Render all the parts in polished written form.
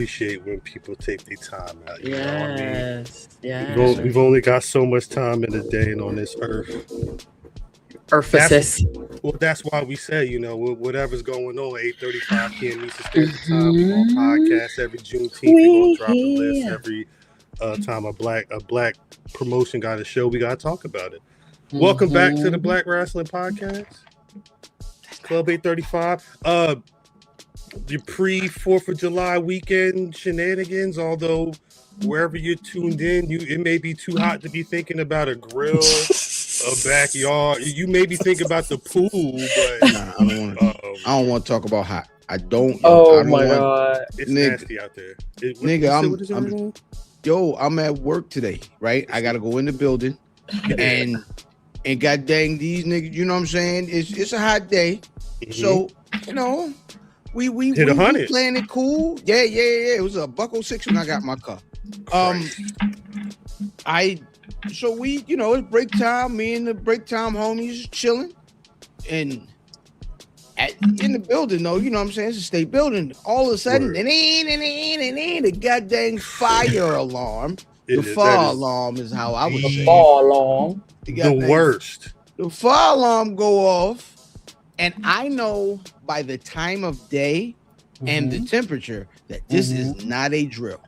appreciate when people take their time out. You know what I mean? Yeah. We've only got so much time in a day and on this earth. That's why we say, whatever's going on, 8:35 p.m. Eastern Standard Time, we're going to podcast every Juneteenth. We're going to drop a list every time a black promotion got a show. We got to talk about it. Welcome back to the Black Rasslin Podcast. Club 835. The pre-4th of July weekend shenanigans, although wherever you're tuned in, it may be too hot to be thinking about a grill, a backyard. You may be thinking about the pool, but I don't want to talk about hot. I don't. God, it's nasty out there. I'm at work today, right? I gotta go in the building, and god dang these niggas. You know what I'm saying? It's a hot day, so we playing it cool. Yeah. It was a $106 when I got my car. It's break time. Me and the break time homies chilling, and in the building though, you know what I'm saying? It's a state building. All of a sudden, the goddamn fire alarm. The fire alarm is how I would say. The fire alarm. The worst. The fire alarm go off, and I know by the time of day and the temperature that this is not a drill.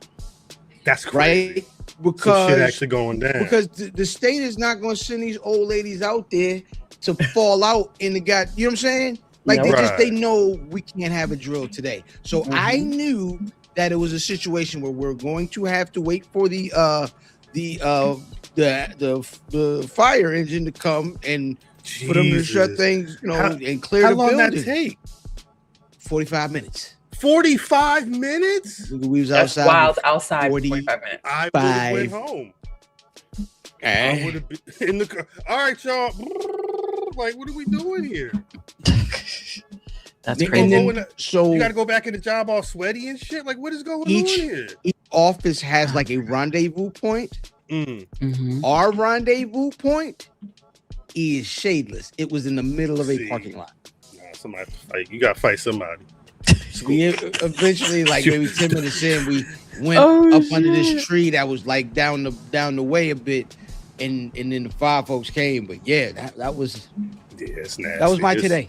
That's crazy. Right? Because some shit actually going down. Because the state is not going to send these old ladies out there to fall out in the you know what I'm saying? Like they know we can't have a drill today. So I knew that it was a situation where we're going to have to wait for the fire engine to come and for them to shut things, and clear the building. How long that take? 45 minutes. 45 minutes? We was outside. Wild outside. 45 minutes. I would have went home. I would have been in the car. All right, y'all. Like, what are we doing here? That's crazy. So you got to go back in the job all sweaty and shit. Like, what is going on here? Each office has like a rendezvous point. Our rendezvous point is shadeless. It was in the middle of a parking lot. Somebody fight. You got to fight somebody. We eventually, like maybe 10 minutes in, we went up under this tree that was like down the way a bit, and then the fire folks came. But that was it's nasty. That was today.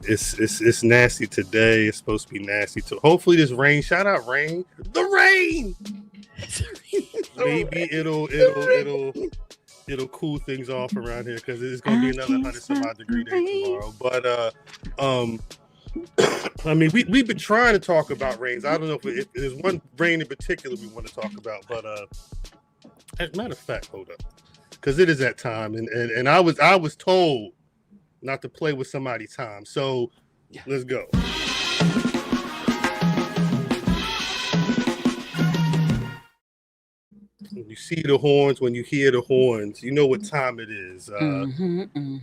It's nasty today. It's supposed to be nasty too. Hopefully this rain. Shout out rain. The rain. Maybe it'll cool things off around here because it's gonna be another 100-some-odd degree day tomorrow. But I mean, we've been trying to talk about rains. I don't know if there's one rain in particular we want to talk about, but as a matter of fact, hold up, because it is that time, and I was told not to play with somebody's time, so let's go. When you see the horns, when you hear the horns, you know what time it is.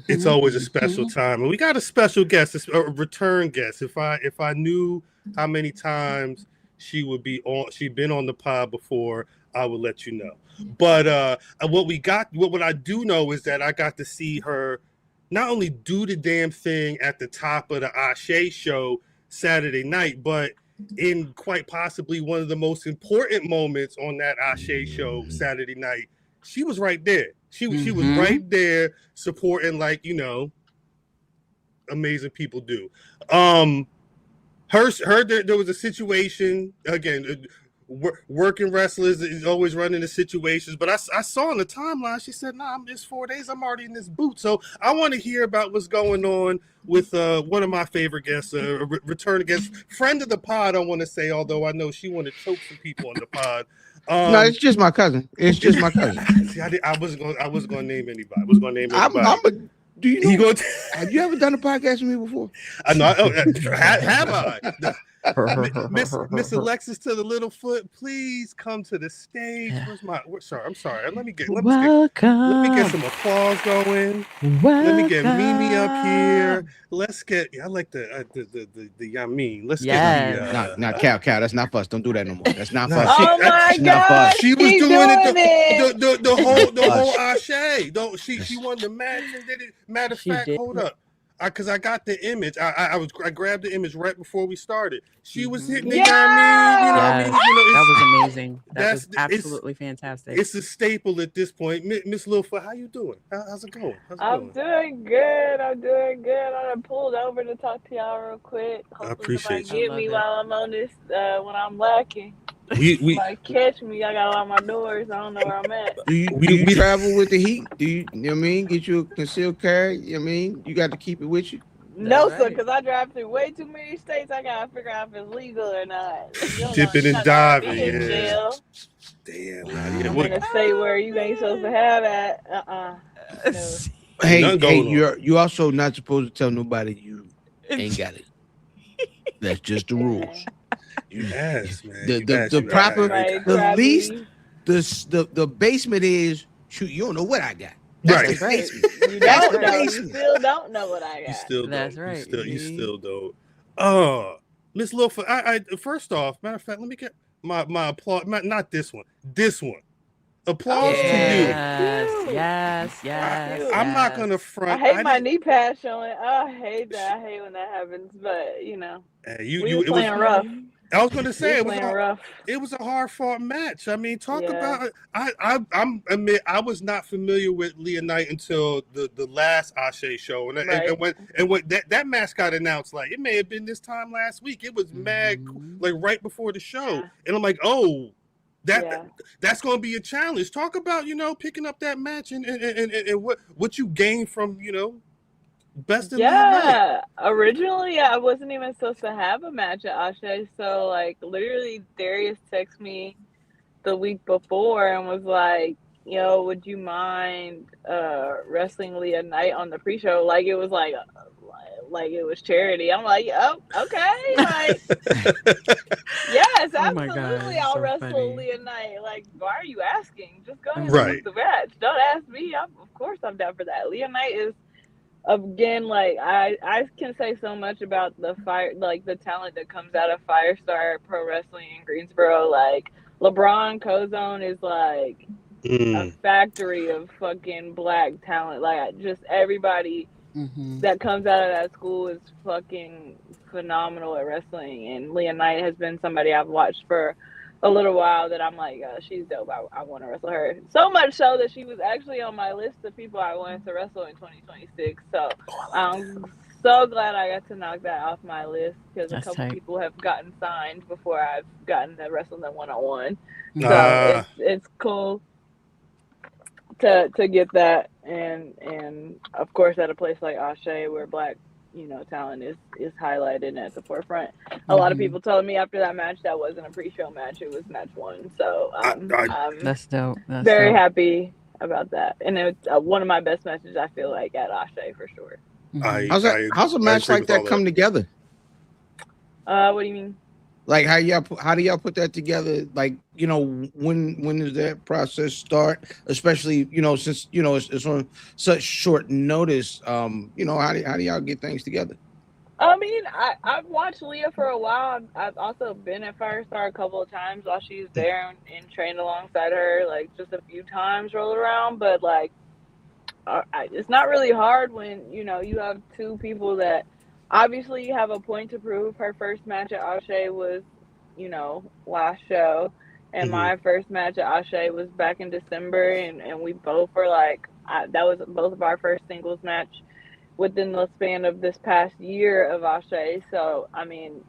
It's always a special time, and we got a special guest, a return guest. If I knew how many times she'd been on the pod before, I would let you know. But what I do know is that I got to see her not only do the damn thing at the top of the Ashe show Saturday night, but in quite possibly one of the most important moments on that Ashe show Saturday night, she was right there. She was right there supporting, like, amazing people do. There was a situation again. Working wrestlers is always running into situations, but I saw on the timeline she said, "Nah, it's 4 days. I'm already in this boot." So I want to hear about what's going on with one of my favorite guests, return guest, friend of the pod. I want to say, although I know she wanted to choke some people on the pod. No, it's just my cousin. It's just my cousin. See, I wasn't going to name anybody. I was going to name anybody. Do you know? Have you ever done a podcast with me before? I know. Have I? Miss Alexis to the Littlefoot, please come to the stage. I'm sorry. Let me get some applause going. Let me get Mimi up here. I like the Yamin. Let's get not Cal. That's not us. Don't do that no more. That's not us. Oh my God. She was doing it the whole Ashe. She won the match and did it. Matter of fact, hold up. because I got the image. I grabbed the image right before we started. She was hitting it. Yeah! I mean, that was amazing. That was it's absolutely fantastic. It's a staple at this point. Miss Littlefoot, how you doing? How's it going? I'm doing good. I done pulled over to talk to y'all real quick. Hopefully I appreciate somebody you. get me while I'm on this when I'm lacking. We Like catch me. I got all my doors. I don't know where I'm at. Do you travel with the heat? Do you know what I mean? Get you a concealed carry? You know what I mean? You got to keep it with you? No, That's sir, right. because I drive through way too many states. I gotta figure out if it's legal or not. dipping and diving. In jail. Damn. I'm in a state where you ain't supposed to have that. No. Hey, you also not supposed to tell nobody you ain't got it. That's just the rules. Yes, man. The proper, Right, the least, me. the basement is. Shoot, you don't know what I got. Right. That's the Right. basement. You That's don't the know. You basement. still don't know what I got. You still don't. That's right. You still don't. Miss Littlefoot, I first off, matter of fact, let me get my applause. Not this one. This one. Applause to you. Yes. I'm not gonna front. I hate my knee pad showing. I hate that. I hate when that happens. But you know, we were playing rough. I was gonna say it was a hard fought match. I mean, talk Yeah. about it. I was not familiar with Leah Knight until the last Ashe show, and when that match got announced, like it may have been this time last week. It was mad like right before the show, and I'm like, oh. That's going to be a challenge. Talk about picking up that match and what you gained from best in the night. Originally I wasn't even supposed to have a match at Ashe, so like literally Darius texted me the week before and was like, "Yo, would you mind wrestling Leah Knight on the pre-show?" Like it was like it was charity. I'm like, oh, okay, like yes, absolutely. I'll wrestle Leah Knight. Like, why are you asking? Just go ahead and book the match. Don't ask me. Of course I'm down for that. Leah Knight is again, like I can say so much about the talent that comes out of Firestar Pro Wrestling in Greensboro. Like LeBron Cozone is like a factory of fucking black talent. Like just everybody that comes out of that school is fucking phenomenal at wrestling, and Leah Knight has been somebody I've watched for a little while that I'm like, she's dope. I want to wrestle her. So much so that she was actually on my list of people I wanted to wrestle in 2026. So I'm so glad I got to knock that off my list because a couple people have gotten signed before I've gotten to wrestle them one-on-one. So it's cool to get that, and of course at a place like Ashe where black talent is highlighted at the forefront. A lot of people told me after that match that wasn't a pre-show match, it was match one. So I'm that's dope. That's very happy about that, and it's one of my best matches I feel like at Ashe for sure. How's a match like that come together? What do you mean? Like how do y'all put that together? Like when does that process start? Especially since it's on such short notice. How do y'all get things together? I mean, I've watched Leah for a while. I've also been at Firestar a couple of times while she's there and trained alongside her, like just a few times roll around. But like, it's not really hard when you have two people that. Obviously, you have a point to prove. Her first match at Ashe was, last show. And my first match at Ashe was back in December. And we both were like, that was both of our first singles match within the span of this past year of Ashe. So, I mean,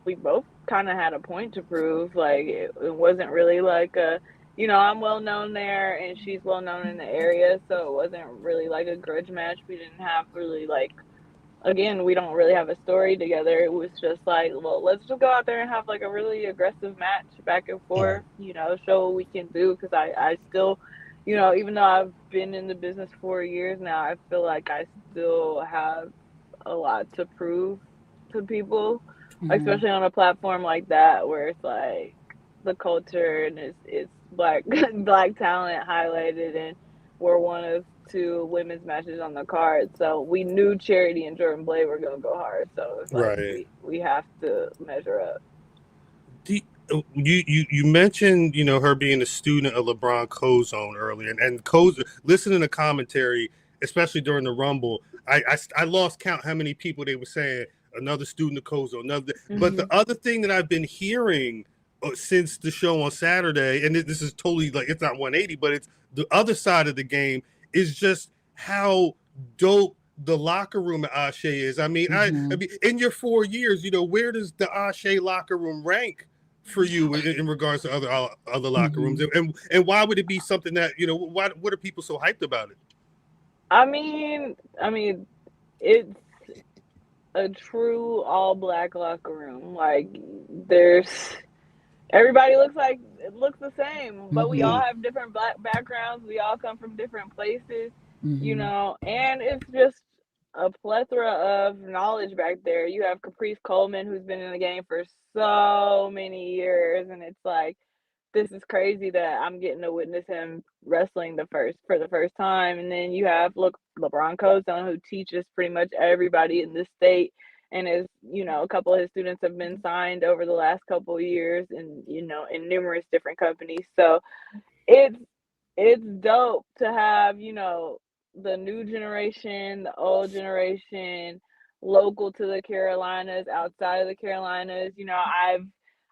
we both kind of had a point to prove. Like, it wasn't really like I'm well known there and she's well known in the area. So it wasn't really like a grudge match. We didn't have really like, again, we don't really have a story together. It was just like, well, let's just go out there and have like a really aggressive match back and forth, show what we can do. Because I still, even though I've been in the business 4 years now, I feel like I still have a lot to prove to people, especially on a platform like that where it's like the culture and it's black talent highlighted, and we're one of 2 women's matches on the card, so we knew Charity and Jordan Blade were going to go hard. So it's like we have to measure up. You mentioned her being a student of LeBron Cozone earlier, and listening to commentary, especially during the Rumble, I lost count how many people they were saying another student of Kozo, another. But the other thing that I've been hearing since the show on Saturday, and this is totally like, it's not 180, but it's the other side of the game, is just how dope the locker room at Ashe is. I mean, I mean, in your 4 years, where does the Ashe locker room rank for you in regards to other locker rooms, and why would it be something that what are people so hyped about it? I mean, it's a true all black locker room. Like, everybody looks the same, but we all have different black backgrounds. We all come from different places, and it's just a plethora of knowledge back there. You have Caprice Coleman, who's been in the game for so many years, and it's like, this is crazy that I'm getting to witness him wrestling for the first time. And then you have LeBron Cozone, who teaches pretty much everybody in the state, and is a couple of his students have been signed over the last couple of years, and in numerous different companies. So it's dope to have the new generation, the old generation, local to the Carolinas, outside of the Carolinas.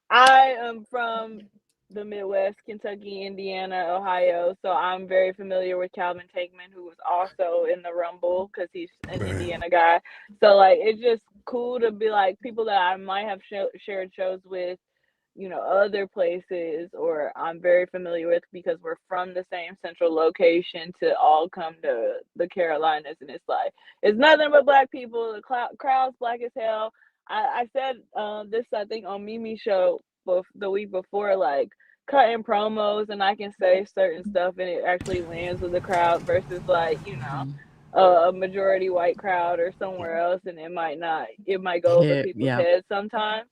I am from the Midwest, Kentucky, Indiana, Ohio, so I'm very familiar with Calvin Takeman, who was also in the Rumble because he's an Indiana guy. So like, it's just cool to be like people that I might have shared shows with, other places, or I'm very familiar with because we're from the same central location, to all come to the Carolinas. And it's like, it's nothing but black people. The crowd's black as hell. I said this, I think, on Mimi's show the week before, like, cutting promos and I can say certain stuff and it actually lands with the crowd versus like, a majority white crowd or somewhere else, and it might go over people's heads sometimes.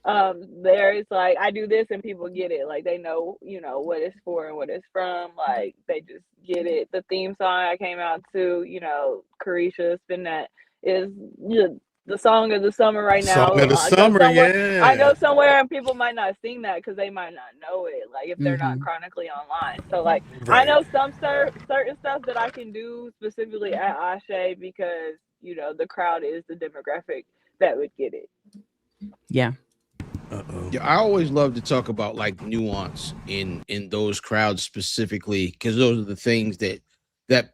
There it's like, I do this and people get it. Like, they know, what it's for and what it's from. Like, they just get it. The theme song I came out to, Carisha Spin That is the song of the summer right now. Song of the summer, yeah. I know somewhere and people might not sing that because they might not know it, like if they're not chronically online. So like, I know some certain stuff that I can do specifically at Ashe because, the crowd is the demographic that would get it. Yeah. Yeah, I always love to talk about like nuance in those crowds specifically, because those are the things that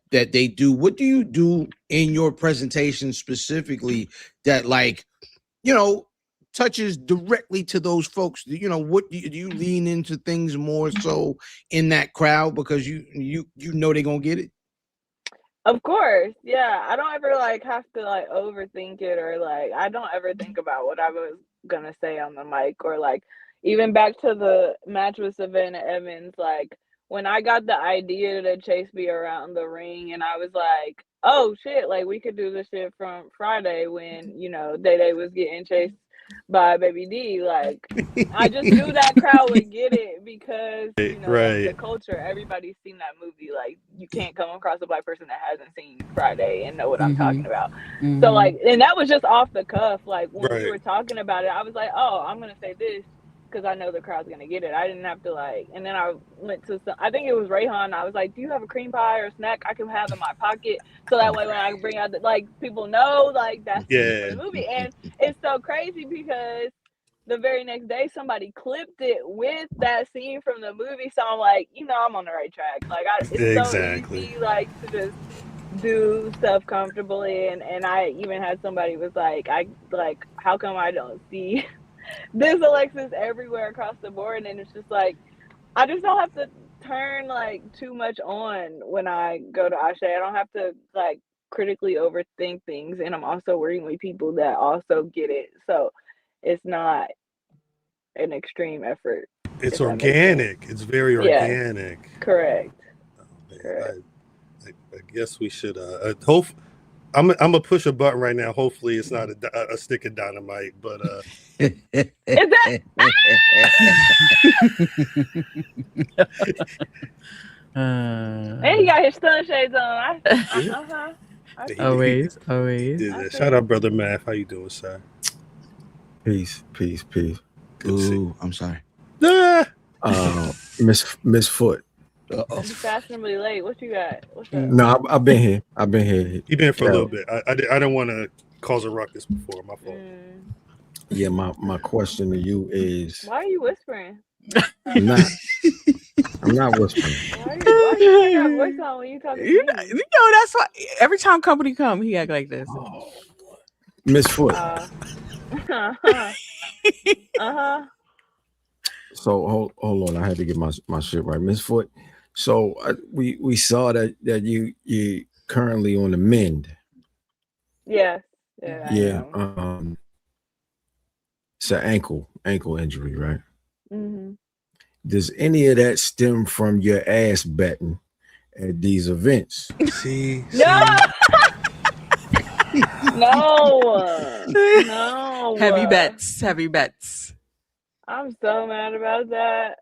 they do. What do you do in your presentation specifically that like, touches directly to those folks? What do you lean into things more so in that crowd because you know they're gonna get it? Of course, yeah. I don't ever like have to like overthink it, or like I don't ever think about what I was gonna say on the mic, or like even back to the match with Savannah Evans, like when I got the idea to chase me around the ring, and I was like, oh shit, like we could do this shit from Friday when Day Day was getting chased by Baby D. Like, I just knew that crowd would get it because that's the culture. Everybody's seen that movie. Like, you can't come across a black person that hasn't seen Friday and know what I'm talking about. So like, and that was just off the cuff. Like when we were talking about it, I was like, oh, I'm gonna say this because I know the crowd's gonna get it. I didn't have to like, and then I went to I think it was Rayhan. I was like, do you have a cream pie or a snack I can have in my pocket so that way when I bring out like people know like that's the movie. And it's so crazy because the very next day somebody clipped it with that scene from the movie, so I'm like, I'm on the right track. Like it's so easy like to just do stuff comfortably, and I even had somebody was like, how come I don't see this Alexis everywhere across the board? And it's just like, I just don't have to turn like too much on when I go to Ashe. I don't have to like critically overthink things, and I'm also working with people that also get it, so it's not an extreme effort. It's organic. It's very organic. Correct. Correct. I guess we should hope. I'm gonna push a button right now. Hopefully, it's not a stick of dynamite, but is that? And he got his sunshades on. Always. Shout out, brother Math. How you doing, sir? Peace. Ooh, I'm sorry. Miss Foot. Uh-oh. You fashionably late. What you got? What's up? No, I've been here. I've been here. You've been for a little bit. I don't want to cause a ruckus before. My fault. Yeah, my question to you is. Why are you whispering? I'm not whispering. Why you turn your voice on when you talking to me? That's why every time company come, he act like this. Miss Foot. So hold on, I had to get my shit right, Miss Foot. So we saw that you currently on the mend. Yeah. It's an ankle injury, right? Mm-hmm. Does any of that stem from your ass betting at these events? See? No. No. Heavy bets. I'm so mad about that.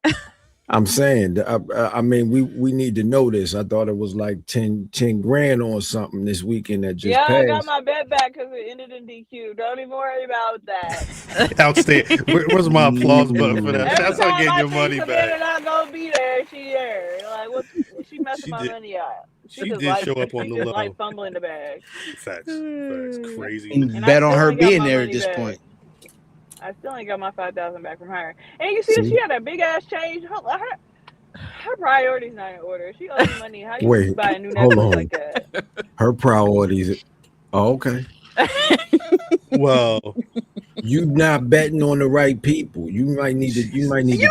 I'm saying, I mean, we need to know this. I thought it was like 10 grand on something this weekend that just passed. I got my bet back because it ended in DQ. Don't even worry about that. Outstanding. Where's my applause button for that? That's how getting your money back. Every time I not gonna be there, she there. Like, what? She messing my money up. She did show up on the low. Like fumbling the bag. Facts. Crazy. And bet on her being there at this point. I still ain't got my $5,000 back from her. And you see that she had a big ass change. Her priorities not in order. She owes me money. How you buy a new necklace like that? Her priorities. Oh, okay. Well, you not betting on the right people. You might need to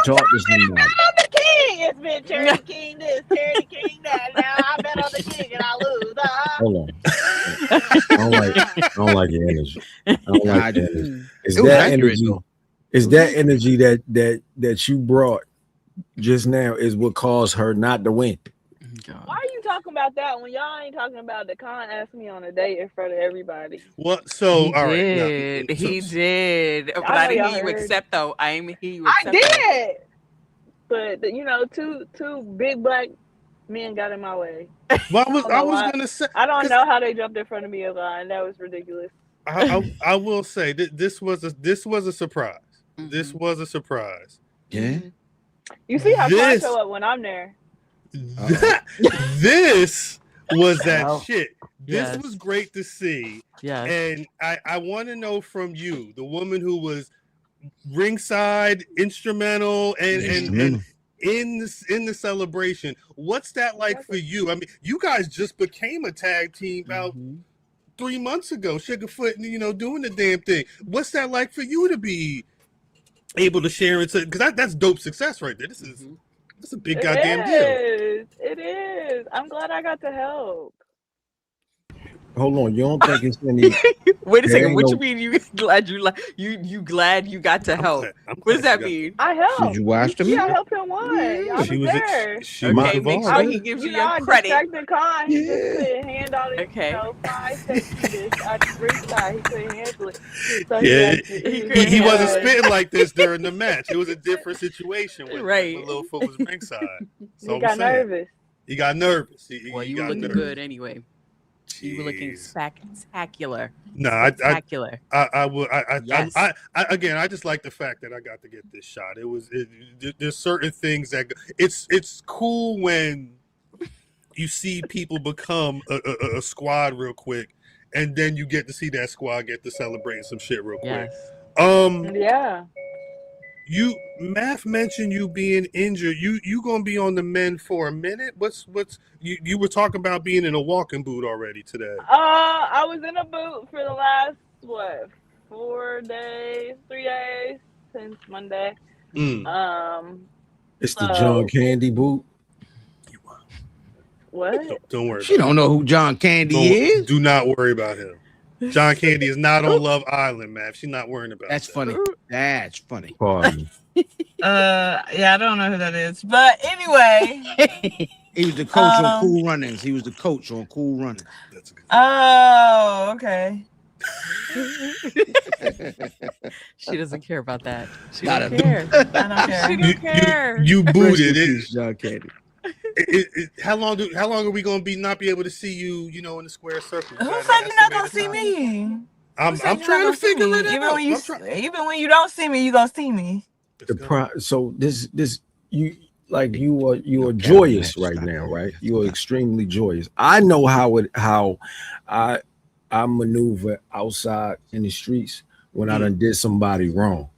talk to somebody. The king. It's been Charity King this, Charity King that. Now I bet on the king and I lose. Hold on. I don't like your energy. I don't like your energy. Is that energy that you brought just now is what caused her not to win? Why are you talking about that when y'all ain't talking about the con asked me on a date in front of everybody? What? So he all did. right. He did. But I didn't hear you accept though. I didn't hear you accept. I did. But two big black men got in my way. Well, I was gonna say I don't know how they jumped in front of me a line. That was ridiculous. I will say that this was a surprise. Mm-hmm. This was a surprise. Yeah. You see how I show up when I'm there. This was that shit. This was great to see. Yeah. And I want to know from you, the woman who was ringside, instrumental, and in the celebration, what's that like for you? I mean, you guys just became a tag team about 3 months ago, Sugarfoot, doing the damn thing. What's that like for you to be able to share it? Because that's dope success right there. That's a big goddamn deal. It is. I'm glad I got to help. Hold on, you don't think it's any? Wait a second. What you mean? You glad you got to help? What does that mean? I helped. Did you watch them? Yeah, I helped him win. She was there. Okay, make sure he gives you your credit. He just couldn't handle it. 5 seconds. I ringside. He couldn't handle it. So he wasn't spitting like this during the match. It was a different situation when Littlefoot was ringside. So he got nervous. He got nervous. You were looking good anyway. You were looking spectacular. No, spectacular. I just like the fact that I got to get this shot. There's certain things that it's cool when you see people become a squad real quick, and then you get to see that squad get to celebrate some shit real quick. Yeah. Math mentioned you being injured. You gonna be on the mend for a minute? What's you were talking about being in a walking boot already today? I was in a boot for the last 3 days since Monday. It's the John Candy boot. What? Don't worry. She don't know who John Candy is. Do not worry about him. John Candy is not on Love Island, man. She's not worrying about that. Funny. That's funny. Pardon. Yeah, I don't know who that is. But anyway. He was the coach on Cool Runnings. Oh, okay. She doesn't care about that. She don't care. I don't care. She don't care. You booted it. John Candy. How long are we gonna not be able to see you? In the square circle. Who said you're not gonna see me? I'm trying to figure it out. Even when you don't see me, you gonna see me. So this like you are joyous right now, right? You are extremely joyous. I know how I maneuver outside in the streets when I done did somebody wrong.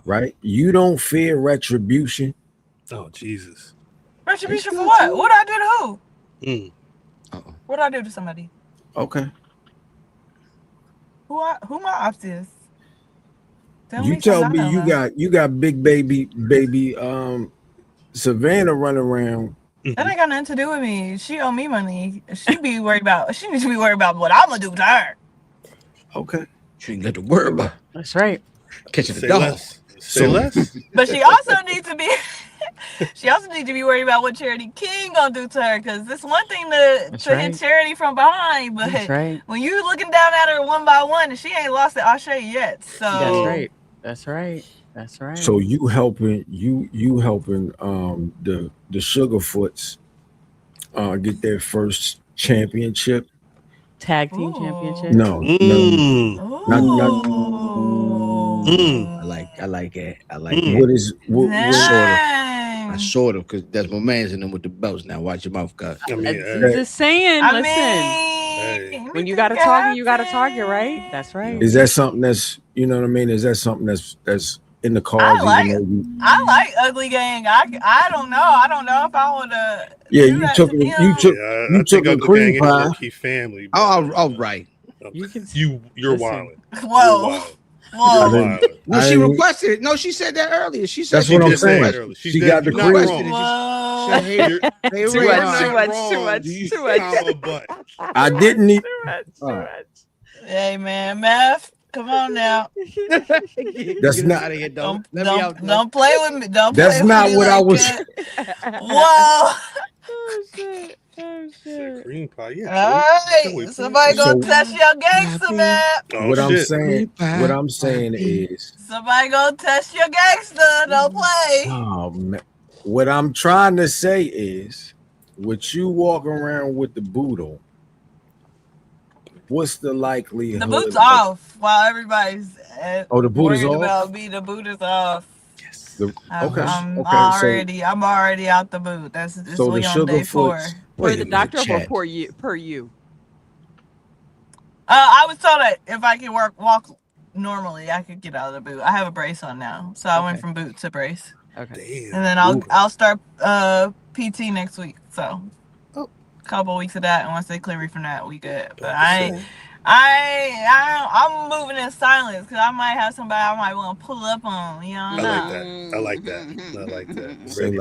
Right? You don't fear retribution. Oh Jesus! Retribution for what? What I do to who? What I do to somebody? Okay. Who my ops is? You tell me you got big baby Savannah running around. That ain't got nothing to do with me. She owe me money. She needs to be worried about what I'm gonna do to her. Okay. She ain't got to worry about. That's right. Catching the dog. Say less. But she also needs to be. She also needs to be worried about what Charity King gonna do to her, because it's one thing to hit Charity from behind, but when you looking down at her one by one, and she ain't lost at Ashe yet. So That's right. So you helping the Sugarfoots get their first championship. Tag team championship. No. Not I like it. What sort of, because that's my man's in them with the belts. Now watch your mouth, guys. I mean, just saying. Listen, when you got to talk, you got to target, right? That's right. Is that something that's, you know what I mean? Is that something that's in the cards? I like Ugly Gang. I don't know. I don't know if I would have. Yeah, you took a cream pie. Family. All right. You're wild. Whoa. Well, she requested it. No, she said that earlier. She said that's what I'm saying. She got the cream. Too much. I didn't need. Too much. Hey man, Meth, come on now. That's not. Don't play with me. That's not what I was. Whoa. Oh shit. Cream pie, yeah. All right, somebody gonna test your gangster, man. What I'm saying is, somebody gonna test your gangster. Don't play. Oh man, what I'm trying to say is, with you walking around with the boot on, what's the likelihood? The boot's off while everybody's. The boot is off. About me, the boot is off. I'm already out the boot. That's so we the on day 4. For the doctor or per you? I was told that if I can walk normally, I could get out of the boot. I have a brace on now, so I went from boot to brace. Okay. Damn. And then I'll start PT next week. So a couple weeks of that, and once they clear me from that, we good. But I'm moving in silence because I might have somebody I might want to pull up on. You know. I like that.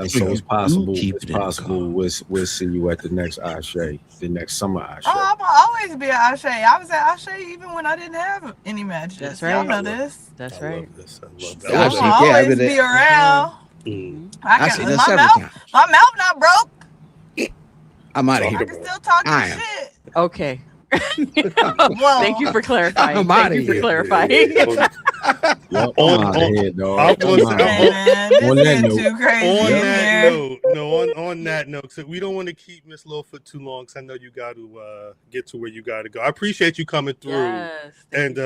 So it's possible. We'll see you at the next Ashe, the next summer Ashe. Oh, I'm always be at Ashe. I was at Ashe even when I didn't have any matches. That's right. Y'all know this. That's right. I will always be around. My mouth not broke. I'm out of here. I can still talk shit. Okay. Thank you for clarifying. On that note, so we don't want to keep Miss Littlefoot too long, because I know you got to get to where you got to go. I appreciate you coming through and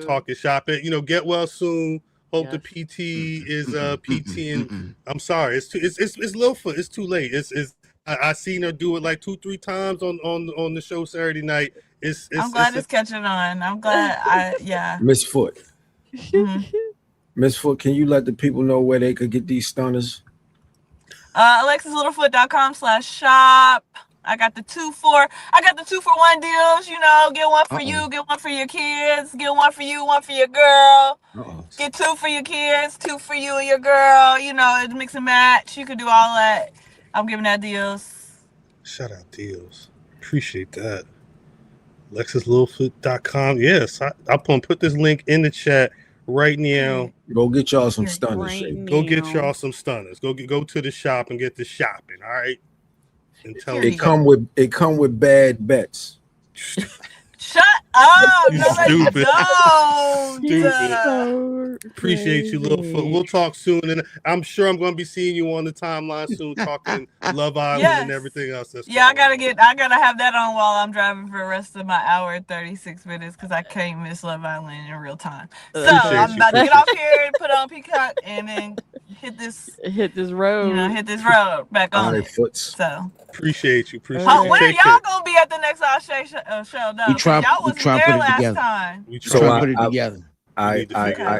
talking shop. Get well soon. Hope the PT is PTing. I'm sorry, it's Littlefoot. It's too late. I seen her do it like 2-3 times on the show Saturday night. I'm glad it's catching on. I'm glad. Miss Foot. Miss Foot, can you let the people know where they could get these stunners? AlexisLittlefoot.com/shop. I got the 2-for-1 deals. Get one for you, get one for your kids, get one for you, one for your girl. Get 2 for your kids, 2 for you and your girl. It's mix and match. You can do all that. I'm giving out deals. Shout out deals. Appreciate that. AlexisLittlefoot.com. Yes, I'm going to put this link in the chat right now. Go get y'all some stunners. Go get y'all some stunners. Go to the shop and get the shopping. All right. And tell it come with bad bets. Shut Oh, You no, stupid. they don't. Stupid. Appreciate you, Littlefoot. We'll talk soon, and I'm sure I'm going to be seeing you on the timeline soon, talking Love Island and everything else. That's I gotta have that on while I'm driving for the rest of my hour and 36 minutes because I can't miss Love Island in real time. So I'm about to get off here and put on Peacock and then hit this road. Hit this road back on it. So appreciate you. When are y'all gonna be at the next O'Shea show? Though? We try y'all wasn't to there put it last together. time. We try to put it together. I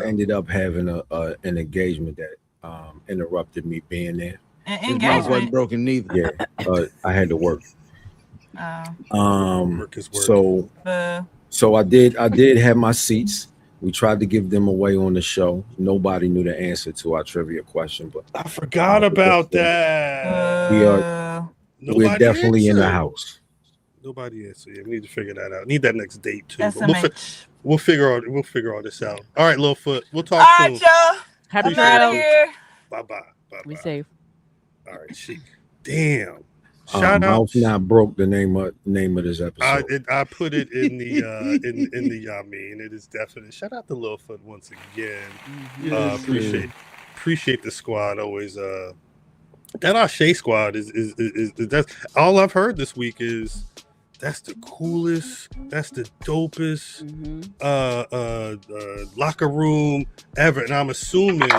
ended up having an engagement that interrupted me being there. An His engagement mouth wasn't broken neither. Yeah, I had to work. Work is work. So I did have my seats. We tried to give them away on the show. Nobody knew the answer to our trivia question, but I forgot about that. We're definitely in the house. Nobody answered. Yeah, we need to figure that out. Need that next date too. SMH. We'll figure all this out. All right, Littlefoot. We'll talk All soon. right, y'all. Happy trails. Here. Bye. Be safe. All right, shit. Damn. Shout out. Mouth Not Broke, the name of this episode. I put it in the in the it is definite. Shout out to Littlefoot once again. Appreciate the squad always. That O'Shea squad is that's all I've heard this week is that's the coolest, that's the dopest locker room ever. And I'm assuming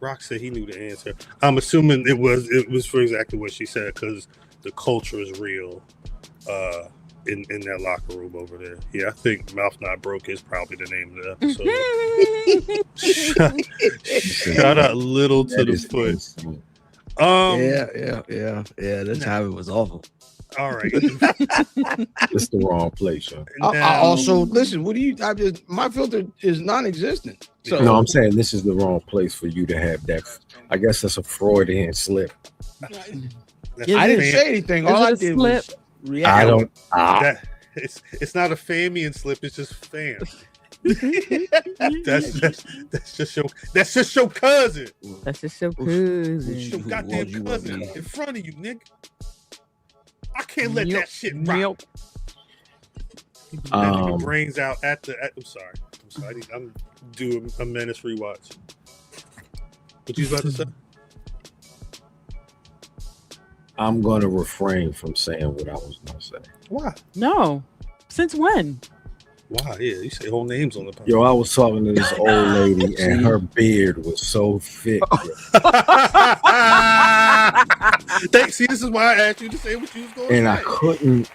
Rock said he knew the answer. I'm assuming it was for exactly what she said because the culture is real in that locker room over there. Yeah, I think Mouth Not Broke is probably the name of the episode. Shout out Little to the Foot. Yeah. That's how it was awful. All right. It's the wrong place, huh? I also listen. My filter is non-existent. So no, I'm saying this is the wrong place for you to have that. I guess that's a Freudian slip. I didn't say anything. All I did was react. I don't. It's not a Famian slip. It's just fam. That's just your cousin. That's just your cousin. Your goddamn cousin in front of you, nigga. I can't let that shit rock. My brains out at the. I'm sorry. I'm doing a Menace rewatch. What you about to say? I'm gonna refrain from saying what I was gonna say. Why? No. Since when? Why? Yeah, you say whole names on the podcast. Yo, I was talking to this old lady and her beard was so thick. See, this is why I asked you to say what you was going to say. And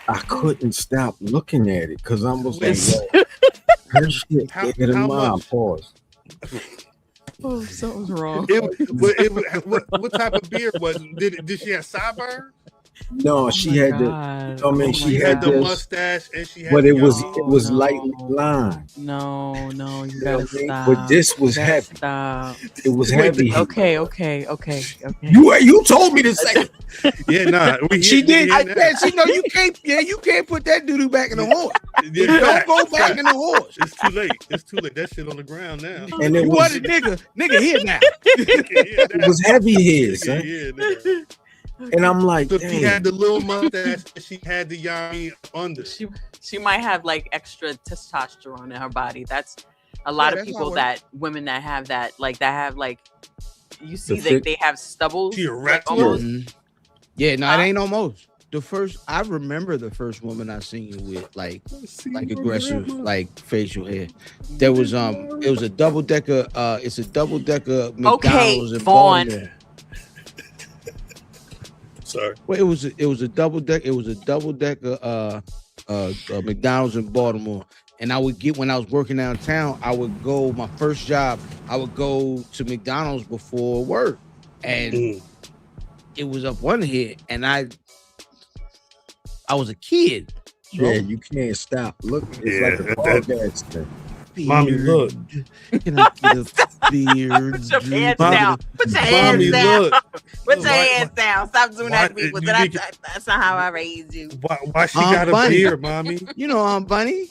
I couldn't stop looking at it because I was like, yo, her shit bigger than mine. Pause. Oh, something's wrong. What type of beard was it? Did she have sideburns? No, she had the. I mean, she had the this, mustache, and she had. But it was lightly lined. No, you gotta stop. But this was heavy. Stop. It was heavy. Okay. You told me to say. Yeah, nah. She did. I said, she know you can't. Yeah, you can't put that doo back in the horse. Don't go back in the horse. It's too late. That shit on the ground now. And it you was a nigga here now. It was heavy here, son. Yeah. And I'm like, so she had the little mustache, and she had the yami under. She might have like extra testosterone in her body. That's a lot of people women that have that, like you see they have stubble. She a wrestler? Yeah, no, it ain't almost. I remember the first woman I seen you with like aggressive, like facial hair. There was it was a double decker. It's a double decker McDonald's in Baltimore. Sorry. Well, it was a double deck. It was a double decker McDonald's in Baltimore. And I would when I was working downtown, I would go my first job. I would go to McDonald's before work, and it was up one here, and I was a kid. So yeah, you can't stop looking. It's like a podcast thing. Mommy, look. Can I get a beard? Put your hands down. Put your hands down. Look. Put your hands down. Stop doing that to people. That's not how I raised you. Why she got a beard, mommy? You know I'm Bunny.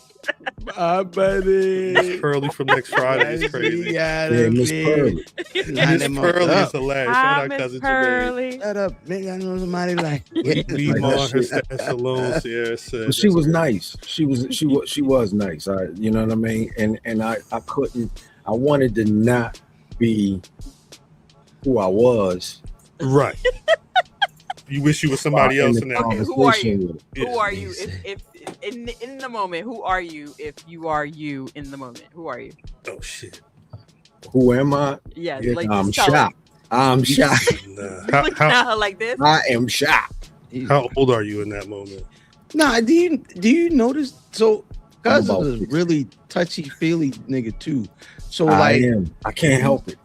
My buddy. Miss Pearly from next Friday is crazy. Yeah, Miss Pearly. Miss Pearly is hilarious. Shout out cousin Jermaine. Shut up, nigga. I know somebody like Leave on her stash alone. Sierra said. She was nice. She was nice. You know what I mean? And I couldn't. I wanted to not be who I was. Right. You wish you were somebody else in that. Okay, who are you? Who are you? If in the moment, who are you? If you are you in the moment, who are you? Oh shit. Who am I? Yeah, like I'm shocked. I'm shocked. Nah. How like this? I am shocked. How old are you in that moment? Nah, do you notice? So Cousin is a really touchy feely nigga too. So I can't help it.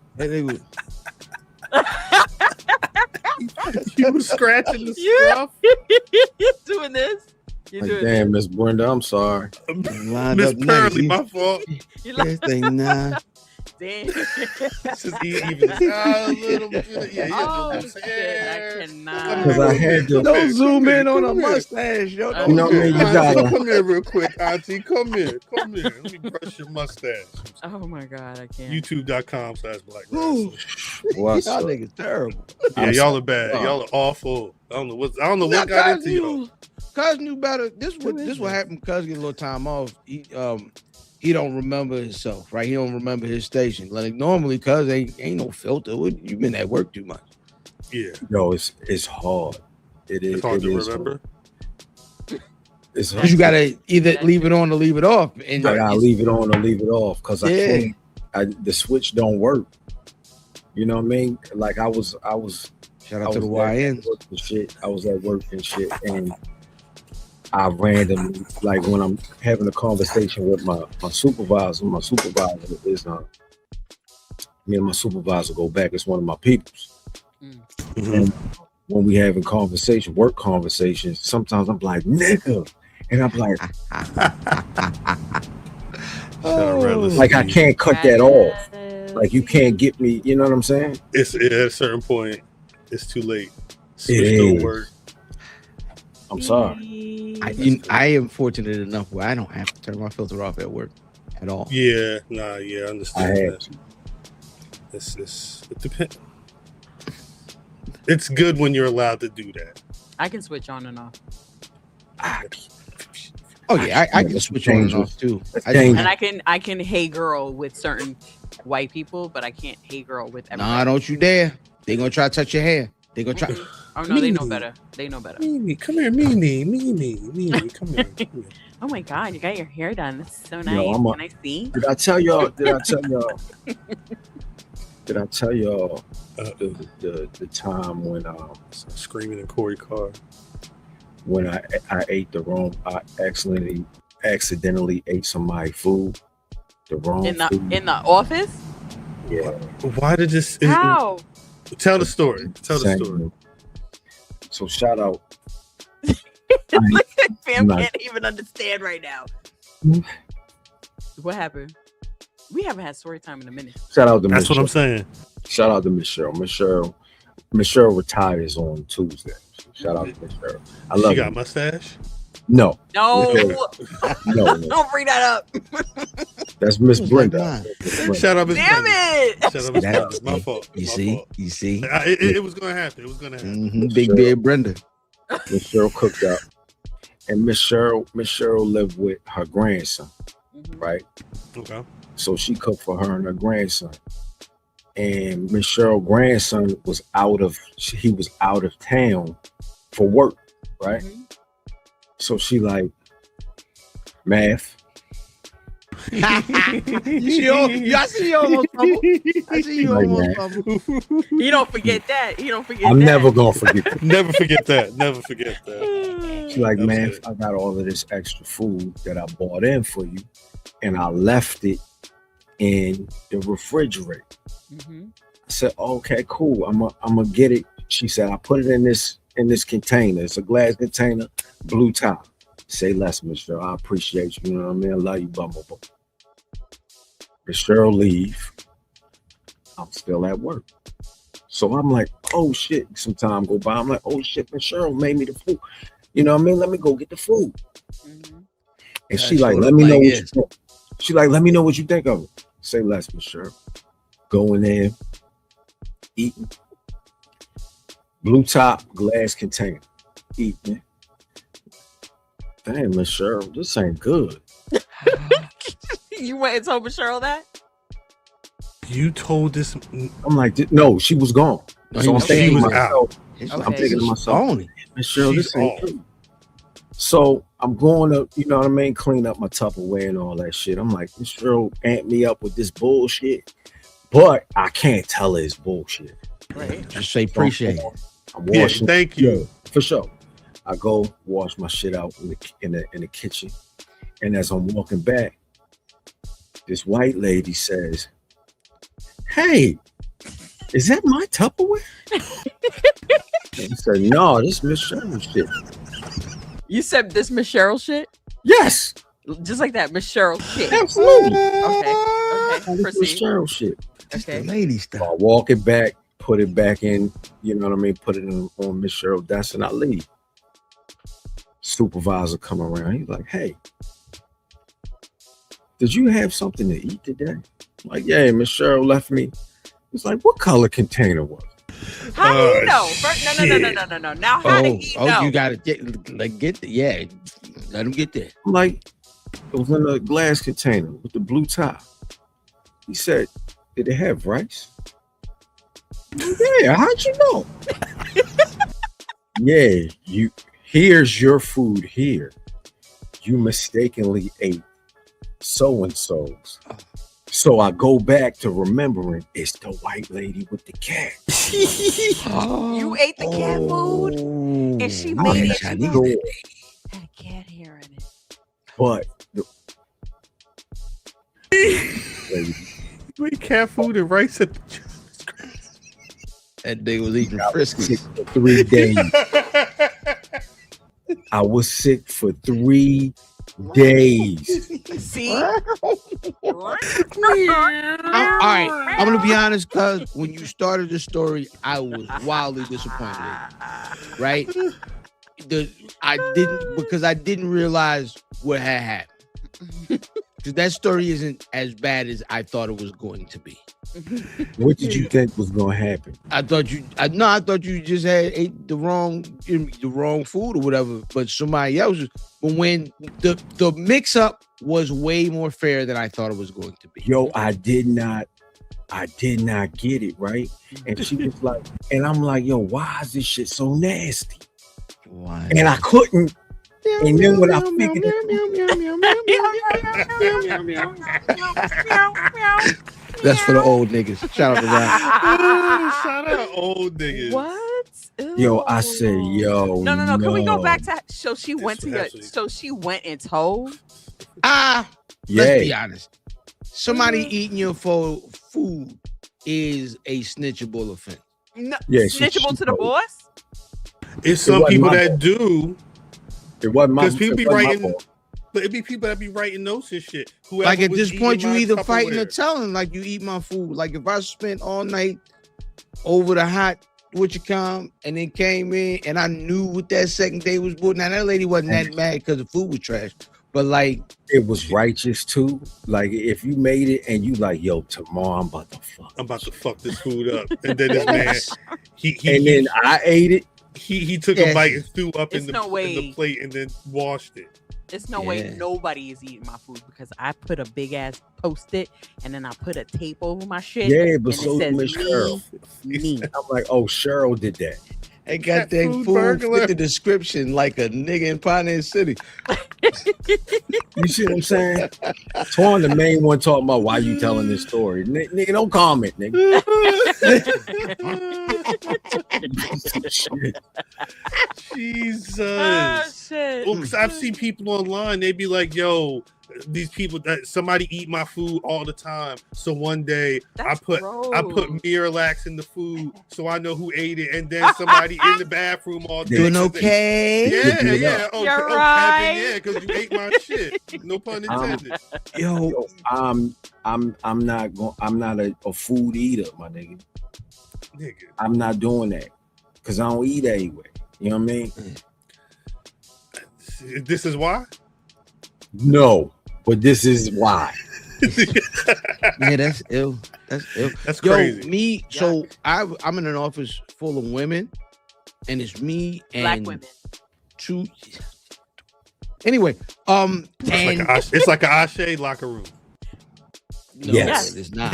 You were scratching the stuff. Doing this. Like, damn, Miss Brenda, I'm sorry. Miss Pearly, my fault. Nah. Damn. This is even a little bit. Yeah, I cannot. Because I had to. Don't zoom in on a mustache, yo. You know what I mean? You gotta come here real quick, Auntie. Come here. Let me brush your mustache. Oh my God, I can't. YouTube.com/Black Rasslin. Y'all niggas terrible. Yeah, y'all are bad. Y'all are awful. I don't know what got into you. Cuz knew better. This what happened. Cuz get a little time off. He don't remember himself, right? He don't remember his station. Like normally, Cuz ain't no filter. You been at work too much. Yeah. No, it's hard. It's hard to remember. It's hard. You gotta either leave it on or leave it off. And I gotta leave it on or leave it off because I can't. The switch don't work. You know what I mean? Like I was. Shout out to the YNs. Shit. I was at work and shit, and I randomly, like when I'm having a conversation with my supervisor is me and my supervisor go back. It's one of my peoples. Mm-hmm. And when we having work conversations, sometimes I'm like, nigga. And I'm like, like I can't cut that off. Like you can't get me, you know what I'm saying? It's at a certain point, it's too late. Switch don't work. I'm sorry. I am fortunate enough where I don't have to turn my filter off at work at all. Yeah, I understand that. It depends. It's good when you're allowed to do that. I can switch on and off. I can switch on and off too. And I can hey girl with certain white people, but I can't hey girl with everybody. Nah, don't you dare. They gonna try to touch your hair. They gonna try. Oh no, they know better. They know better. Mimi, come here, Mimi, come here. Oh my God, you got your hair done. That's so nice. Yo, Can I see? Did I tell y'all? The time when screaming in Corey car when I ate the wrong. I accidentally ate somebody's food. The wrong in the food. In the office. Yeah. Why did this? How? Tell the story. Tell the story. So shout out. Fam can't even understand right now. What happened? We haven't had story time in a minute. Shout out to That's what I'm saying. Shout out to Miss Cheryl. Miss Cheryl retires on Tuesday. So shout out to Miss Cheryl. I love. She got a mustache? No. No. No. Don't bring that up. That's Miss Brenda. Shout out Miss Damn Brenda. it. Shout out Miss Brenda. My fault. You see? It was gonna happen. It was gonna happen. Mm-hmm. Big beard Brenda. Miss Cheryl cooked up. And Miss Cheryl lived with her grandson. Right? Okay. So she cooked for her and her grandson. And Miss Cheryl's grandson was out of town for work, right? Mm-hmm. So she like, math. I see you almost fumble. You don't forget that. I'm never gonna forget that. Never forget that. She's like, man, I got all of this extra food that I bought in for you, and I left it in the refrigerator. Mm-hmm. I said, okay, cool. I'm gonna get it. She said, I put it in this container. It's a glass container, blue top. Say less, Miss Cheryl. I appreciate you. You know what I mean? I love you, Bumblebee. Miss Cheryl leave. I'm still at work. So I'm like, oh shit. Some time go by. I'm like, oh shit, Miss Cheryl made me the food. You know what I mean? Let me go get the food. Mm-hmm. And she like, let me know what you think. She like, let me know what you think of it. Say less, Miss Cheryl. Going in, eating. Blue top, glass container. Eating. Damn, Miss Cheryl, this ain't good. You went and told Miss Cheryl that? You told this. I'm like, no, she was gone. So I'm thinking to myself. I'm thinking to myself, Miss Cheryl, this ain't good. So I'm going to, you know what I mean, clean up my Tupperware and all that shit. I'm like, Miss Cheryl amped me up with this bullshit, but I can't tell her it's bullshit. Right. Just say appreciate it. I'm washing. Yeah, thank you. Yeah, for sure. I go wash my shit out in the kitchen, and as I'm walking back, this white lady says, "Hey, is that my Tupperware?" I said, "No, this Miss Cheryl shit." You said this Miss Cheryl shit? Yes. Just like that, Miss Cheryl shit. Absolutely. Okay. Proceed. Miss Cheryl shit. Okay. Lady stuff. I walk it back, put it back in, you know what I mean? Put it on Miss Cheryl desk and I leave. Supervisor come around. He's like, "Hey, did you have something to eat today?" I'm like, "Yeah, Miss Cheryl left me." He's like, "What color container was it?" How do you know? No. Now, how do you know? You gotta get yeah. Let him get there. I'm like, it was in a glass container with the blue top. He said, "Did it have rice?" Yeah, how'd you know? Yeah, here's your food here. You mistakenly ate so-and-so's. So I go back to remembering it's the white lady with the cat. You ate the cat food? And she made it. Had a cat hair in it. But you ate cat food and rice at the that day was eating Friskies for 3 days. I was sick for 3 days. See? all right, I'm gonna be honest, cuz when you started the story, I was wildly disappointed. Right? I didn't realize what had happened. Because that story isn't as bad as I thought it was going to be. What did you think was gonna happen? I thought you just ate the wrong food or whatever. But somebody else. But when the mix up was way more fair than I thought it was going to be. Yo, I did not get it right. And she was like, and I'm like, yo, why is this shit so nasty? Why? And I couldn't. And then when I figured that's for the old niggas. Shout out to that. Shout out old niggas. What? Ew. Yo, I said, yo. No. Can we go back to so she went and told? Yeah. Let's be honest. Somebody eating your food is a snitchable offense. No, yeah, snitchable to the boss? It's some people that do. It wasn't my because people be writing. But it'd be people that be writing notes and shit. Whoever like at this point, you either fighting or telling. Like you eat my food. Like if I spent all night over the hot whatchamacallit and then came in and I knew what that second day was bull. Now that lady wasn't that mad because the food was trash, but like it was righteous too. Like if you made it and you like, yo, tomorrow I'm about to fuck this food up, and then this man, then I ate it. He took a bite and threw up in the plate and then washed it. There's no way nobody is eating my food because I put a big ass Post-it and then I put a tape over my shit. Yeah, but so did Miss Cheryl. I'm like, oh, Cheryl did that. They got that food fit the description like a nigga in Pioneer City. You see what I'm saying? Torn, the main one, talking about why you telling this story. Nigga, don't comment, nigga. Jesus. Oh, shit. Well, because I've seen people online, they be like, yo, these people that somebody eat my food all the time. So one day I put Miralax in the food so I know who ate it, and then somebody in the bathroom all day. Doing okay? Yeah. You're right. Kevin, yeah, because you ate my shit. No pun intended. Yo, I'm not a food eater, my nigga. I'm not doing that because I don't eat anyway. You know what I mean? This is why? No, but this is why. Yeah, that's ill. That's ill. That's crazy. Me. So I'm in an office full of women, and it's me and Black women. Two. Anyway, It's like an Ashe locker room. No, Yes. it's not.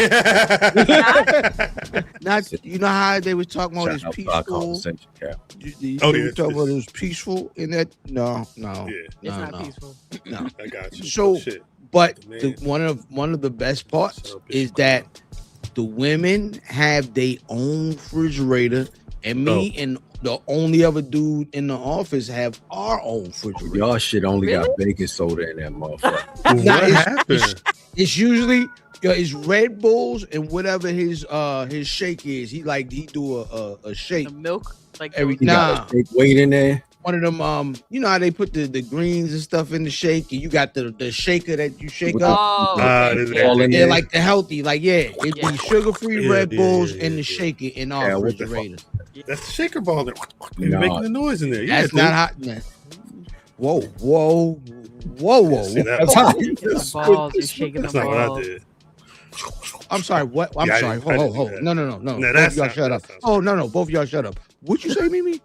Not. You know how they were talking about Shout this out to our peaceful. conversation, Cap. They Oh, were yeah, talking about it's- it was peaceful in that. No. Yeah, It's not peaceful. No. I got you. So, Shit. But Man. one of the best parts So is that the women have their own refrigerator, and me and the only other dude in the office have our own refrigerator. Y'all shit only got baking soda in that motherfucker. Nah, What it's- happened? It's usually it's Red Bulls and whatever his shake is. He do a shake The milk, like every You got a big weight in there. One of them, you know how they put the greens and stuff in the shake, and you got the shaker that you shake up. Oh, there's okay. all in Yeah, there. like the healthy, it'd Yeah. be sugar-free Yeah, Red yeah, Bulls yeah, and the yeah. shaker in our Yeah, what the refrigerator. That's the shaker ball. They're Nah. making the noise in there. Yeah, That's dude. not hot. Man. Whoa. See, that- That's hot. The balls, you're shaking That's the not what I balls. did. I'm sorry. What? I'm Yeah, I sorry. didn't- I didn't Hold. do that. No. No, Both that of y'all sounds- shut that up. sounds- Oh no. Both of y'all shut up. What'd you say, Mimi?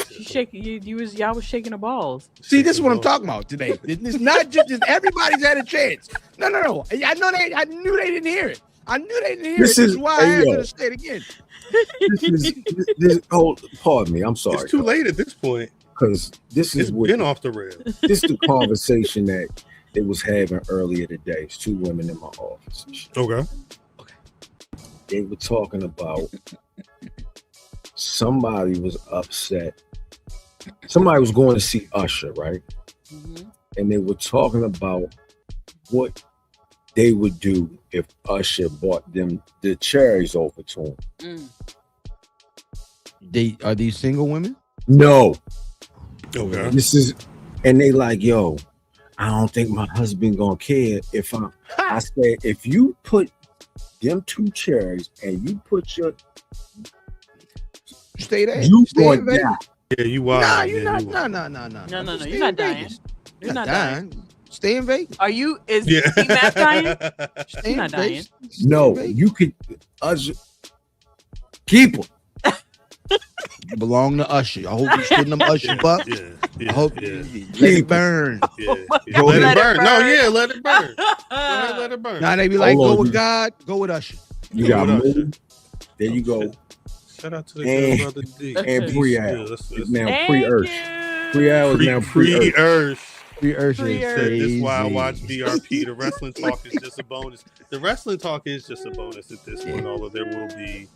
Y'all was shaking the balls. See, this is what I'm talking about today. It's not just everybody's had a chance. No. I knew they didn't hear it. I knew they didn't hear This it. This is- is why I hey, had yo. to say it again. Pardon me. I'm sorry. It's too late at this point. Because this It's is what been off the rails. this the conversation that they was having earlier today. It's two women in my office. Okay. They were talking about somebody was upset. Somebody was going to see Usher, right? Mm-hmm. And they were talking about what they would do if Usher bought them the cherries over to him. Are these single women? No, Okay. this is, and they like, yo, I don't think my husband gonna care if I said, if you put them two cherries and you put your, Stay there. you Stay going in Vegas. down. Yeah, you wild. Nah, Yeah, you're not. you wild. No. No, Stay you're in not dying. Vegas. You're not dying. Stay in Vegas. Are you? Is Yeah. Matt dying? Stay He's in not dying. Vegas. Stay No, in Vegas. you could Usher keep them. You belong to Usher. I hope you spitting them Usher bucks. Yeah. I hope Yeah. you let it burn. Yeah. Go Let ahead. it burn. No, yeah, let it burn. Go ahead, let it burn. Now they be like, Hold go on, with you- God, go with Usher. You Go got with Usher. move. There you go. Shout out to the And- good brother D. And Yeah, pre-al. let's- It's now Thank pre-Ursh. you. Pre-al is now pre-Ursh. Pre-Ursh. Free Usher Free is Usher. Said this crazy. why I watch BRP. The wrestling talk is just a bonus. The wrestling talk is just a bonus at this point, although there will be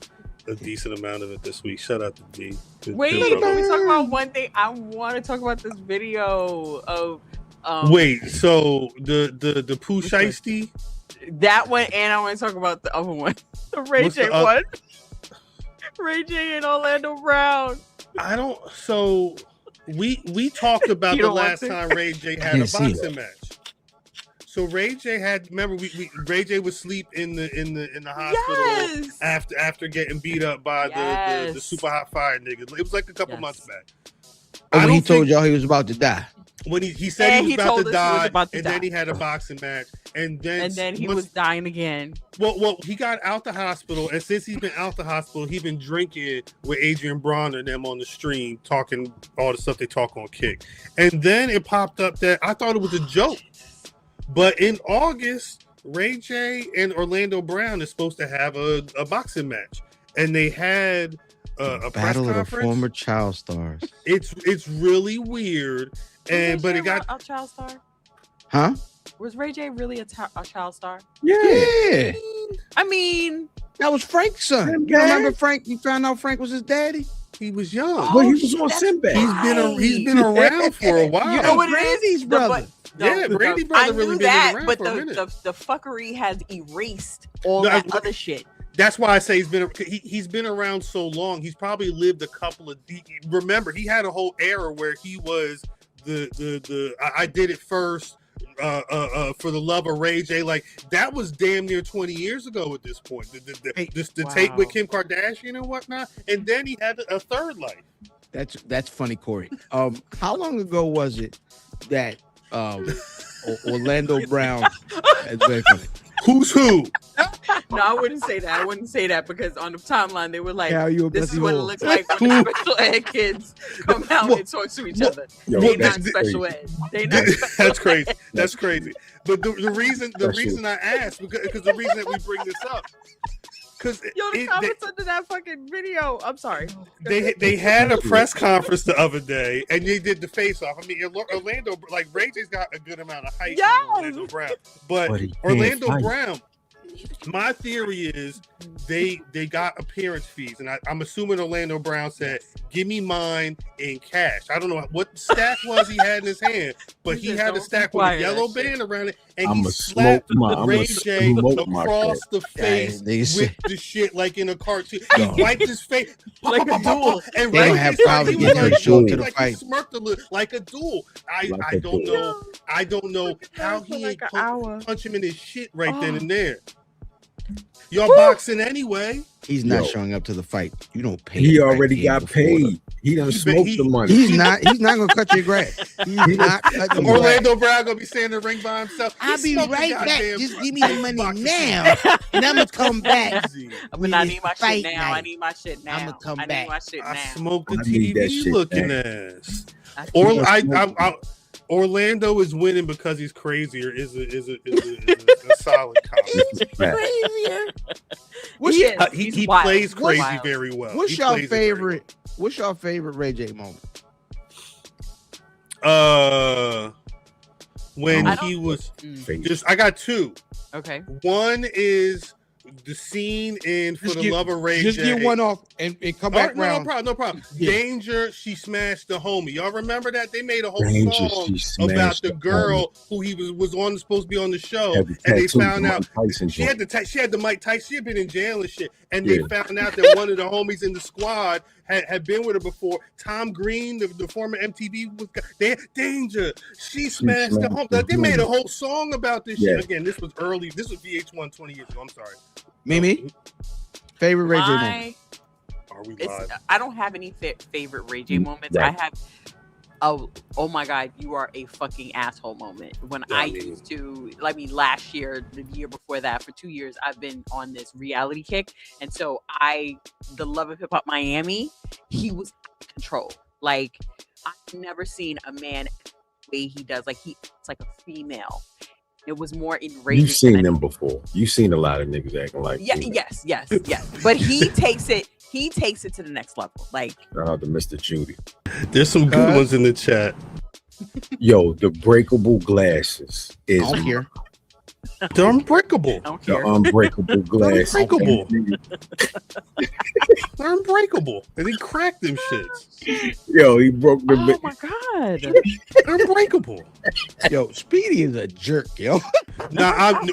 a decent amount of it this week. Shout out to D. Wait, Good can we brother. talk about one thing? I want to talk about this video of Wait, so the Pooh Shiesty? that one, and I want to talk about the other one, the Ray What's J the one. Ray J and Orlando Brown. I don't. So we talked about You the don't want last to? time Ray J had a Can't see boxing match. So Ray J had. Remember, Ray J would sleep in the hospital Yes. after getting beat up by the Yes. super hot fire nigga. It was like a couple Yes. months back. Oh, I when he don't told think- y'all he was about to die. when he said And he he was about told to us he was die, about to and die. then he had a boxing match, and then He once- was dying again. Well, he got out the hospital, and since he's been out the hospital, he's been drinking with Adrian Bronner and them on the stream, talking all the stuff they talk on Kick. And then it popped up that I thought it was a joke, but in August, Ray J and Orlando Brown is supposed to have a boxing match, and they had a press Battle of the conference. former child stars. It's really weird, and but it got a child star. Huh? Was Ray J really a child star? Yeah. I mean, That was Frank's son. Sinbad. You remember Frank? You found out Frank was his daddy? he was young. Well, he was shit, on that's Sinbad. He's been around for a while. You know what it Brandy's is? brother. Yeah, Brandy brother I really knew been that, around but for a minute. the fuckery has erased all No, that other shit. That's why I say he's been around so long. He's probably lived a couple of. Remember, he had a whole era where he was the I did it first for the love of Ray J. Like that was damn near 20 years ago at this point. The tape with Kim Kardashian and whatnot, and then he had a third life. That's funny, Corey. How long ago was it that Orlando Brown. That's very funny. Who's who? No, I wouldn't say that. I wouldn't say that because on the timeline they were like, you a "This is pussy what it hole." looks like when the special ed kids come out and talk to each other. They not special ed. They not special That's crazy. ed. That's crazy. But the reason I asked because the reason that we bring this up because The comments under that fucking video. I'm sorry. They had a press conference the other day and they did the face off. I mean, Orlando, like Ray J's got a good amount of height on Orlando Brown, but Orlando Brown. My theory is they got appearance fees, and I'm assuming Orlando Brown said, "Give me mine in cash." I don't know what the stack was he had in his hand, but he had a stack with a yellow band around it, and he slapped Ray J across the face with the shit like in a cartoon. He wiped his face like a duel, and They don't have problems getting her to show up to the like fight. he smirked a little like a duel. I don't know how he ain't punch him in his shit right then and there. Y'all boxing anyway. He's not showing up to the fight. You don't pay. He already got paid. He done smoked the money. He's not gonna cut your grass. He's not cutting your Orlando Brown gonna be standing in the ring by himself. I'll be right back. Just give me the money now, and I'm gonna come back. But I need my shit now. I need my shit now. I'm gonna come back. I need my shit now. I smoked the I need that TV shit looking back. ass. Or Orlando is winning because he's crazier. Is a solid comment. He plays crazy very well. What's your favorite? What's your favorite Ray J moment? When he was I got two. Okay. One is the scene in For the Love of Ray J. Just get one off and come back round. No problem. Yeah. Danger, she smashed the homie. Y'all remember that? They made a whole Danger, song about the girl who he was supposed to be on the show, and they found out she had the Mike Tyson. She had been in jail and shit, and they found out that one of the homies in the squad had been with her before. Tom Green, the former MTV, Danger. She smashed the homie. They made a whole song about this shit. Again, this was early. This was VH1 20 years ago. I'm sorry. Mimi, favorite Ray J moment? Are we live? I don't have any favorite Ray J moments. Right. I have oh my god, you are a fucking asshole moment. When last year, the year before that, for 2 years, I've been on this reality kick. And so the Love of Hip Hop Miami, he was out of control. Like, I've never seen a man the way he does. Like, it's like a female. It was more enraging. You've seen them before. You've seen a lot of niggas acting like yes. But he takes it to the next level. Like, shout out to Mr. Judy. There's some good ones in the chat. Yo, the breakable glasses is I don't care. They're unbreakable. I don't the care. unbreakable glasses. Unbreakable. They're unbreakable. And he cracked them shits. Yo, he broke the Oh my god. They're unbreakable. Yo, Speedy is a jerk, yo. Now I'm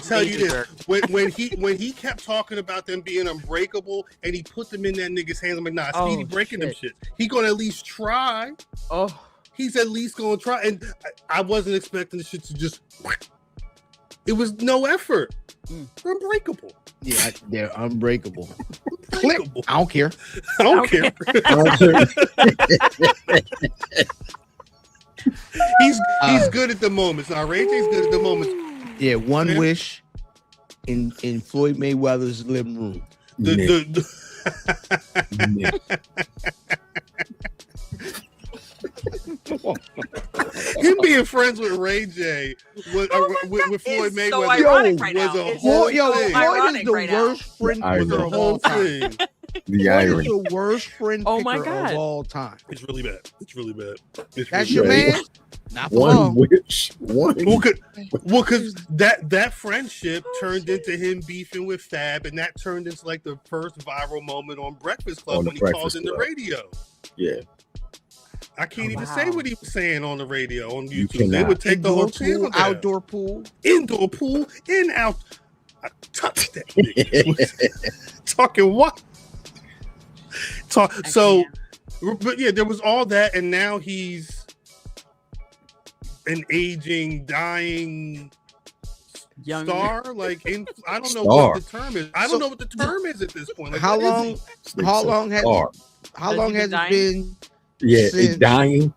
telling you this. When he kept talking about them being unbreakable and he put them in that nigga's hands, I'm like, nah, Speedy breaking them shit. He gonna at least try. Oh, He's at least gonna try. And I wasn't expecting the shit to just. It was no effort. They're unbreakable. Yeah, they're unbreakable. Unbreakable. I don't care. I don't care. He's good at the moments. Now Ray J's good at the moments. Yeah, one wish in Floyd Mayweather's living room. Him being friends with Ray J with Floyd Mayweather so ironic right was now. a It's whole Yo, thing. Floyd is the right now. worst friend I picker know. of all time. thing. The Floyd irony. is the worst friend Oh my picker God. of all time. It's really bad. It's really bad. It's That's really your bad. man? Not for One long. wish. One. Well, because that friendship turned into him beefing with Fab, and that turned into like the first viral moment on Breakfast Club On the when he called Breakfast in the Club. radio. Yeah. I can't even Wow. say what he was saying on the radio on You YouTube. They cannot. would take the whole channel pool, down. outdoor pool. Indoor pool, in out. I touched that nigga. Talking what? But yeah, there was all that, and now he's an aging, dying young star. Like, I don't know Star. what the term is. I don't know what the term is at this point. Like, How what is long? he? How long has Star. how Has long he has been it been? Yeah, Since- it's dying.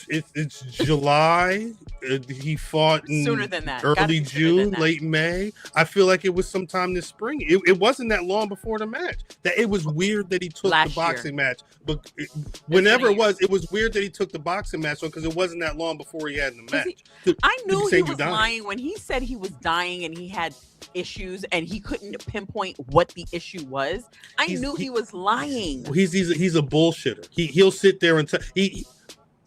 It's July. He fought in Sooner than that. Early June, late May. I feel like it was sometime this spring. It wasn't that long before the match. That it was weird that he took the boxing match, but whenever it was weird that he took the boxing match because it wasn't that long before he had the match. I knew he was lying when he said he was dying and he had issues and he couldn't pinpoint what the issue was. I knew he was lying. He's a bullshitter. He'll sit there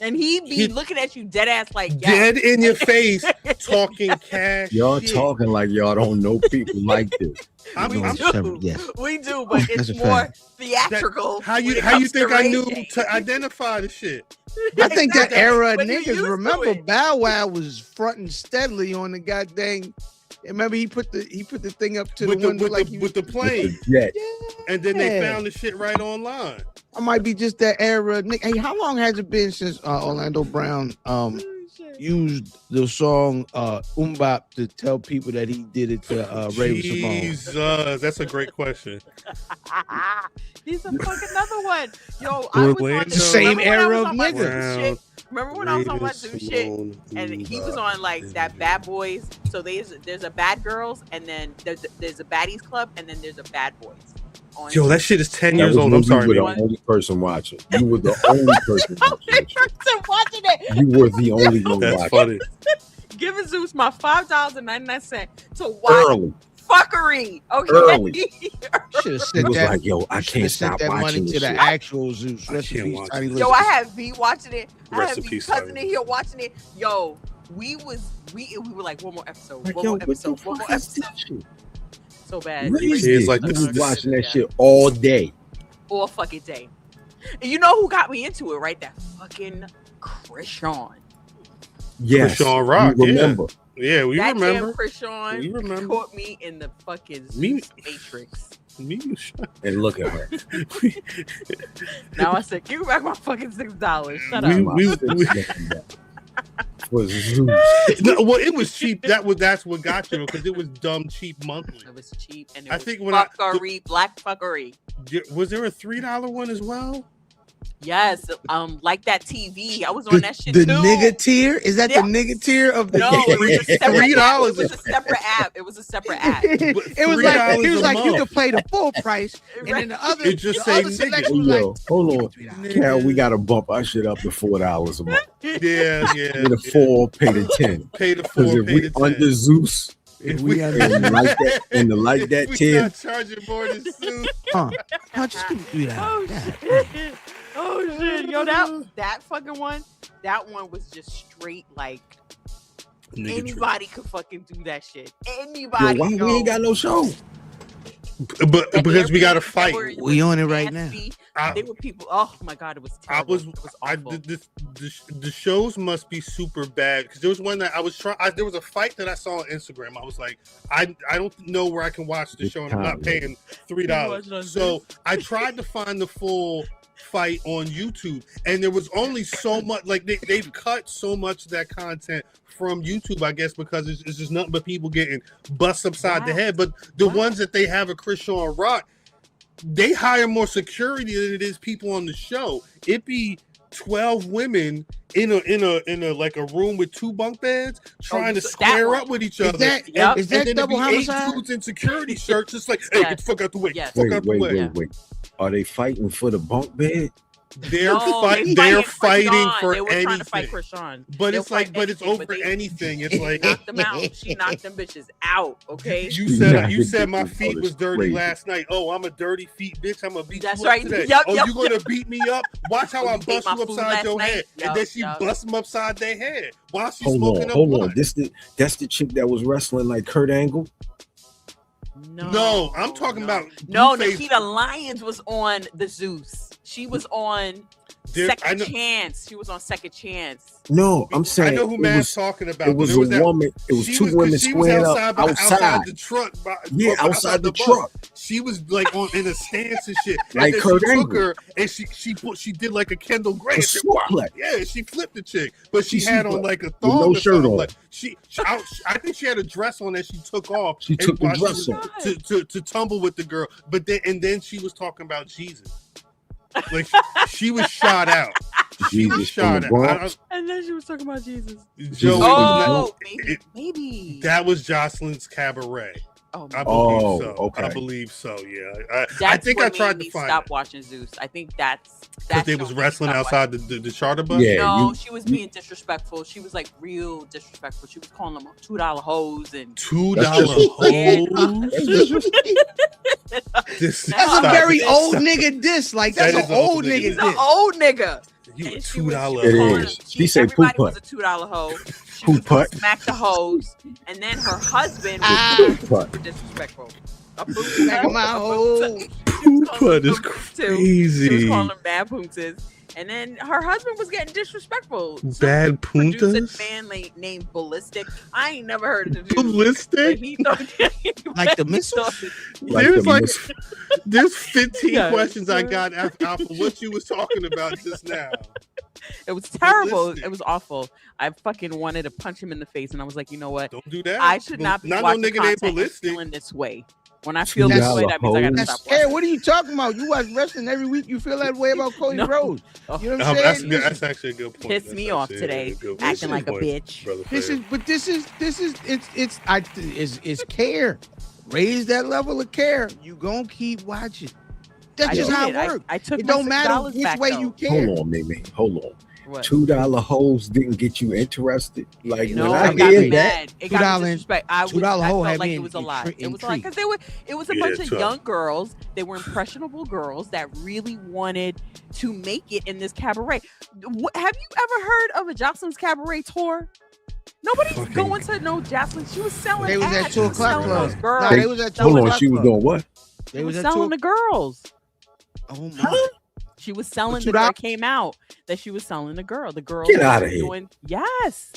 and he'd be looking at you dead ass like dead in your face, talking cash. Y'all talking like y'all don't know people like this. We do, but it's more theatrical. How you think I knew to identify the shit? I think that era of niggas remember Bow Wow was fronting steadily on the goddamn. Remember he put the thing up to the window with the plane, and then they found the shit right online. I might be just that era. Hey, how long has it been since Orlando Brown used the song Bop to tell people that he did it to Ray Simone? Jesus, that's a great question. He's a fucking another one. Yo, I was on the same era of niggas. Remember when I was on my Zeus shit and he was on like that Bad Boys? So there's a Bad Girls and then there's a Baddies Club and then there's a Bad Boys. Yo, that shit is 10 years old. I'm sorry, you were the only person watching. You were the only person watching it. You were the only one That's watching. Funny. Giving Zeus my $5.99 to watch fuckery. Okay. Early. Should have sent was that. Like, yo, I can't stop that money watching to the shit. actual Zeus. Yo, I have V watching it. I have V cousin in Tiny. here watching it. Yo, we were like one more episode. One more episode. So bad. It's like this is watching that shit all day. All fucking day. And you know who got me into it, right? That fucking Krishan. Yes. Krishan Rock. We remember. Yeah, we that remember. Damn Krishan We remember. caught me in the fucking Zeus Matrix. And look at her. Now I said, give me back my fucking $6. Shut up. Was Zeus. No, well, it was cheap. That's what got you because it was dumb cheap monthly. It was cheap and I was think when fuckery, black fuckery. Was there a $3 one as well? Yes, like that TV. I was on that shit the too. Nigga tier? Is that the nigga tier of the No, it was a separate $3. It was a separate app. It was a separate app. It was like you could play the full price, and then the other it just say selection was Yo, like, hold on. Cal, we gotta bump our shit up to $4 a month. Yeah. Pay the 4, pay the 10. Pay the 4, Because if pay we the 10. under Zeus, if we and like that, and the like that we 10, not charging more than Zeus. no, just give me $3. Oh shit! Oh shit! Yo, that fucking one. That one was just straight like anybody could fucking do that shit. Anybody. yo, why we ain't got no show? But because we got to fight. We on it right now. They were people. Oh my god, it was terrible. It was awful. The shows must be super bad because there was one that I was trying. There was a fight that I saw on Instagram. I was like, I don't know where I can watch the show, and I'm not paying $3. So I tried to find the full fight on YouTube, and there was only so much. Like they've cut so much of that content from YouTube, I guess, because it's just nothing but people getting bust upside the head. But the ones that they have a Krishan Rock, they hire more security than it is people on the show. It be 12 women in a like a room with 2 bunk beds trying to square up with each other. Is that double homicide? 8 dudes in security shirts, just like, hey, get the fuck out the way. Wait. Are they fighting for the bunk bed? They're fighting for they were anything. Trying to fight Krishan. But it's like, but it's over anything. It's like knocked them out. She knocked them bitches out. Okay. You said my feet was dirty last night. Oh, I'm a dirty feet bitch. I'm gonna beat you up today. You gonna beat me up? Watch how I bust you upside your head, and then she busts them upside their head while she's smoking up. Hold on. That's the chick that was wrestling like Kurt Angle. No, I'm talking about Nikita Lyons was on the Zeus. She was on Second Chance. She was on Second Chance. No, I'm saying I know who Matt's talking about. It was a woman. It was 2 women squared up outside the truck. Outside the truck. She was like in a stance and shit. Like Kurt Angle. And she did like a Kendall Gray. Yeah, she flipped the chick, but she had on like a thong. With no shirt on. Like I think she had a dress on that she took off. She took the dress off to tumble with the girl. But then she was talking about Jesus. Like she was shot out. Jesus shot from the at. Bronx. And then she was talking about Jesus. Joe, Maybe. that was Jocelyn's Cabaret. Oh, I believe so. okay. I believe so. Yeah. That's I think what I tried made to me find stop watching Zeus. I think that's because they was wrestling outside the charter bus. Yeah, no, she was being disrespectful. She was like real disrespectful. She was calling them $2 hoes and $2 hoes. That's a very old nigga diss. Like that's an old nigga He's diss. an old nigga. You a And $2 hoe. It is. She said poop everybody was putt. a $2 hoe. She Poop was gonna putt. smack the hoes, and then her husband Poop was putt. super disrespectful. A poop Smack my hoe. Poop putt is She was crazy. calling them bad puntas. And then her husband was getting disrespectful. Bad Produced puntas? a man named Ballistic. I ain't never heard of the dude. Ballistic? But he thought, Like the missile? There's 15 Yeah. questions I got out for what you was talking about just now. it was terrible. Ballistic. It was awful. I fucking wanted to punch him in the face, and I was like, you know what? Don't do that. I should not be no watching nigga named content and Ballistic. feeling this way. When I feel this $2 way, that means I gotta hoes. stop That's scary. watching. What are you talking about? You watch wrestling every week. You feel that way about Cody No. Rhodes. Oh. You know what I'm saying? That's actually a good point. Pissed That's me off actually today, a good acting like a point, bitch. brother This Fair. is, but this is, it's care. Raise that level of care. You gonna keep watching. That's I just how it did. works. I took It my don't matter $6 which back, way though. you care. Hold on, Mimi. Hold on. What? $2 hoes didn't get you interested. Like No, when I it got me hear that, mad. It got me $2 disrespect. I $2 hoe felt had like me it was a lot. It was like intrigued. because it was a Yeah, bunch of tough. young girls. They were impressionable girls that really wanted to make it in this cabaret. Have you ever heard of a Jocelyn's Cabaret tour? Nobody's Fucking- going to know Jocelyn. She was selling. They was at ads. 2 She was o'clock selling club. those girls. Nah, they was at 2 hold on, o'clock she was club. doing what? She They was was at selling 2. the girls. Oh my. She was selling For the girl. $2? Came out that she was selling the girl. The girl. Get was outta here. doing- Yes.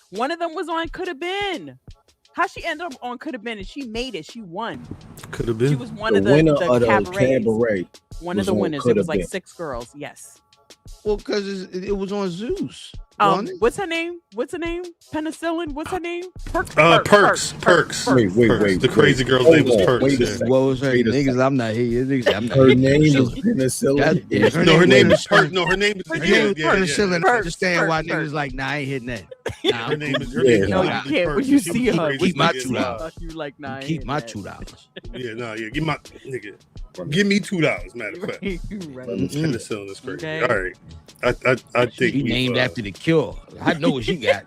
One of them was on Could Have Been. How she ended up on Could Have Been, and she made it. She won. Could have She been. was one The of the winner of the cabarets. cabaret. One of was the on winners. It Coulda was like Been. 6 girls. Yes. Well, because it was on Zeus. wasn't it? What's her name? Penicillin. What's her name? Perks. Perks. Wait. The crazy girl's Hold name was on, Perks. wait a yeah. second. What was her Wait a niggas? second. I'm not here. Niggas, I'm not Her here. name is That- Penicillin. yeah, her No, her name is Perks. Perks. No, her name is Her Her name name is was yeah. penicillin. I Perks, understand why Perks. niggas like, nah, I ain't hitting that. Nah, Her name is. Yeah. No, you Nah, can't. When you see her, keep my $2. $2. You like nah. I keep ain't my that. $2. Yeah, no, yeah. Give my nigga. Give me $2. Matter of fact, You right. penicillin is crazy. Okay. All right, I think She we named after the cure. I know what she got.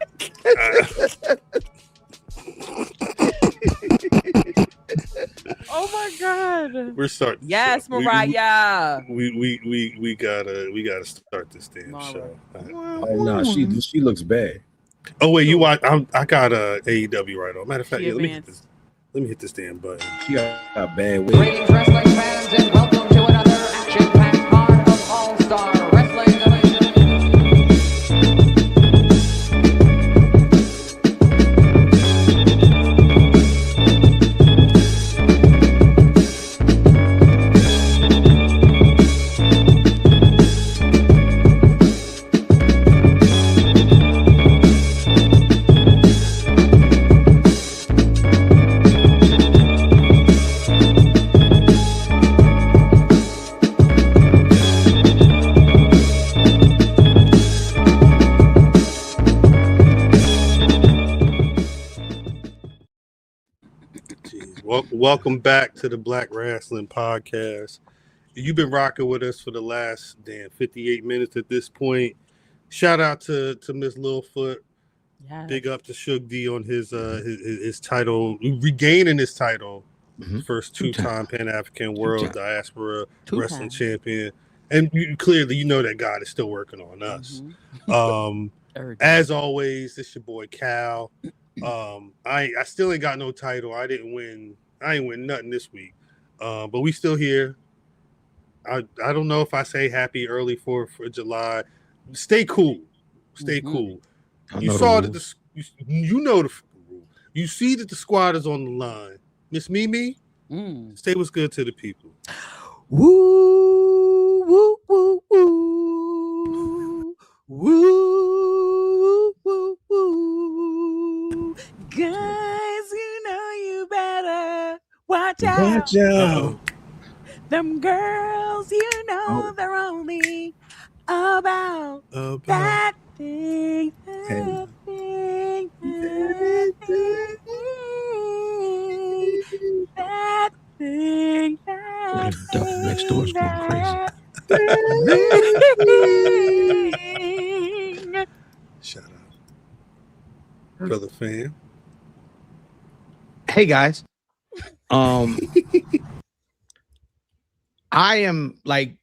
Oh my God. We're starting. Yes, Mariah. We gotta start this damn All show. Oh no, she looks bad. Oh wait, you watch? I got AEW right on. Matter of fact, She yeah, advanced. let me hit this damn button. She got bad weight. Greetings, wrestling fans, and welcome to another action-packed part of All-Star Wrestling. Welcome back to the Black Rasslin Podcast. You've been rocking with us for the last 58 minutes at this point. Shout out to Miss Littlefoot. Yeah. Big up to Suge D on his title, regaining his title, first two-time Pan-African World Diaspora Wrestling Champion. And clearly, you know that God is still working on us. As always, it's your boy Cal. I still ain't got no title. I ain't win nothing this week. But we still here. I don't know if I say happy early 4th of July. Stay cool. Stay cool. You saw that you know the rule. You see that the squad is on the line. Miss Mimi, say what's good to the people. Woo, woo, woo, woo. Woo, woo, woo. Guys, you know you better watch out. Watch out. Them girls, you know they're only a about that thing, that thing, that thing, that thing, that Duck next door is going crazy. thing. Shout out, brother fan. Hey guys, I am like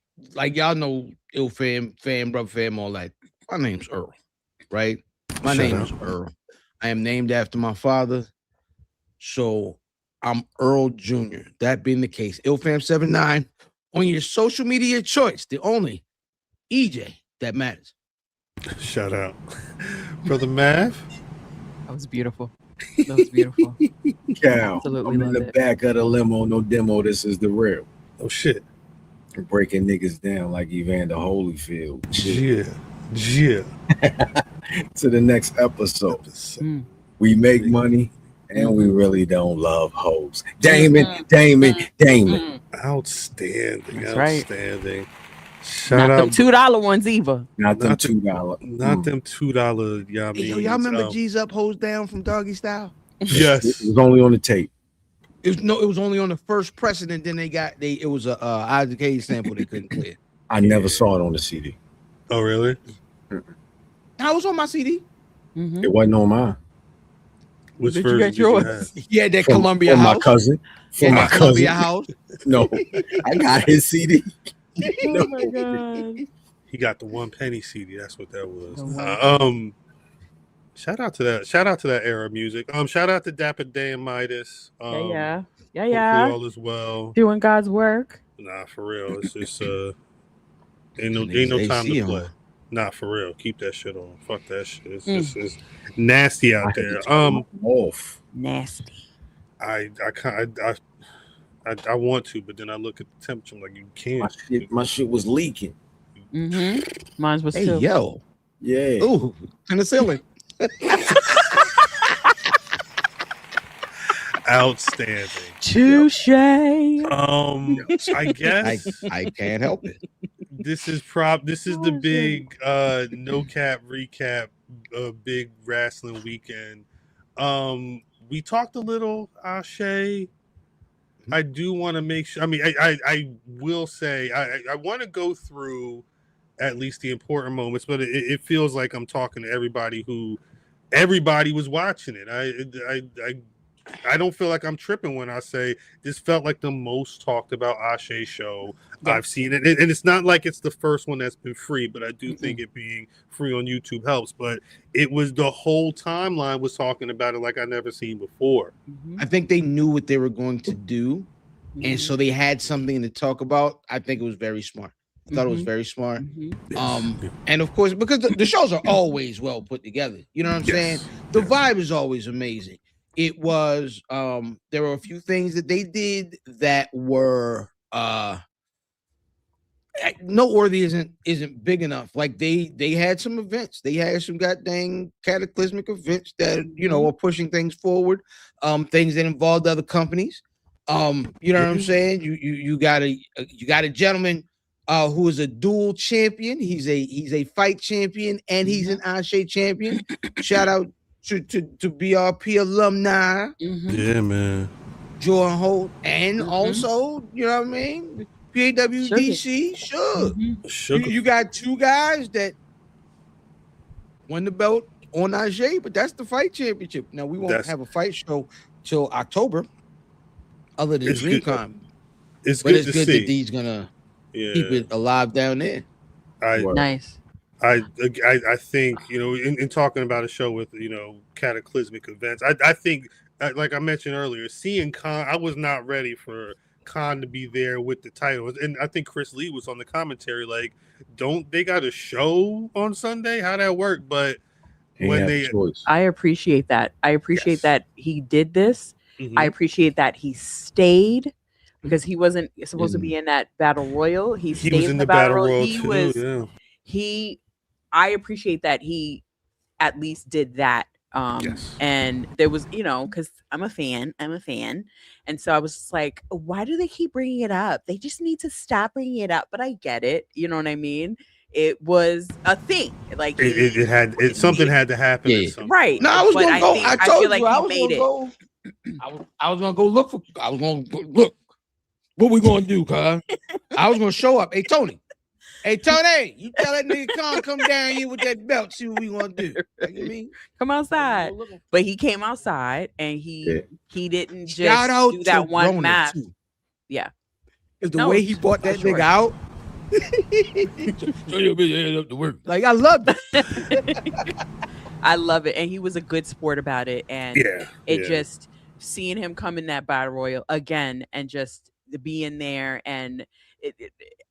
y'all know, ill fam, brother fam, all that. My name's Earl, right? My Shout name out. is Earl. I am named after my father, so I'm Earl Jr. That being the case, IlFam79 on your social media choice, the only EJ that matters. Shout out, brother Mav. That was beautiful. That was beautiful. Cow. Absolutely I'm in love the it. back of the limo, no demo. This is the real. Oh shit. We're breaking niggas down like Evander Holyfield. Shit. Yeah. To the next episode. Mm. We make money and we really don't love hoes. Damon. Outstanding. That's right. Outstanding. Not Shout them out. $2 ones either. Not them Not the- $2. Not them $2. Y'all Hey, yo, mean, y'all remember G's up, hoes down from Doggy Style? Yes. It was only on the tape. It was only on the first precedent. Then it was a Isaac Hayes sample they couldn't clear. I never saw it on the CD. Oh really? I was on my CD. Mhm. It wasn't on mine. Which Did you version get did you yours? have? Yeah, that From Columbia my house. cousin. From Yeah, my that Columbia cousin. house. No, I got his CD. Oh my god. He got the 1 penny CD. That's what that was. The 1 penny. Shout out to that. Shout out to that era of music. Shout out to Dapper Dan and Midas. Yeah. Hopefully all is well. Doing God's work. Nah, for real. It's just ain't no Niggas time AC to play. on. Nah, for real. Keep that shit on. Fuck that shit. It's just it's nasty out there. Off. Nasty. I want to, but then I look at the temperature. I'm like, you can't. My shit was leaking. Mm-hmm. Mine was Hey, too. yo. Yeah. Ooh, penicillin. Outstanding. Touche. I guess I can't help it. this is the big no cap recap of Big Rasslin Weekend. We talked a little, Ashe. I do want to make sure. I mean, I will say I want to go through at least the important moments, but it feels like I'm talking to everybody was watching it. I don't feel like I'm tripping when I say this felt like the most talked about Ashe show I've seen it. And it's not like it's the first one that's been free, but I do think it being free on YouTube helps. But it was the whole timeline was talking about it like I never seen before. I think they knew what they were going to do, and so they had something to talk about. I think it was very smart. I thought it was very smart. And of course, because the shows are always well put together. You know what I'm saying? The vibe is always amazing. It was there were a few things that they did that were noteworthy isn't big enough. Like they had some events. They had some goddamn cataclysmic events that are pushing things forward. Things that involved other companies. You know what I'm saying? You got a gentleman who is a dual champion. He's a fight champion and he's an Ashe champion. Shout out to BRP alumni. Yeah, man. Jordan Holt, and also, you know what I mean? PAWDC, sure. You got two guys that won the belt on Ashe, but that's the fight championship. Now we won't have a fight show till October, other than DreamCon. It's but good it's to good see. that he's gonna keep it alive down there. Nice. I think, in talking about a show with, cataclysmic events, I think, like I mentioned earlier, seeing Khan, I was not ready for Khan to be there with the title. And I think Chris Lee was on the commentary, like, don't they got a show on Sunday? How'd that work? But I appreciate that. I appreciate that he did this. I appreciate that he stayed. Because he wasn't supposed to be in that battle royal. He stayed was in the battle royal too. I appreciate that he at least did that. And there was, because I'm a fan. And so I was just like, why do they keep bringing it up? They just need to stop bringing it up. But I get it. You know what I mean? it was a thing. Like something had to happen. Yeah. Right. No, I was gonna go. I told feel like you I he was made gonna it. go. I was gonna go look for. I was gonna look. What we gonna do, cuz? I was gonna show up. Hey Tony. Hey Tony, you tell that nigga come down here with that belt. See what we gonna do. Like, you mean? Come outside. But he came outside and he didn't just Shout out do that to one Rona, match. too. Yeah. Is the way he brought that nigga out. Like I love it. I love it. And he was a good sport about it. And just seeing him come in that battle royal again and just being there and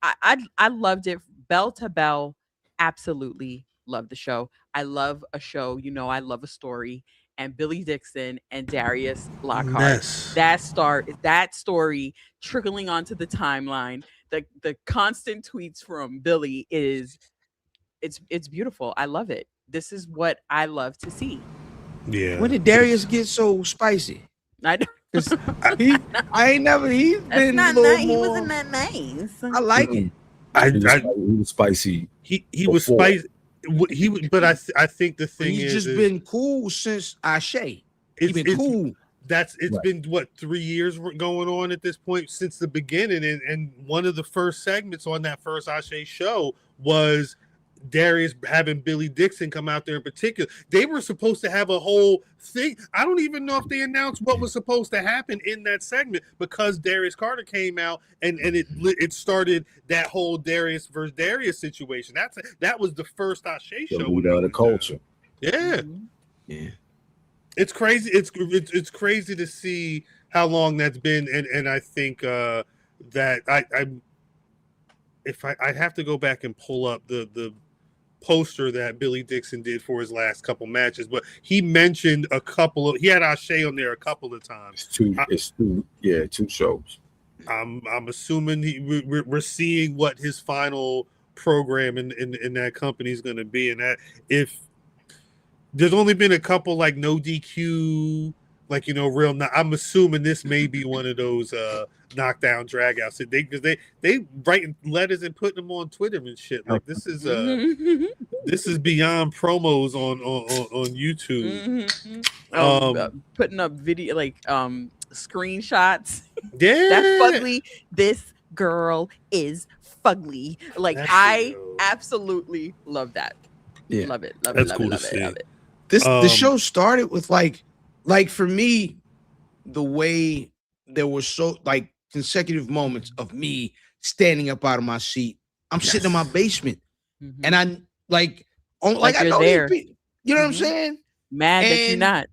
I loved it. Bell to bell, absolutely love the show. I love a show, I love a story. And Billy Dixon and Darius Lockhart. Yes. That story trickling onto the timeline. The constant tweets from Billy it's beautiful. I love it. This is what I love to see. Yeah. When did Darius get so spicy? I know. He's been a little more. He wasn't that nice. I like it. He was spicy. He was spicy. But I think the thing he's just been cool since Ashe. He's been cool. It's been what 3 years going on at this point since the beginning, and one of the first segments on that first Ashe show was Darius having Billy Dixon come out there in particular. They were supposed to have a whole thing. I don't even know if they announced what was supposed to happen in that segment because Darius Carter came out and it started that whole Darius versus Darius situation. That was the first Ashe show. The culture. Yeah. Yeah. It's crazy. It's crazy to see how long that's been, and I think that I'd have to go back and pull up the poster that Billy Dixon did for his last couple matches, but he mentioned he had Ashe on there a couple of times. It's two shows. I'm assuming we're seeing what his final program in that company is going to be, and that if there's only been a couple like no DQ, like real. I'm assuming this may be one of those knockdown dragouts. Because they writing letters and putting them on Twitter and shit. Like this is beyond promos on YouTube. Putting up video like screenshots. Yeah, that's fugly. This girl is fugly. Like I absolutely love that. Yeah, love it. Love that's it. Cool Love to it. see. Love it. The show started with like for me, the way there were so like consecutive moments of me standing up out of my seat. I'm sitting in my basement, and I like I know there. you know what I'm saying? Mad that you're not.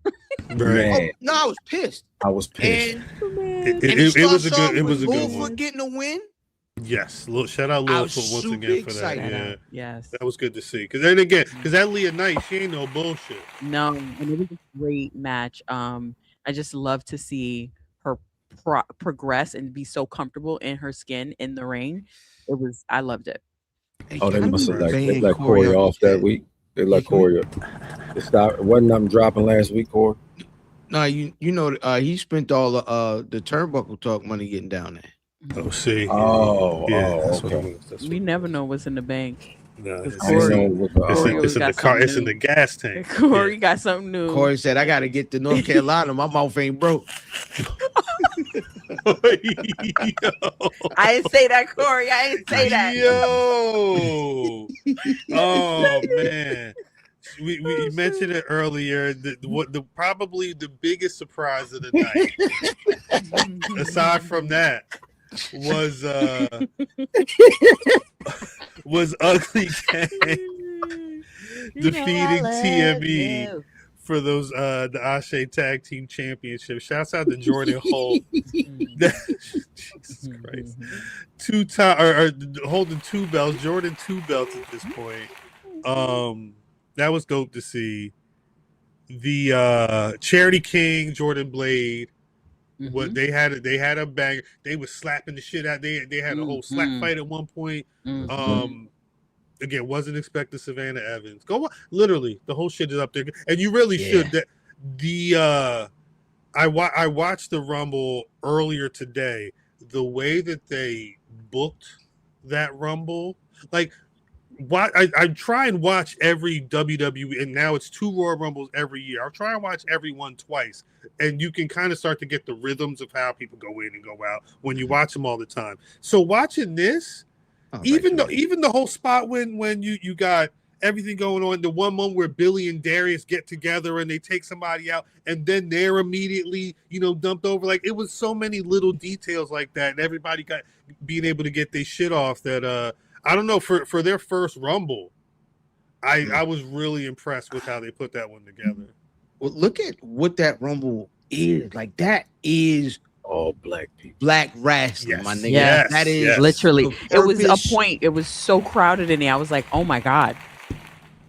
Right. No, I was pissed. It was a good one. Getting a win. Yes, shout out Littlefoot once again for that. Yeah, yes, that was good to see. Because that Leah Knight, she ain't no bullshit. No, and it was a great match. I just love to see her progress and be so comfortable in her skin in the ring. I loved it. Oh, they must have they let Corey off that week. They let Corey up. It stopped. Wasn't nothing dropping last week, Corey? No, he spent all the turnbuckle talk money getting down there. Oh, see. Okay. We never know what's in the bank. No, it's in the gas tank. Corey got something new. Corey said, "I got to get to North Carolina. My mouth ain't broke." I didn't say that, Corey. I didn't say that. Yo. Oh man. We mentioned it earlier. Probably the biggest surprise of the night, aside from that, was Ugly Gang defeating TME for those the Ashe Tag Team Championship. Shouts out to Jordan Holt. Jesus Christ. 2 time or holding 2 belts. Jordan 2 belts at this point. That was dope to see. The Charity King, Jordan Blade. What they had a bang. They was slapping the shit out. They had a whole slap fight at one point. Again, wasn't expecting Savannah Evans. Literally, the whole shit is up there, and you really should. That I watched the Rumble earlier today. The way that they booked that Rumble, like I try and watch every WWE, and now it's 2 Royal Rumbles every year. I'll try and watch every one twice, and you can kind of start to get the rhythms of how people go in and go out when you watch them all the time. So watching this, even the whole spot when you got everything going on, the one moment where Billy and Darius get together and they take somebody out, and then they're immediately dumped over. Like, it was so many little details like that, and everybody got being able to get their shit off. That I don't know, for their first Rumble, I was really impressed with how they put that one together. Well, look at what that Rumble is. Like, that is all black people. Black Rasslin, my nigga. Yes, that is literally. It was a point. It was so crowded in there. I was like, oh my God.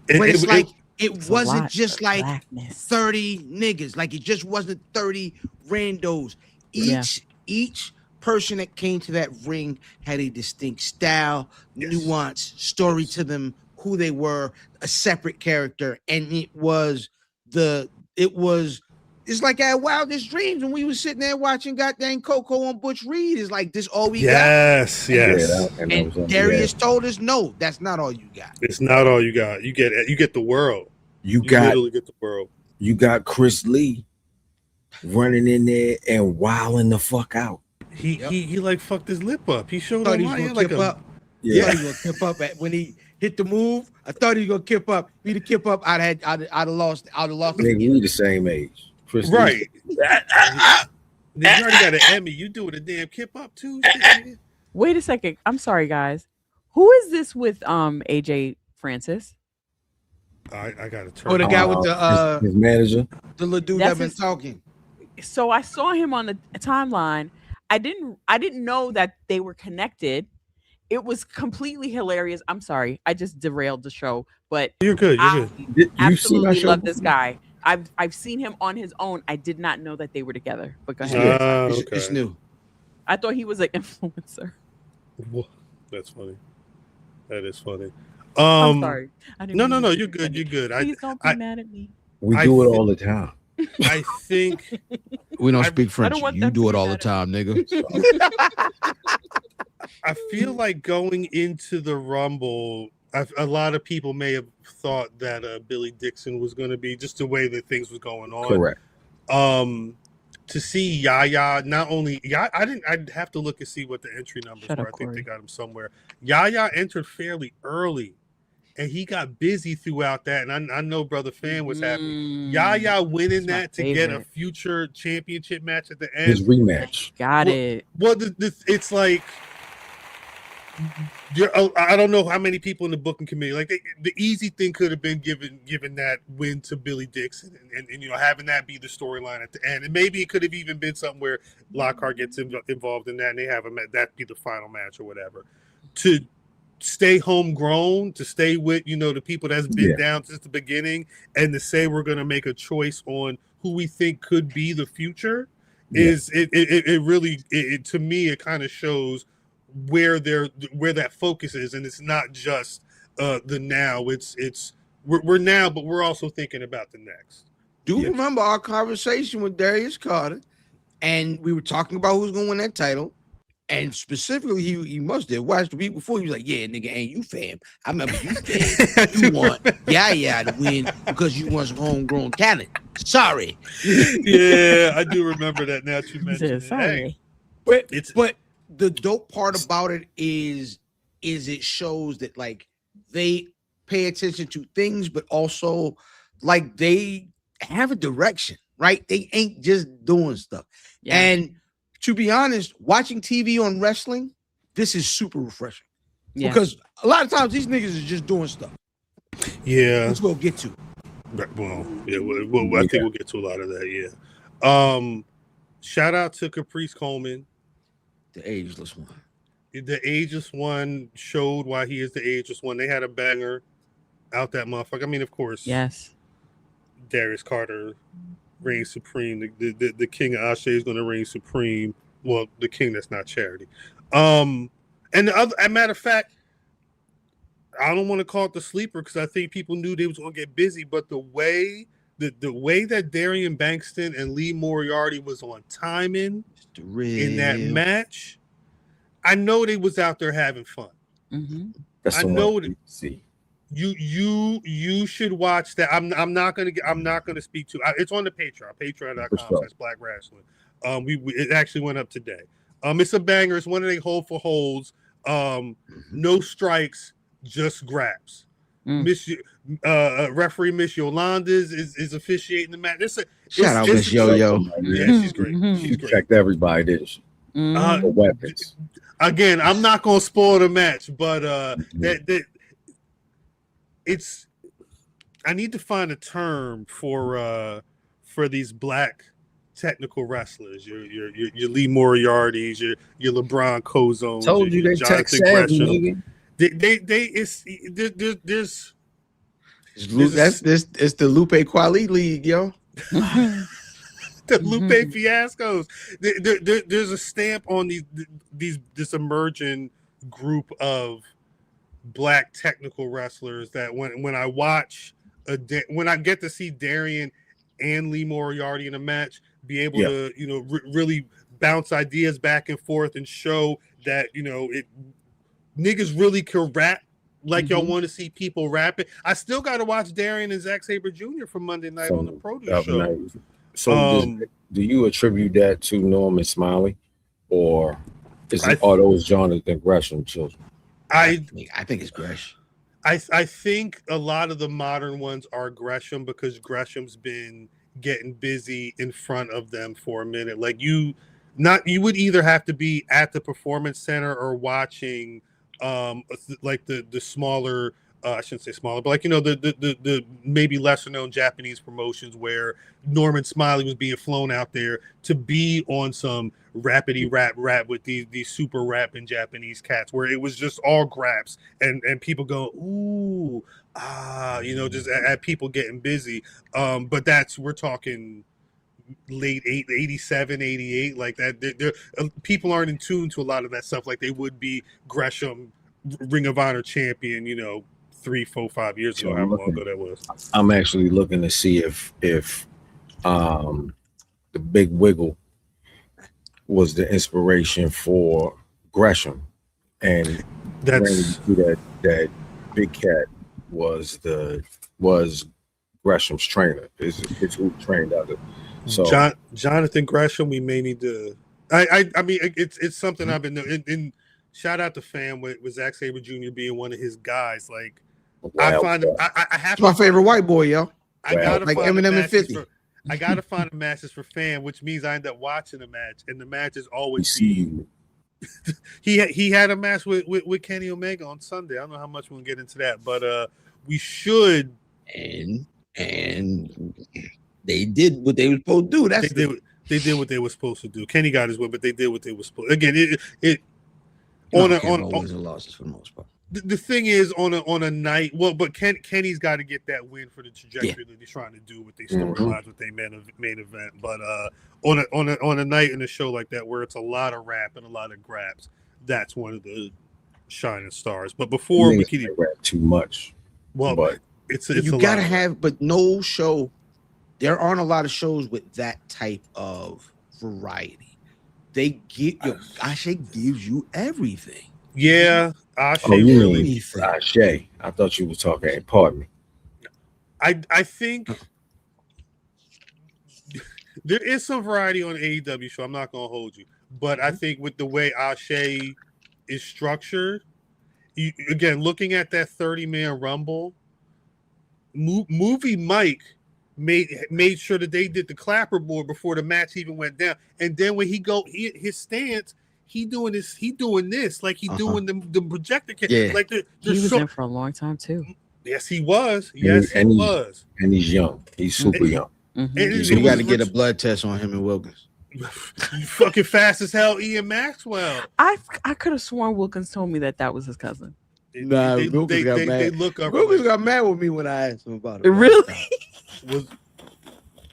But it wasn't just like blackness. 30 niggas. Like, it just wasn't 30 randos. Each person that came to that ring had a distinct style, nuance, story to them, who they were, a separate character, and it's like our wildest dreams when we was sitting there watching goddamn Coco on Butch Reed. Is like, this all we got? Yes. And Darius told us, no, that's not all you got. It's not all you got. You get the world. You literally get the world. You got Chris Lee running in there and wilding the fuck out. He like fucked his lip up. He showed Thought him he was gonna like kip up. Yeah, thought he was gonna kip up when he hit the move. I thought he was gonna kip up. If he'd have kip up, I'd have lost. Nigga, we the same age. Chris right. You already got an Emmy. You doing a damn kip up too? Wait a second. I'm sorry, guys. Who is this with AJ Francis? I gotta turn. Oh, the guy with the his manager. The little dude that been talking. So I saw him on the timeline. I didn't know that they were connected. It was completely hilarious. I'm sorry. I just derailed the show, but you're good. You absolutely love this guy. I've seen him on his own. I did not know that they were together. But go ahead. Okay. It's new. I thought he was an influencer. That's funny. That is funny. I'm sorry. No. You're good. You're good. Please don't be mad at me. We do it all the time. I think we don't speak French. You do it all the time, nigga. I feel like going into the Rumble, a lot of people may have thought that Billy Dixon was going to be, just the way that things was going on. Correct. To see Yaya, not only I'd have to look and see what the entry numbers were. I think they got him somewhere. Yaya entered fairly early, and he got busy throughout that. And I know Brother Fan was happy. Yaya winning that to get a future championship match at the end. His rematch. Got it. Well, it's like, I don't know how many people in the booking committee, like, the easy thing could have been given that win to Billy Dixon and having that be the storyline at the end. And maybe it could have even been something where Lockhart gets involved in that and they have that be the final match or whatever. To stay homegrown, to stay with the people that's been down since the beginning, and to say we're going to make a choice on who we think could be the future is it really to me it kind of shows where that focus is, and it's not just the now. We're now, but we're also thinking about the next. Do you remember our conversation with Darius Carter, and we were talking about who's going to win that title? And specifically, he must have watched the week before. He was like, "Yeah, nigga, ain't you fam? I remember you fam. You want Yaya to win because you want some homegrown talent. Sorry." Yeah, I do remember that. Now that you mentioned it. Sorry, but the dope part about it is it shows that, like, they pay attention to things, but also, like, they have a direction, right? They ain't just doing stuff. Yeah. And to be honest, watching TV on wrestling, this is super refreshing. Yeah. Because a lot of times these niggas is just doing stuff. Yeah. Which we'll get to. Well, yeah, I think we'll get to a lot of that, yeah. Shout out to Caprice Coleman. The ageless one. The ageless one showed why he is the ageless one. They had a banger out that motherfucker. I mean, of course. Yes. Darius Carter reigns supreme. The king of Ashe is going to reign supreme. Well, the king that's not Charity. And the other, as a matter of fact, I don't want to call it the sleeper because I think people knew they was going to get busy. But the way that Darian Bankston and Lee Moriarty was on timing in that match, I know they was out there having fun. Mm-hmm. That's I the know one it. see. You should watch that. I'm not gonna speak to. It's on the Patreon. Patreon.com/Black Rasslin. It actually went up today. It's a banger. It's one of the hold for holds. No strikes, just grabs. Referee Miss Yolanda is officiating the match. Shout out Miss Yo-Yo. Yeah, she's great. She's great. Checked everybody, didn't she? The weapons. Again, I'm not gonna spoil the match, but it's. I need to find a term for these black technical wrestlers. Your Lee Moriarty's, your LeBron Cozones. Told you they tech savvy, nigga. It's the Lupe Quali League, yo. The Lupe fiascos. There's a stamp on this emerging group of black technical wrestlers that when I watch when I get to see Darian and Lee Moriarty in a match, be able to really bounce ideas back and forth and show that niggas really can rap like y'all want to see people rapping. I still got to watch Darian and Zack Sabre Jr. from Monday night on the Produce Show. Nice. So do you attribute that to Norman Smiley, or are those Jonathan Gresham children? I think it's Gresham. I think a lot of the modern ones are Gresham because Gresham's been getting busy in front of them for a minute. Like you would either have to be at the Performance Center or watching like the smaller I shouldn't say smaller, but like the maybe lesser known Japanese promotions where Norman Smiley was being flown out there to be on some rapidy rap with these super rapping Japanese cats where it was just all graps and people go ooh just at people getting busy. But we're talking late 87, 88, like that. People aren't in tune to a lot of that stuff like they would be Gresham, Ring of Honor champion, 3, 4, 5 years ago, how long ago that was. I'm actually looking to see if the Big Wiggle was the inspiration for Gresham, and that's that Big Cat was Gresham's trainer. It's who trained under. So Jonathan Gresham, we may need to. I mean, it's something I've been doing. And shout out to Fam with Zack Sabre Jr. being one of his guys. Like I find I have my favorite white boy, yo. I gotta like find Eminem and 50. I gotta find the matches for Fam, which means I end up watching the match, and the match is always he had a match with Kenny Omega on Sunday. I don't know how much we'll get into that, but we should. And they did what they were supposed to do. They did what they were supposed to do. Kenny got his win, but they did what they were supposed. Again, wins and losses for the most part. The thing is on a night, but Kenny's got to get that win for the trajectory that he's trying to do with their storylines with their main event. But on a night in a show like that where it's a lot of rap and a lot of grabs, that's one of the shining stars. But before we can rap too much, but it's you gotta have, but no show. There aren't a lot of shows with that type of variety. They get Ashe gives you everything. Yeah, Ashe really. Ashe. I thought you were talking. Pardon me. I think there is some variety on the AEW show. I'm not gonna hold you, but I think with the way Ashe is structured, again looking at that 30-man Rumble, Movie Mike made sure that they did the clapper board before the match even went down, and then when his stance. He doing this like he doing the projector. Yeah. Like he was in for a long time too. Yes, he was. Yes, he was. And he's young. He's super young. And so you got to get a blood test on him and Wilkins. You fucking fast as hell, Ian Maxwell. I could have sworn Wilkins told me that was his cousin. Nah, Wilkins got mad. Wilkins got mad with me when I asked him about it. Really?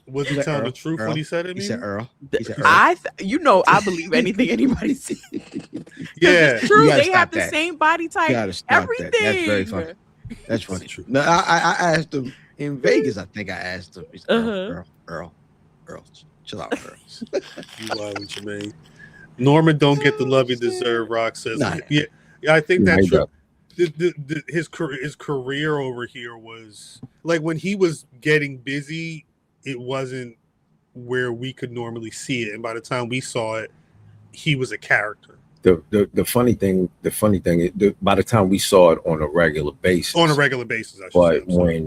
Was he telling the truth when he said it? He said Earl. I believe anything anybody says. Yeah, it's true. They have the same body type. You gotta stop everything. That. That's very funny. That's funny. No, I asked him in Vegas. I think I asked him. He said, Earl, chill out, Earl. You lie with Jermaine. Norman don't get the love he deserve. Rock says, yeah, I think that's true. his career over here was like when he was getting busy, it wasn't where we could normally see it, and by the time we saw it, he was a character. The funny thing is, by the time we saw it on a regular basis, I should say,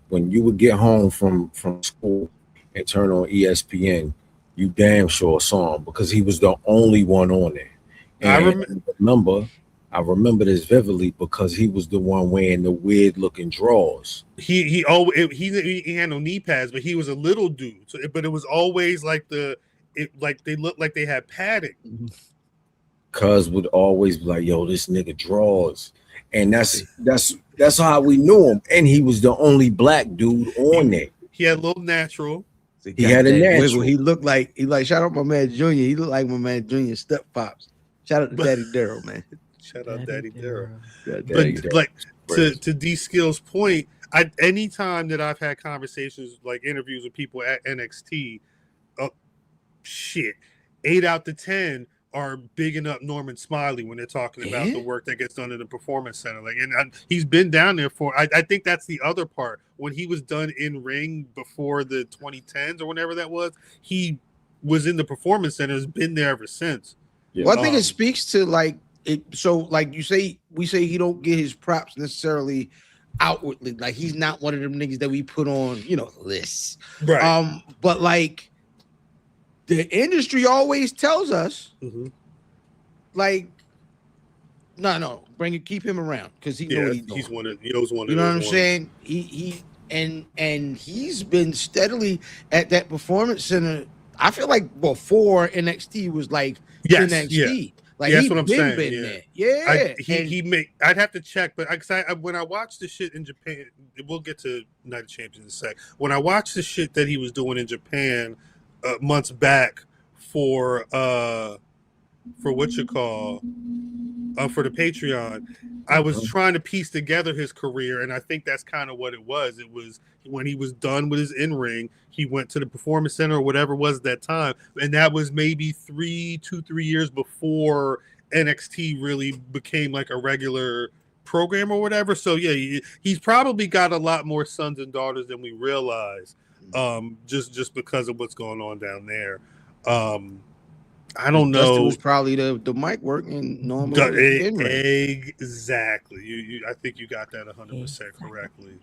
when you would get home from school and turn on ESPN, you damn sure saw him because he was the only one on there. And I remember this vividly because he was the one wearing the weird looking drawers. He had no knee pads, but he was a little dude. So, but it was always like they looked like they had padding. Cuz would always be like, "Yo, this nigga draws," and that's how we knew him. And he was the only black dude on there. He had a little natural. He had a natural. Wiggle. He looked like shout out my man Junior. He looked like my man Junior Step Pops. Shout out to Daddy Daryl, man. Shout out Daddy Daryl. But like to D Skill's point, anytime that I've had conversations like interviews with people at NXT, 8 out of 10 are bigging up Norman Smiley when they're talking about the work that gets done in the Performance Center. Like, and he's been down there for. I think that's the other part. When he was done in ring before the 2010s or whenever that was, he was in the Performance Center. Has been there ever since. Yeah. Well, I think it speaks to like it. So, like you say, we say he don't get his props necessarily outwardly. Like he's not one of them niggas that we put on, lists. Right. But like. The industry always tells us, like, no, keep him around because he knows what he's doing. He's one of those. You know what I'm saying? He's been steadily at that Performance Center. I feel like before NXT was like NXT. Yeah. Like that's what I'm saying. There. Yeah. I'd have to check, but when I watched the shit in Japan, we'll get to Night of Champions in a sec. When I watched the shit that he was doing in Japan. Months back for what you call for the Patreon, I was trying to piece together his career, and I think that's kind of what it was. It was when he was done with his in-ring, he went to the Performance Center or whatever it was at that time, and that was maybe 3 years before NXT really became like a regular program or whatever. So yeah, he's probably got a lot more sons and daughters than we realize. Just because of what's going on down there. I don't know. It was probably the mic working normally. Exactly. I think you got that 100% correctly.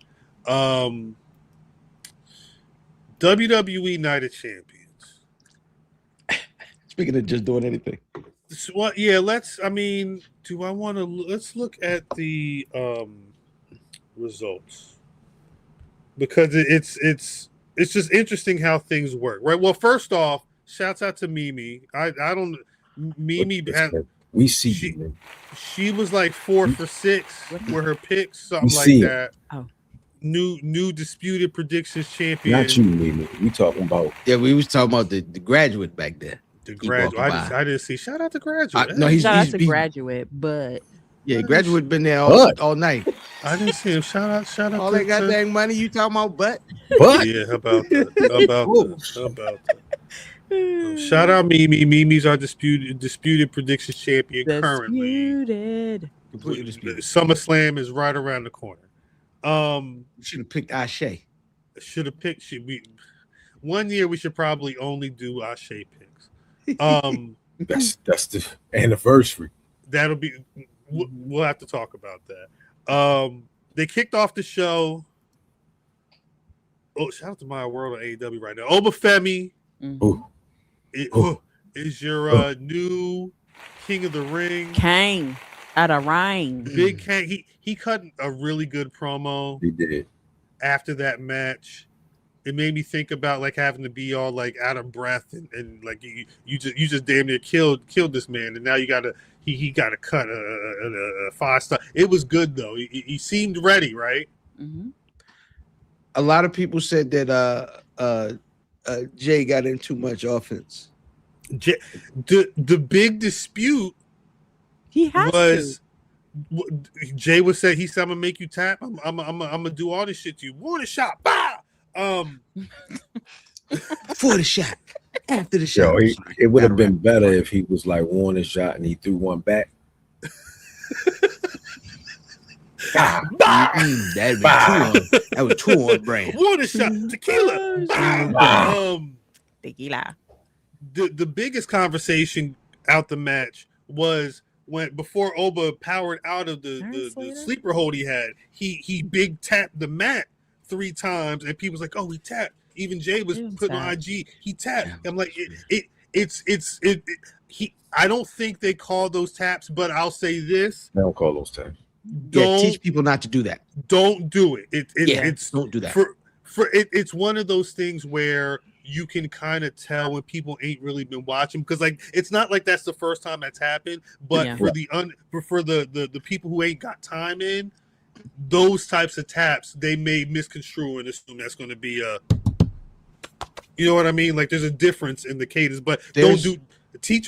WWE Night of Champions. Speaking of just doing anything. Well, yeah. Let's look at the results because it's just interesting how things work, right? Well, first off, shouts out to Mimi. Mimi we see she was like 4 for 6 with her picks, something like that. Oh. New disputed predictions champion. Not you, Mimi. We talking about we was talking about the graduate back there. The graduate. I didn't see. Shout out to graduate. No, shout out to graduate, but yeah, graduate been there all night. I didn't see him. Shout out. All that goddamn money you talking about, but yeah, how about that? Shout out Mimi. Mimi's our disputed predictions champion currently. Completely disputed. SummerSlam is right around the corner. Should have picked Ashe. One year we should probably only do Ashe picks. That's the anniversary. That'll be. We'll have to talk about that. They kicked off the show. Oh, shout out to my world of AEW right now. Obafemi is your new King of the Ring. Kang out of Rhine. Big Kang. He cut a really good promo. He did. After that match. It made me think about like having to be all like out of breath and like you just damn near killed this man, and now you gotta he got to cut a 5-star. It was good though. He seemed ready, right? Mm-hmm. A lot of people said that Jay got in too much offense. The big dispute he was Jay was saying, he said, "I'm gonna make you tap. I'm gonna do all this shit to you. Warning shot, bah!" For the shot, after the shot. It would have been better if he was like warning shot and he threw one back. That was two on brand. Water shot, tequila. Tequila. The biggest conversation out the match was before Oba powered out of the sleeper hold he had. He big tapped the mat 3 times, and people was like, "Oh, he tapped." Even Jay was putting on IG. He tapped. I'm like, I don't think they call those taps, but I'll say this: they don't call those taps. Teach people not to do that. Don't do it. It's don't do that. It's one of those things where you can kind of tell when people ain't really been watching, because like it's not like that's the first time that's happened, but for the people who ain't got time in, those types of taps they may misconstrue and assume that's going to be you know what I mean? Like there's a difference in the cadence, but teach them not to do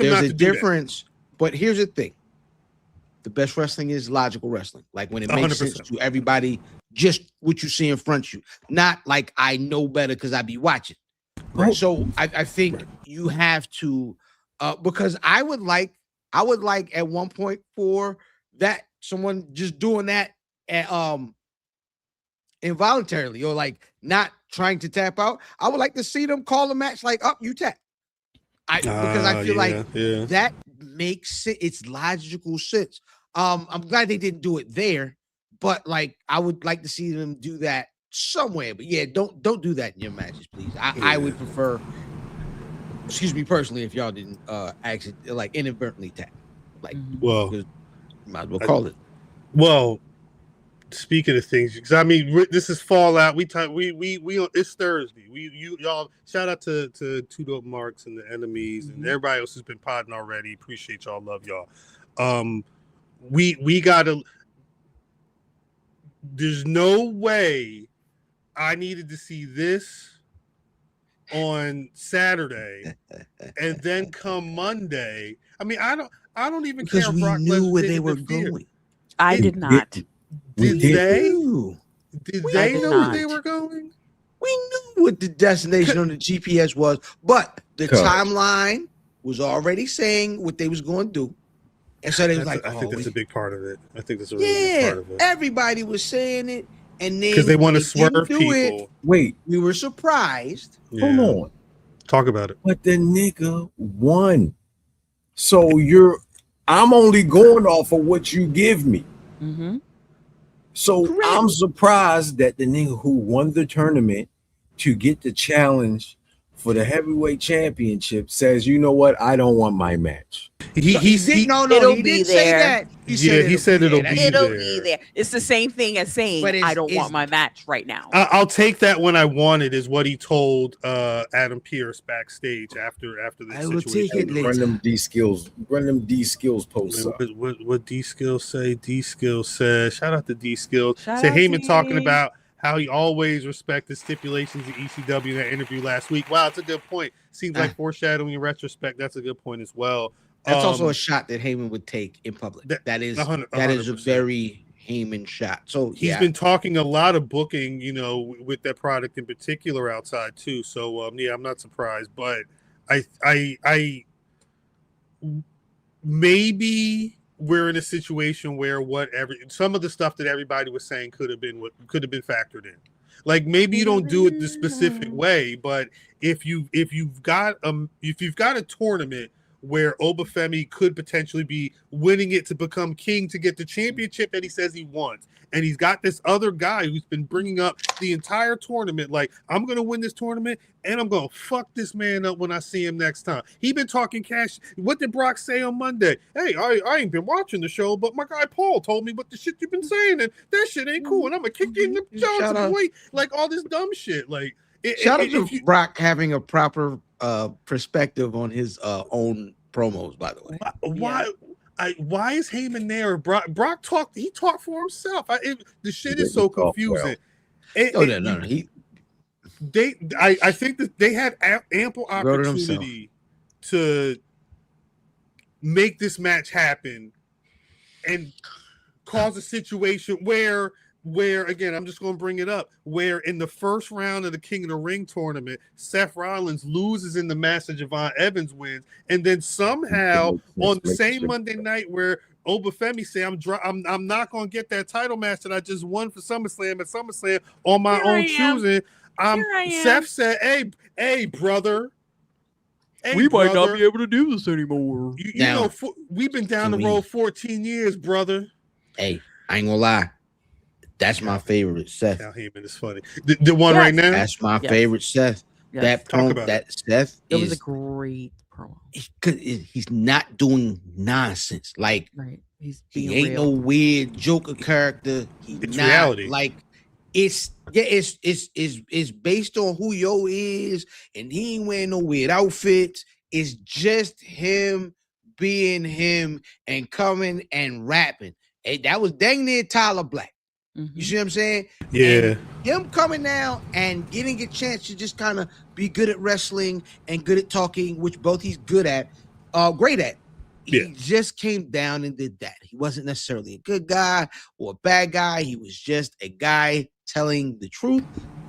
that. There's a difference, but here's the thing. The best wrestling is logical wrestling. Like when it makes 100%. Sense to everybody, just what you see in front of you. Not like I know better because I be watching. Right. So I think you have to because I would like at one point for that someone just doing that involuntarily or like not trying to tap out. I would like to see them call the match like up, you tap. Because I feel like that makes it's logical sense. I'm glad they didn't do it there, but like I would like to see them do that somewhere. But yeah, don't do that in your matches, please. I would prefer. Excuse me personally, if y'all didn't actually like inadvertently tap, like well, might as well call it. Well, speaking of things, because I mean this is Fallout. We it's Thursday. Y'all shout out to Two Dope Marks and the Enemies and everybody else who's been podding already. Appreciate y'all. Love y'all. We gotta. There's no way I needed to see this on Saturday and then come Monday. I mean, I don't even because care. We Brock knew Lesnar where they were going. I did not. Did they know where they were going? We knew what the destination on the GPS was, but the timeline was already saying what they was going to do. And so they was like, I think that's a big part of it. I think that's a really big part of it. Everybody was saying it. And then because they want to swerve people. Wait, we were surprised. Yeah. Hold on. Talk about it. But the nigga won. So I'm only going off of what you give me. Mm-hmm. So correct. I'm surprised that the nigga who won the tournament to get the challenge for the heavyweight championship says, you know what? I don't want my match. He didn't say that. He said it'll be there. It's the same thing as saying I don't want my match right now. I'll take that when I want it, is what he told Adam Pearce backstage after the situation. Will take it later. Run them D skills posts up. What D skills say? D skills says, shout out to D skills. Shout Say out Heyman to talking you. about how he always respected stipulations in ECW in that interview last week. Wow, that's a good point. Seems like foreshadowing in retrospect. That's a good point as well. That's also a shot that Heyman would take in public. That is 100%. a very Heyman shot. So he's been talking a lot of booking, with that product in particular outside too. So I'm not surprised, but I maybe we're in a situation where some of the stuff that everybody was saying could have been factored in. Like maybe you don't do it the specific way, but if you've got a tournament where Obafemi could potentially be winning it to become king to get the championship that he says he wants, and he's got this other guy who's been bringing up the entire tournament, like, I'm going to win this tournament, and I'm going to fuck this man up when I see him next time. He been talking cash. What did Brock say on Monday? Hey, I ain't been watching the show, but my guy Paul told me what the shit you've been saying, and that shit ain't cool, and I'm going to kick you in the jaws, boy. Like, all this dumb shit. Like, shout out to Brock having a proper perspective on his own promos, by the way. Why is Heyman there? Brock talked. He talked for himself. The shit is so confusing. No. I think that they had ample opportunity to make this match happen and cause a situation where again, I'm just going to bring it up, where in the first round of the King of the Ring tournament, Seth Rollins loses in the match that Javon Evans wins, and then somehow on the same Monday night where Obafemi say I'm not gonna get that title match that I just won for SummerSlam at SummerSlam on my own choosing. Seth said, "Hey, brother, we might not be able to do this anymore." You know, we've been down the road 14 years, brother. Hey, I ain't gonna lie. That's my favorite Seth. Cal Heyman is funny. The one right now. That's my favorite Seth. Yes. That promo, that Seth. It was a great promo. He's not doing nonsense. Like he ain't no weird Joker character. It's reality. Like it's based on who Yo is, and he ain't wearing no weird outfits. It's just him being him and coming and rapping. Hey, that was dang near Tyler Black. You see what I'm saying? Yeah. And him coming now and getting a chance to just kind of be good at wrestling and good at talking, which both he's good at, great at. He just came down and did that. He wasn't necessarily a good guy or a bad guy. He was just a guy telling the truth,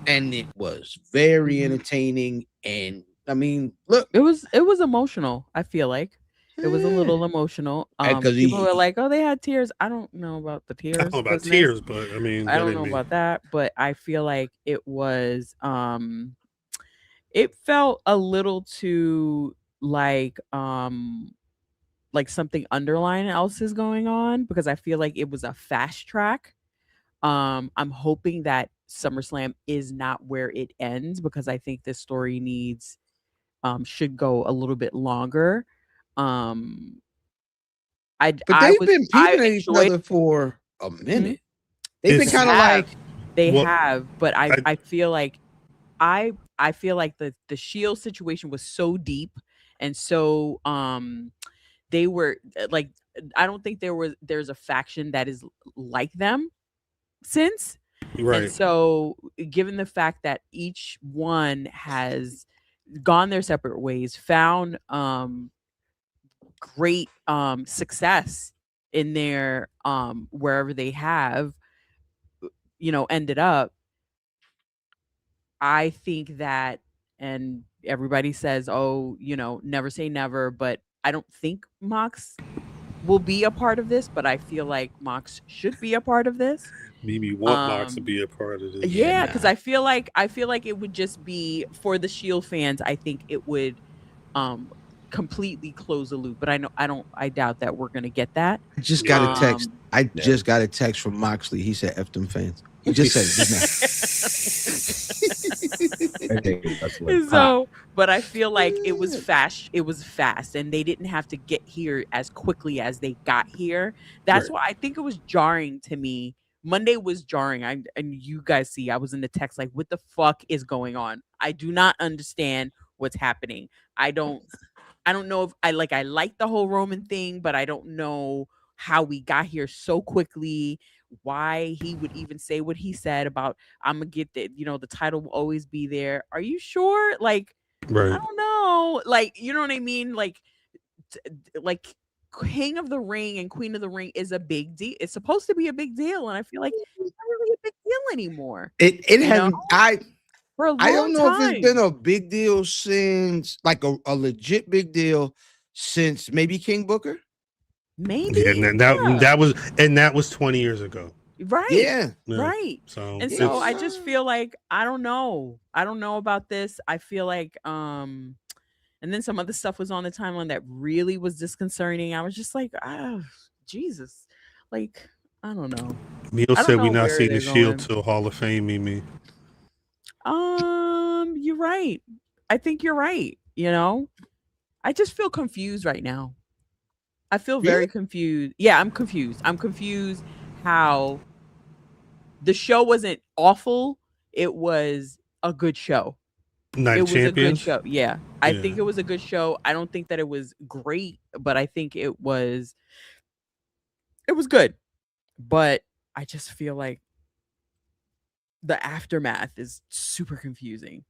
and it was very entertaining. And I mean, look, it was emotional. I feel like it was a little emotional. People were like, "Oh, they had tears." I don't know about the tears. I don't know about tears, but I mean, I don't know about that. But I feel like it was. It felt a little too like something underlying else is going on, because I feel like it was a fast track. I'm hoping that SummerSlam is not where it ends, because I think this story should go a little bit longer. But they've been peeping at each other for a minute. They've been kind of like have, but I feel like I feel like the Shield situation was so deep, and so they were like, I don't think there's a faction that is like them since. Right. And so given the fact that each one has gone their separate ways, found great success in their wherever they have ended up, I think that, and everybody says, oh, never say never, but I don't think Mox will be a part of this, but I feel like Mox should be a part of this. Mimi want Mox to be a part of this. Yeah, because I feel like it would just be, for the Shield fans, I think it would completely close the loop. But I doubt that we're gonna get that. I just got a text. Just got a text from Moxley. He said F them fans. He just said it just now. So, but I feel like it was fast, and they didn't have to get here as quickly as they got here. That's why I think it was jarring to me. Monday was jarring. And you guys see, I was in the text like, what the fuck is going on? I do not understand what's happening. I don't know if I like the whole Roman thing, but I don't know how we got here so quickly, why he would even say what he said about, I'm gonna get the title will always be there. Are you sure? Like, right. I don't know. Like, you know what I mean? Like King of the Ring and Queen of the Ring is a big deal. It's supposed to be a big deal, and I feel like it's not really a big deal anymore. It hasn't. For a long I don't know time. if it's been a big deal since, like a legit big deal since maybe King Booker. Maybe. Yeah, and that was 20 years ago. Right. Yeah. Right. So I just feel like I don't know about this. I feel like and then some other stuff was on the timeline that really was disconcerting. I was just like, Jesus. Like, I don't know. Neil said we not see the Shield till Hall of Fame, Mimi. You're right. I think you're right. I just feel confused right now. I feel very confused. Yeah, I'm confused. I'm confused how the show wasn't awful. It was a good show. Night of Champions. A good show. Yeah. I think it was a good show. I don't think that it was great, but I think it was good. But I just feel like the aftermath is super confusing.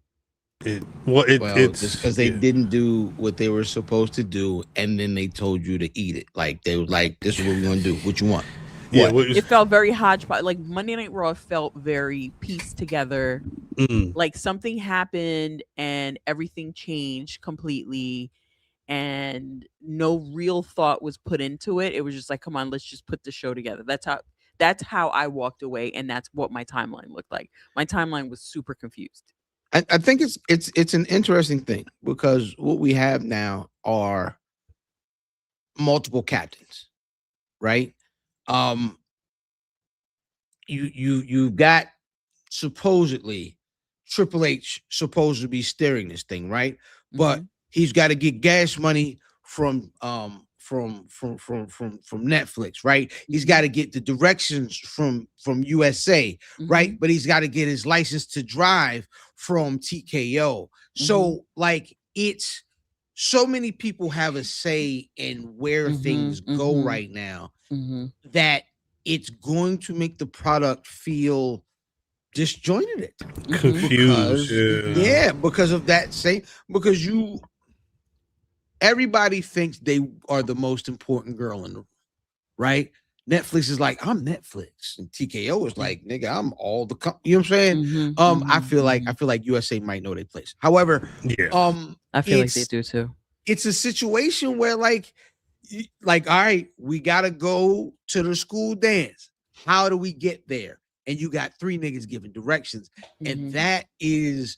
It's just because they didn't do what they were supposed to do, and then they told you to eat it. Like, they were like, "This is what we're gonna do. What you want?" Yeah, it felt very hodgepodge. Like Monday Night Raw felt very pieced together. Like something happened and everything changed completely, and no real thought was put into it. It was just like, come on, let's just put the show together. That's how I walked away, and that's what my timeline looked like. My timeline was super confused. I think it's an interesting thing because what we have now are multiple captains, right? You've got supposedly Triple H supposed to be steering this thing, right? But he's got to get gas money from Netflix, right? He's got to get the directions from USA, right? But he's got to get his license to drive from TKO. So like it's so many people have a say in where things go right now that it's going to make the product feel disjointed, confused. Because of that same, because everybody thinks they are the most important girl in the room, right? Netflix is like, I'm Netflix, and TKO is like, nigga, I'm all the you know what I'm saying? I feel like USA might know their place. However, I feel like they do too. It's a situation where like all right, we gotta go to the school dance. How do we get there? And you got 3 niggas giving directions, and that is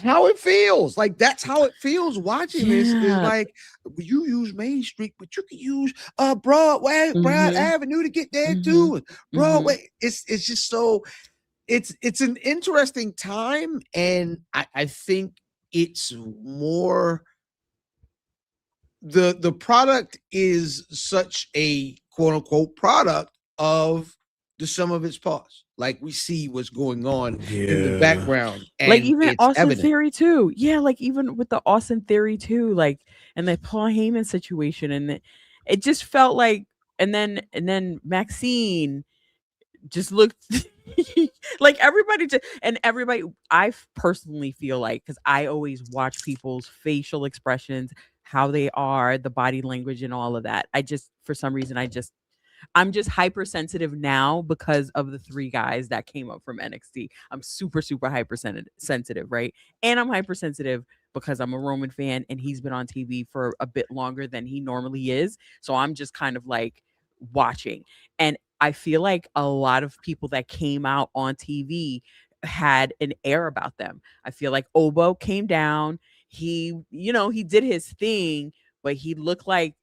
how it feels. Like that's how it feels watching this. Is like you use Main Street, but you can use Broad Avenue to get there too. Broadway. It's just so it's an interesting time, and I think it's more the product is such a quote unquote product of the sum of its parts. Like we see what's going on in the background, and like even Austin evident. Theory too. Yeah, like even with the Austin Theory too, like and the Paul Heyman situation, and it just felt like, and then Maxine just looked like everybody I personally feel like, because I always watch people's facial expressions, how they are, the body language and all of that. I just, for some reason, I'm just hypersensitive now because of the 3 guys that came up from NXT. I'm super, super hypersensitive, right? And I'm hypersensitive because I'm a Roman fan and he's been on TV for a bit longer than he normally is. So I'm just kind of like watching. And I feel like a lot of people that came out on TV had an air about them. I feel like Obo came down. He did his thing, but he looked like,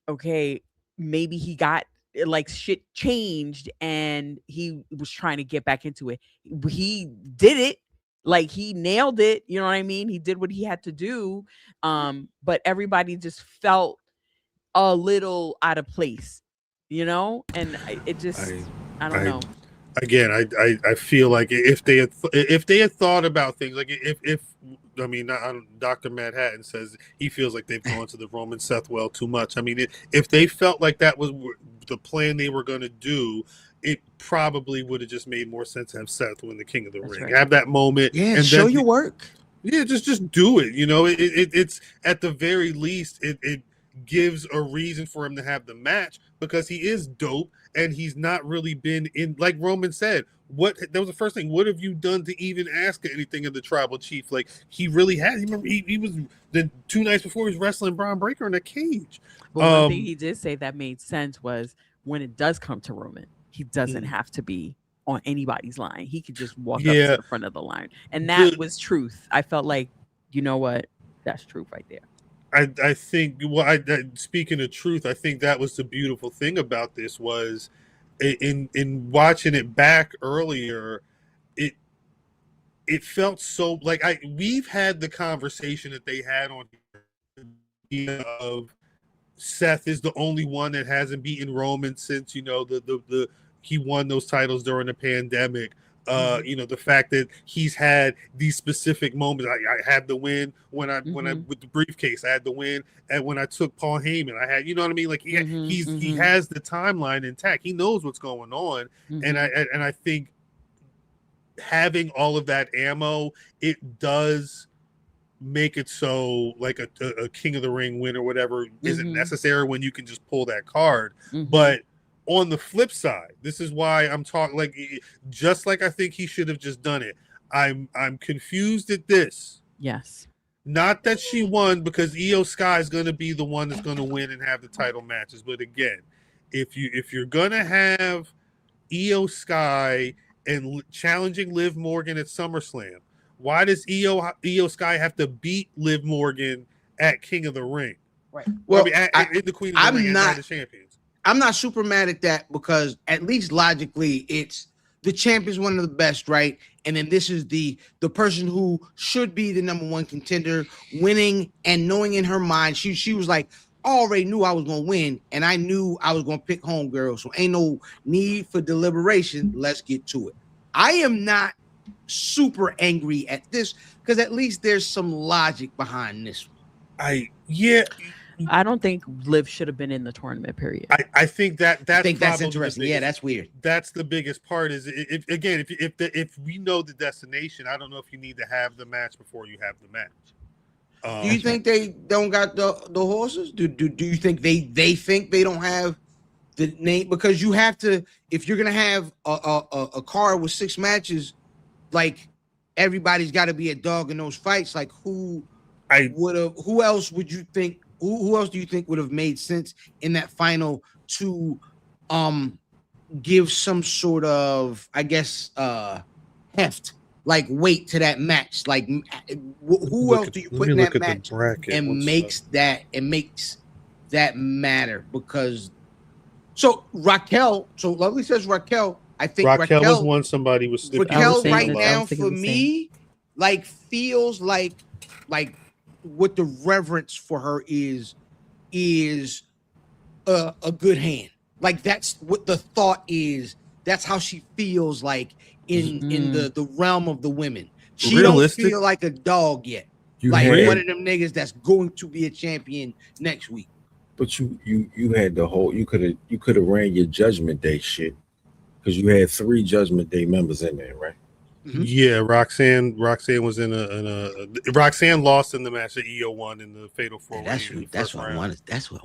okay, maybe he got like shit changed and he was trying to get back into it. He did it, like he nailed it. You know what I mean? He did what he had to do. But everybody just felt a little out of place, and I don't know. Again, I feel like if they had thought about things, like if Dr. Matt Hatton says he feels like they've gone to the Roman Seth well too much. I mean, if they felt like that was the plan they were going to do, it probably would have just made more sense to have Seth win the King of the Ring. Right. Have that moment, and show your work. Yeah, just do it. It's at the very least it gives a reason for him to have the match, because he is dope and he's not really been in, like Roman said, that was the first thing. What have you done to even ask anything of the tribal chief? Like he really had. Remember, he was the 2 nights before he was wrestling Braun Breaker in a cage. But one thing he did say that made sense was when it does come to Roman, he doesn't have to be on anybody's line. He could just walk up to the front of the line, and that was truth. I felt like, you know what, that's truth right there. I think, speaking of truth, I think that was the beautiful thing about this was in watching it back earlier, it felt so like we've had the conversation that they had on here of Seth is the only one that hasn't beaten Roman since he won those titles during the pandemic. The fact that he's had these specific moments. I had the win when I with the briefcase. I had the win, and when I took Paul Heyman, I had, you know what I mean. Like he has the timeline intact. He knows what's going on, and I think having all of that ammo, it does make it so like a King of the Ring win or whatever isn't necessary when you can just pull that card, but. On the flip side, this is why I'm talking like just like I think he should have just done it. I'm confused at this. Yes. Not that she won, because Io Sky is going to be the one that's going to win and have the title matches. But again, if you're going to have Io Sky and challenging Liv Morgan at SummerSlam, why does Io Sky have to beat Liv Morgan at King of the Ring? Right. Well, in the Queen of the Ring and Night of Champions. I'm not super mad at that, because at least logically, it's the champ is one of the best, right? And then this is the person who should be the number one contender, winning and knowing in her mind, she was like, I already knew I was gonna win, and I knew I was gonna pick homegirl, so ain't no need for deliberation. Let's get to it. I am not super angry at this, because at least there's some logic behind this one. I don't think Liv should have been in the tournament. Period. I think that's interesting. Yeah, that's weird. That's the biggest part. Is if we know the destination, I don't know if you need to have the match before you have the match. Do you think they don't got the horses? Do you think they think they don't have the name? Because you have to, if you're gonna have a card with 6 matches, like everybody's got to be a dog in those fights. Like who else would you think? Who else do you think would have made sense in that final to give some sort of, I guess, heft, like weight to that match? Like who else do you put in that match and makes that matter? Because Raquel, so Lovely says Raquel. I think Raquel was one somebody was Raquel right now for me, like feels like what the reverence for her is a good hand. Like that's what the thought is. That's how she feels like in the realm of the women. She don't feel like a dog yet. One of them niggas that's going to be a champion next week. But you had the whole, you could have ran your Judgment Day shit, because you had 3 Judgment Day members in there, right? Mm-hmm. Yeah, Roxanne was in a Roxanne lost in the match that EO won in the Fatal 4-Way. That's what I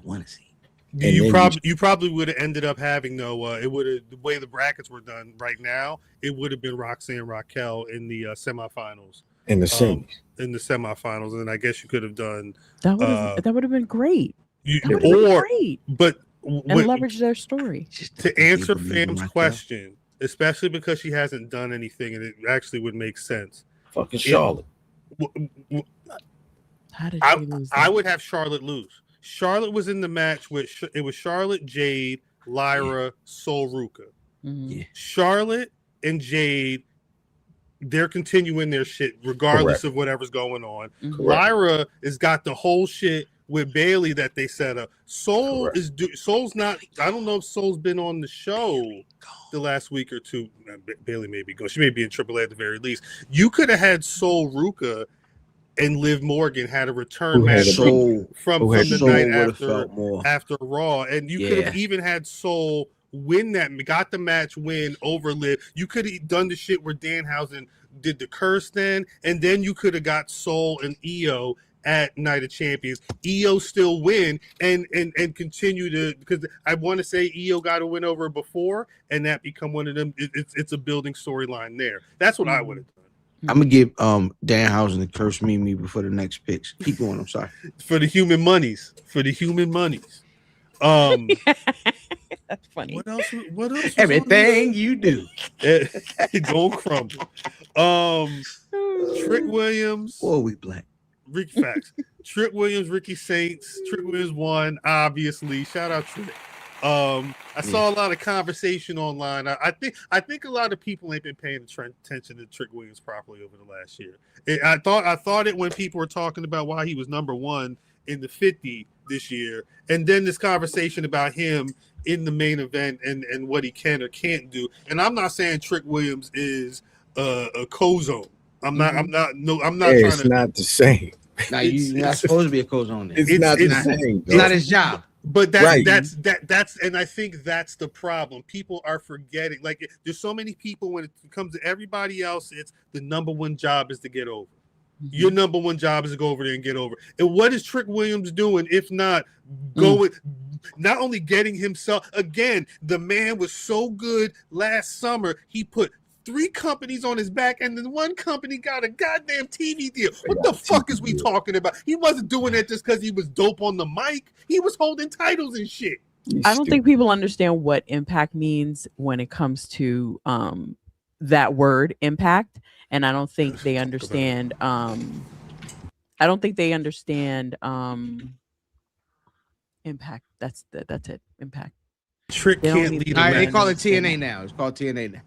want to see. You probably would have ended up having it would have, the way the brackets were done right now, it would have been Roxanne Raquel in the semifinals. In the semifinals, and I guess you could have done that would have been great. But and leverage their story. To answer Fam's question, especially because she hasn't done anything, and it actually would make sense. Fucking Charlotte. How did she lose that? I would have Charlotte lose. Charlotte was in the match with it was Charlotte, Jade, Lyra, Sol Ruka. Mm-hmm. Yeah. Charlotte and Jade, they're continuing their shit regardless of whatever's going on. Mm-hmm. Lyra has got the whole shit with Bailey that they set up. Sol's not. I don't know if Sol's been on the show the last week or two. Bailey may be going. She may be in AAA at the very least. You could have had Sol Ruka and Liv Morgan had a return match from the night after Raw, and you could have even had Sol win that, got the match win over Liv. You could have done the shit where Danhausen did the curse then, and then you could have got Sol and Io at Night of Champions. Io still win and continue to, because I want to say Io got a win over before, and that become one of them. It's a building storyline there. That's what I would have done. I'm gonna give Danhausen the curse me before the next picks. Keep going. I'm sorry. For the human monies. That's funny. What else? Everything you do, it don't crumble. Trick Williams. Boy, we black. Ricky Facts. Trick Williams, Ricky Saints. Trick Williams won, obviously. Shout out Trick. I saw a lot of conversation online. I think a lot of people ain't been paying attention to Trick Williams properly over the last year. I thought it when people were talking about why he was number 1 in the 50 this year, and then this conversation about him in the main event and what he can or can't do. And I'm not saying Trick Williams is a co-zone. I'm not. It's not the same. Now you're not supposed to be a co-zone. It's not the same. It's not his job. But that's and I think that's the problem. People are forgetting. Like there's so many people when it comes to everybody else, it's the number 1 job is to get over. Mm-hmm. Your number 1 job is to go over there and get over. And what is Trick Williams doing if not going? Not only getting himself again, the man was so good last summer. He put 3 companies on his back, and then 1 company got a goddamn TV deal. What the fuck is we talking about? He wasn't doing it just because he was dope on the mic. He was holding titles and shit. I don't think people understand what impact means when it comes to that word impact, and I don't think they understand. I don't think they understand impact. That's it. Impact. Trick can't lead. They call it TNA now. It's called TNA now.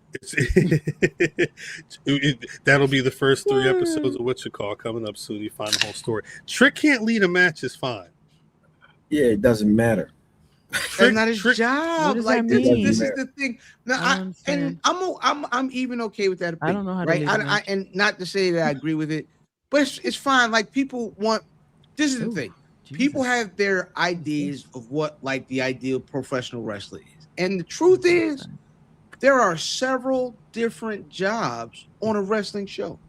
That'll be the first 3 episodes of What You Call coming up soon. You find the whole story. Trick can't lead a match is fine. Yeah, it doesn't matter. That's not his job. Like this is the thing. Now, I'm even okay with that opinion. I don't know how to right. And not to say that I agree with it, but it's fine. Like people want. This is the thing. Jesus. People have their ideas of what like the ideal professional wrestler is, and the truth is, there are several different jobs on a wrestling show.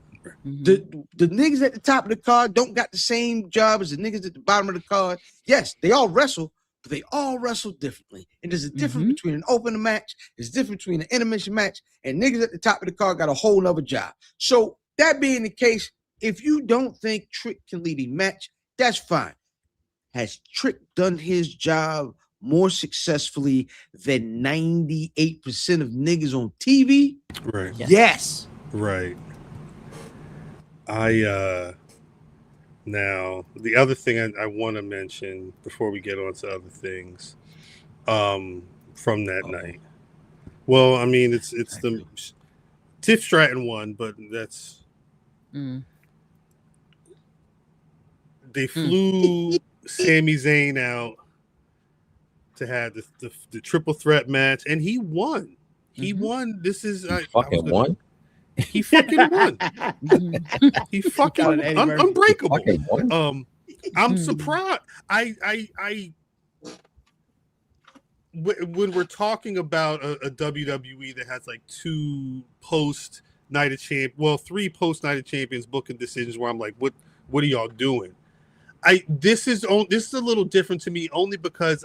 Mm-hmm. The niggas at the top of the card don't got the same job as the niggas at the bottom of the card. Yes, they all wrestle, but they all wrestle differently. And there's a difference between an opener match, there's a difference between an intermission match, and niggas at the top of the card got a whole nother job. So that being the case, if you don't think Trick can lead a match, that's fine. Has Trick done his job more successfully than 98% of niggas on TV? Right. Yes. Right. Now the other thing I want to mention before we get on to other things from that night. Well, I mean it's the Tiff Stratton won, but that's they flew Sami Zayn out to have the triple threat match, and he won. He won. This is fucking won. He fucking won. He fucking unbreakable. I'm surprised. When we're talking about a WWE that has like 2 post Night of Champions, well, 3 post Night of Champions booking decisions where I'm like, what are y'all doing? This is a little different to me only because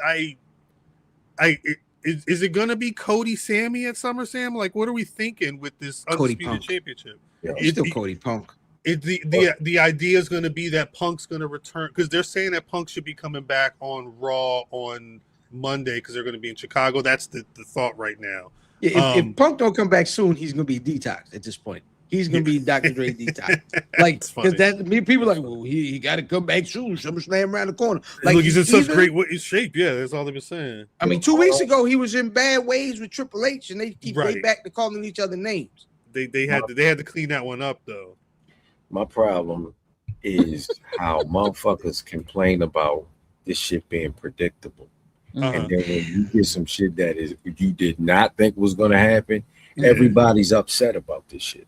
is it gonna be Cody Sammy at SummerSlam? Like, what are we thinking with this Undisputed Championship? Yeah, it's still Cody Punk. The idea is going to be that Punk's going to return because they're saying that Punk should be coming back on Raw on Monday because they're going to be in Chicago. That's the thought right now. Yeah, if Punk don't come back soon, he's going to be detoxed at this point. He's going to be Dr. Dre detox. Like, because people are like, well, he got to come back soon. SummerSlam around the corner. Like, look, he's in such great shape. Yeah, that's all they've been saying. I mean, 2 weeks ago, he was in bad ways with Triple H, and they keep way back to calling each other names. They had to clean that one up, though. My problem is how motherfuckers complain about this shit being predictable. And then when you get some shit that you did not think was going to happen, everybody's upset about this shit.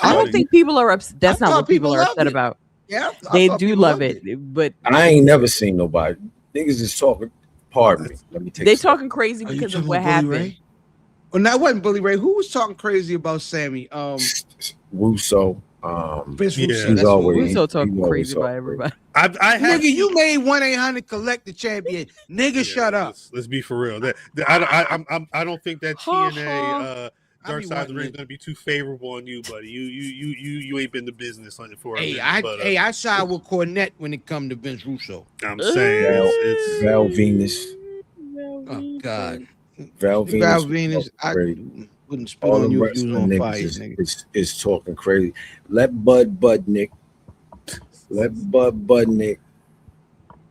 I don't think people are upset. That's not what people are upset about. Yeah, they do love it, but I ain't never seen nobody. Niggas is talking. Pardon me. Let me take. They talking crazy because of what happened. Well, that wasn't Bully Ray. Who was talking crazy about Sammy? Russo. Vince Russo. Russo talking crazy about everybody. Nigga, you made 1-800 collect the champion. Nigga, shut up. Let's be for real. I don't think that TNA. Dark Side of the Ring is going to be too favorable on you, buddy. You ain't been to business on it for a minute. I side with Cornette when it come to Vince Russo. I'm saying it's Val Venus. Oh God, Val Venus. I wouldn't spit on you if you was on fire, nigga. Is talking crazy. Let Bud Budnick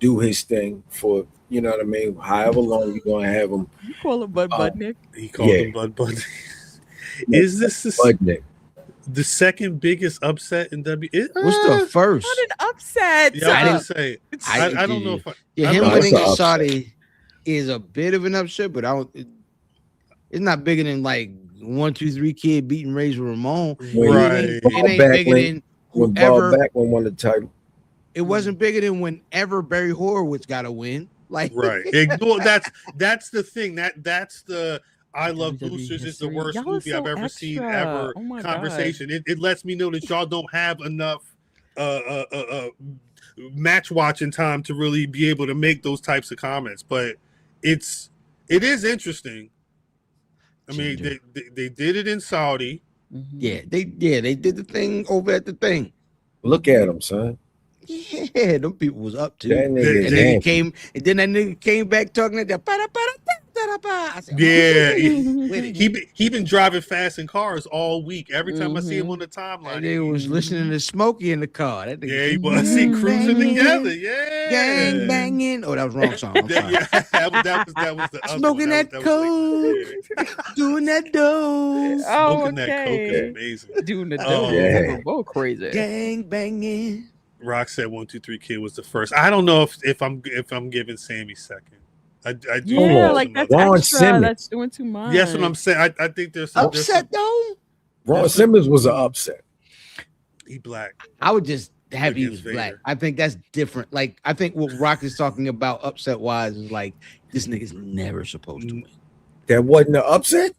do his thing for. You know what I mean? However long you're going to have him. You call him Bud Budnick? He called him Bud Budnick. Is this the second biggest upset in WWE? What's the first? Not an upset. Yeah, I didn't say. I don't know if him winning in Saudi is a bit of an upset, but it's not bigger than like 1, 2, 3 Kid beating Razor Ramon. Right. It ain't bigger than when Bob Backlund won the title. It wasn't bigger than whenever Barry Horowitz got a win. Like right. Well, that's the thing. That's the I Love Boosters is the worst movie I've ever seen ever conversation. It lets me know that y'all don't have enough match watching time to really be able to make those types of comments. But it is interesting. I mean, they did it in Saudi. Yeah, they did the thing over at the thing. Look at him, son. Yeah, them people was up to. That nigga And then that nigga came back talking at that. I said, Yeah, with he been driving fast in cars all week. Every time I see him on the timeline, and they was listening to Smokey in the car. That nigga, yeah, he was. See, cruising together. Yeah, gang banging. Oh, that was the wrong song. I'm sorry. Yeah, that was the other Smoking one. that coke, doing that dope, smoking that coke is amazing. Doing the Oh, dope. yeah. Go crazy. gang banging. Rock said 1, 2, 3 Kid was the first. I don't know if I'm giving Sammy second. I do. Yeah, like that's Ron extra. Simmons. That's doing too much. Yes, what I'm saying. I think there's some Upset though. Ron Simmons was an upset. He black. I would just have he was Against black. Vader. I think that's different. Like I think what Rock is talking about upset wise is like this nigga's never supposed to win. That wasn't an upset.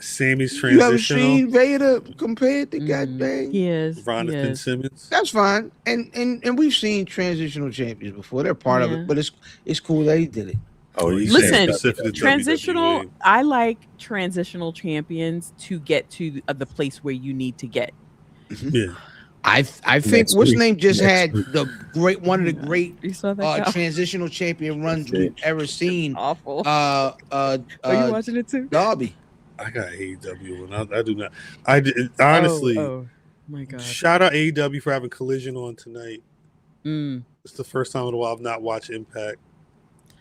Sammy's You ever transitional. seen Vader compared to goddamn? He is. Jonathan Simmons. That's fine. And we've seen transitional champions before. They're part of Yeah. it, but it's cool that he did it. Oh, you Listen, saying specific to Transitional. WWE. I like transitional champions to get to the place where you need to get. Yeah. I think Next what's week. name just Next had week. one of the great You saw that? guy? transitional champion runs That's it. we've ever seen. Awful. Are Are you watching it too? Darby. I got AEW and I do not. I did, honestly. Oh my god. Shout out AEW for having Collision on tonight. Mm, It's the first time in a while I've not watched Impact.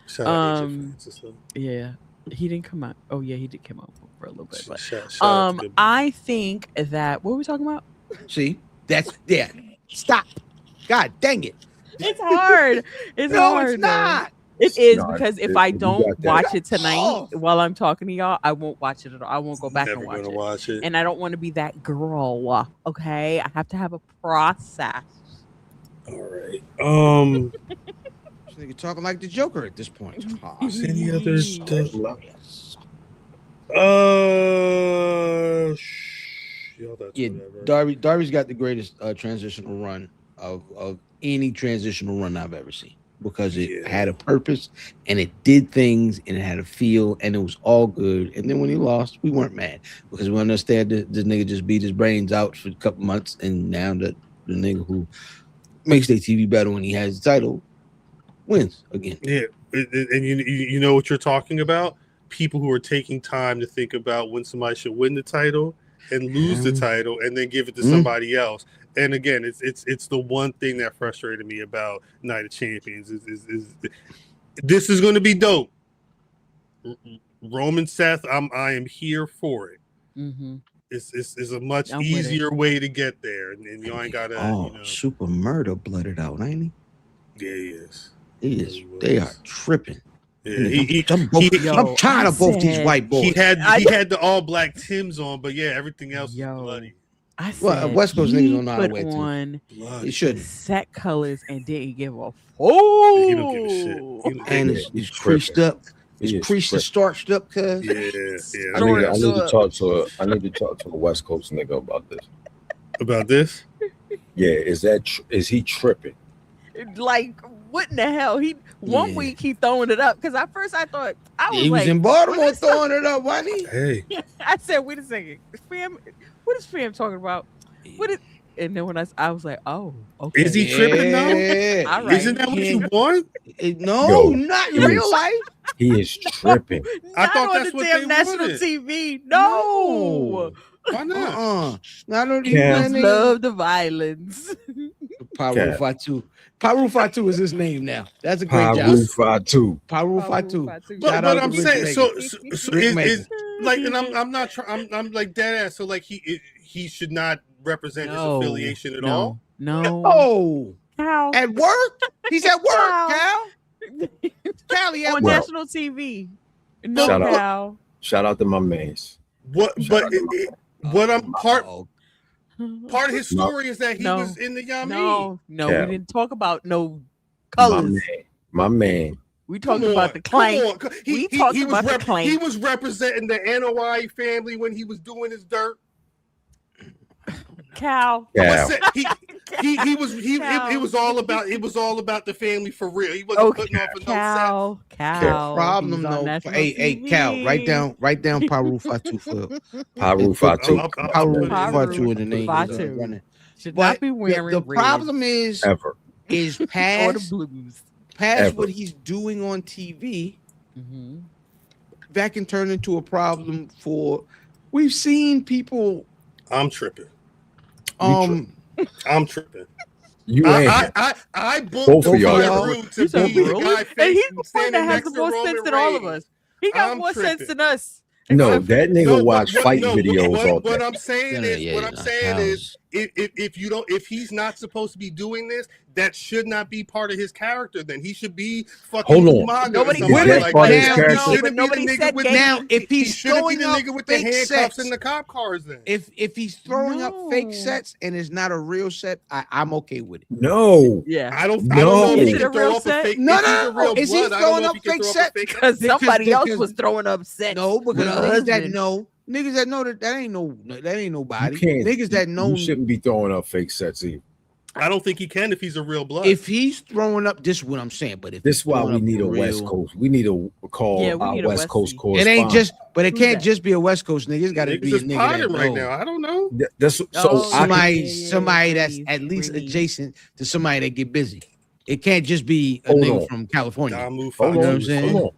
Shout out AJ Francis. yeah. He didn't come out. Oh yeah, he did come out for a little bit. But Shout out to them. I think that what were we talking about? See, that's yeah. Stop. God dang it. It's hard. It's No, hard. it's not. It is No, because if you I got don't that. watch it tonight Oh. while I'm talking to y'all, I won't watch it at all. I won't go back Never and watch gonna it. watch it. And I don't want to be that girl. Okay, I have to have a process. All right. This nigga talking like the Joker at this point. Any other stuff? Y'all, that's Yeah, whatever. Darby's got the greatest transitional run of any transitional run I've ever seen because it had a purpose and it did things and it had a feel and it was all good. And then when he lost, we weren't mad because we understand that this nigga just beat his brains out for a couple months and now the nigga who makes their TV better when he has the title wins again. Yeah, and you know what you're talking about? People who are taking time to think about when somebody should win the title and lose the title and then give it to somebody else. And again, it's the one thing that frustrated me about Night of Champions is this is going to be dope. Roman Seth, I am here for it. Mm-hmm. It's a much I'm with easier way to get there, and you ain't gotta. Super murder blurted out, ain't he? Yeah, he is. He is. They are tripping. Yeah, I'm tired of both these white boys. He had the all black Tims on, but yeah, everything else was bloody. I said, Well, West Coast niggas don't know how to put wear on He shouldn't. set colors and didn't give a fuck. He don't give a shit. And it's creased up. It's creased and starched up, cuz. Yeah. I need to talk to a West Coast nigga about this. About this? Yeah, is he tripping? Like, what in the hell? One week he throwing it up because at first I thought He was in Baltimore throwing it up, wasn't he? Hey. I said, wait a second, fam, what is fam talking about? What is? And then when I was like, oh, okay. Is he tripping though? All right. Isn't that what you want? No, not in real life. He is tripping. I thought on that's the what damn they national wanted. TV. No. Why not? Not only Just love the violence. Paru Fatu. Paru Fatu is his name now. That's a great job. Paru Fatu. Paru Fatu. But I'm saying so is like, and I'm not trying. I'm like dead ass. So like he should not represent his affiliation at all. No. Oh, Cal. at work? He's at work, Cal. Callie at On work. national TV. No, Shout out. Cal. Shout out to my mans. What? But what I'm part of his story is that he was in the Yami. No, we didn't talk about no colors. My man. We talked about the claim. He was representing the NOI family when he was doing his dirt. Cal. It was all about the family for real. He wasn't putting off for no set. Cal. Problem though. Hey, Cal, write down Paru Fatu for Paru Fatu. Paru Fatu in the name. Fatu. Should But not be wearing the red problem is Ever. or past the blues. Ever. what he's doing on TV. Mm-hmm. That can turn into a problem for. We've seen people. I'm tripping. I'm tripping. You ain't. I booked Both of the y'all. Drew to be the guy And he's facing the one that has the most sense than all of us. He got I'm more sense tripping. than us. No, that nigga watch fight videos all What day. I'm saying is, if he's not supposed to be doing this, that should not be part of his character. Then he should be fucking. Hold on. Umaga or Nobody somebody said like part of that. his character. He shouldn't But be nobody the said nigga with gay. the now if he he's shouldn't be throwing the up nigga with the fake handcuffs sets. and the cop cars. Then If he's throwing up fake No. sets and it's not a real set, I'm okay with it. No. Yeah. I don't No. know if Is he it can a throw real up a set? fake. No, if he's no, a real is he blood, I don't throwing know up if he can fake throw up set? a fake. Because Because- somebody else because- was throwing up sets. No, because with her niggas that husband. know that ain't nobody. You can't. Niggas that know You shouldn't be throwing up fake sets either. I don't think he can if he's a real blood. if he's throwing up, this is what I'm saying. But if This he's is why throwing we up need a real- West Coast. We need to call Yeah, we our need a West Coast Westie. correspondent. It ain't just, but it can't that? just be a West Coast nigga. It's got to Niggas be a is nigga potting that right know. now. I don't know. That's so. Oh, I Somebody, yeah, somebody that's breathe, at least breathe. adjacent to somebody that get busy. It can't just be a Hold nigga on. from California. Damu hold You know what on. I'm saying? Hold on.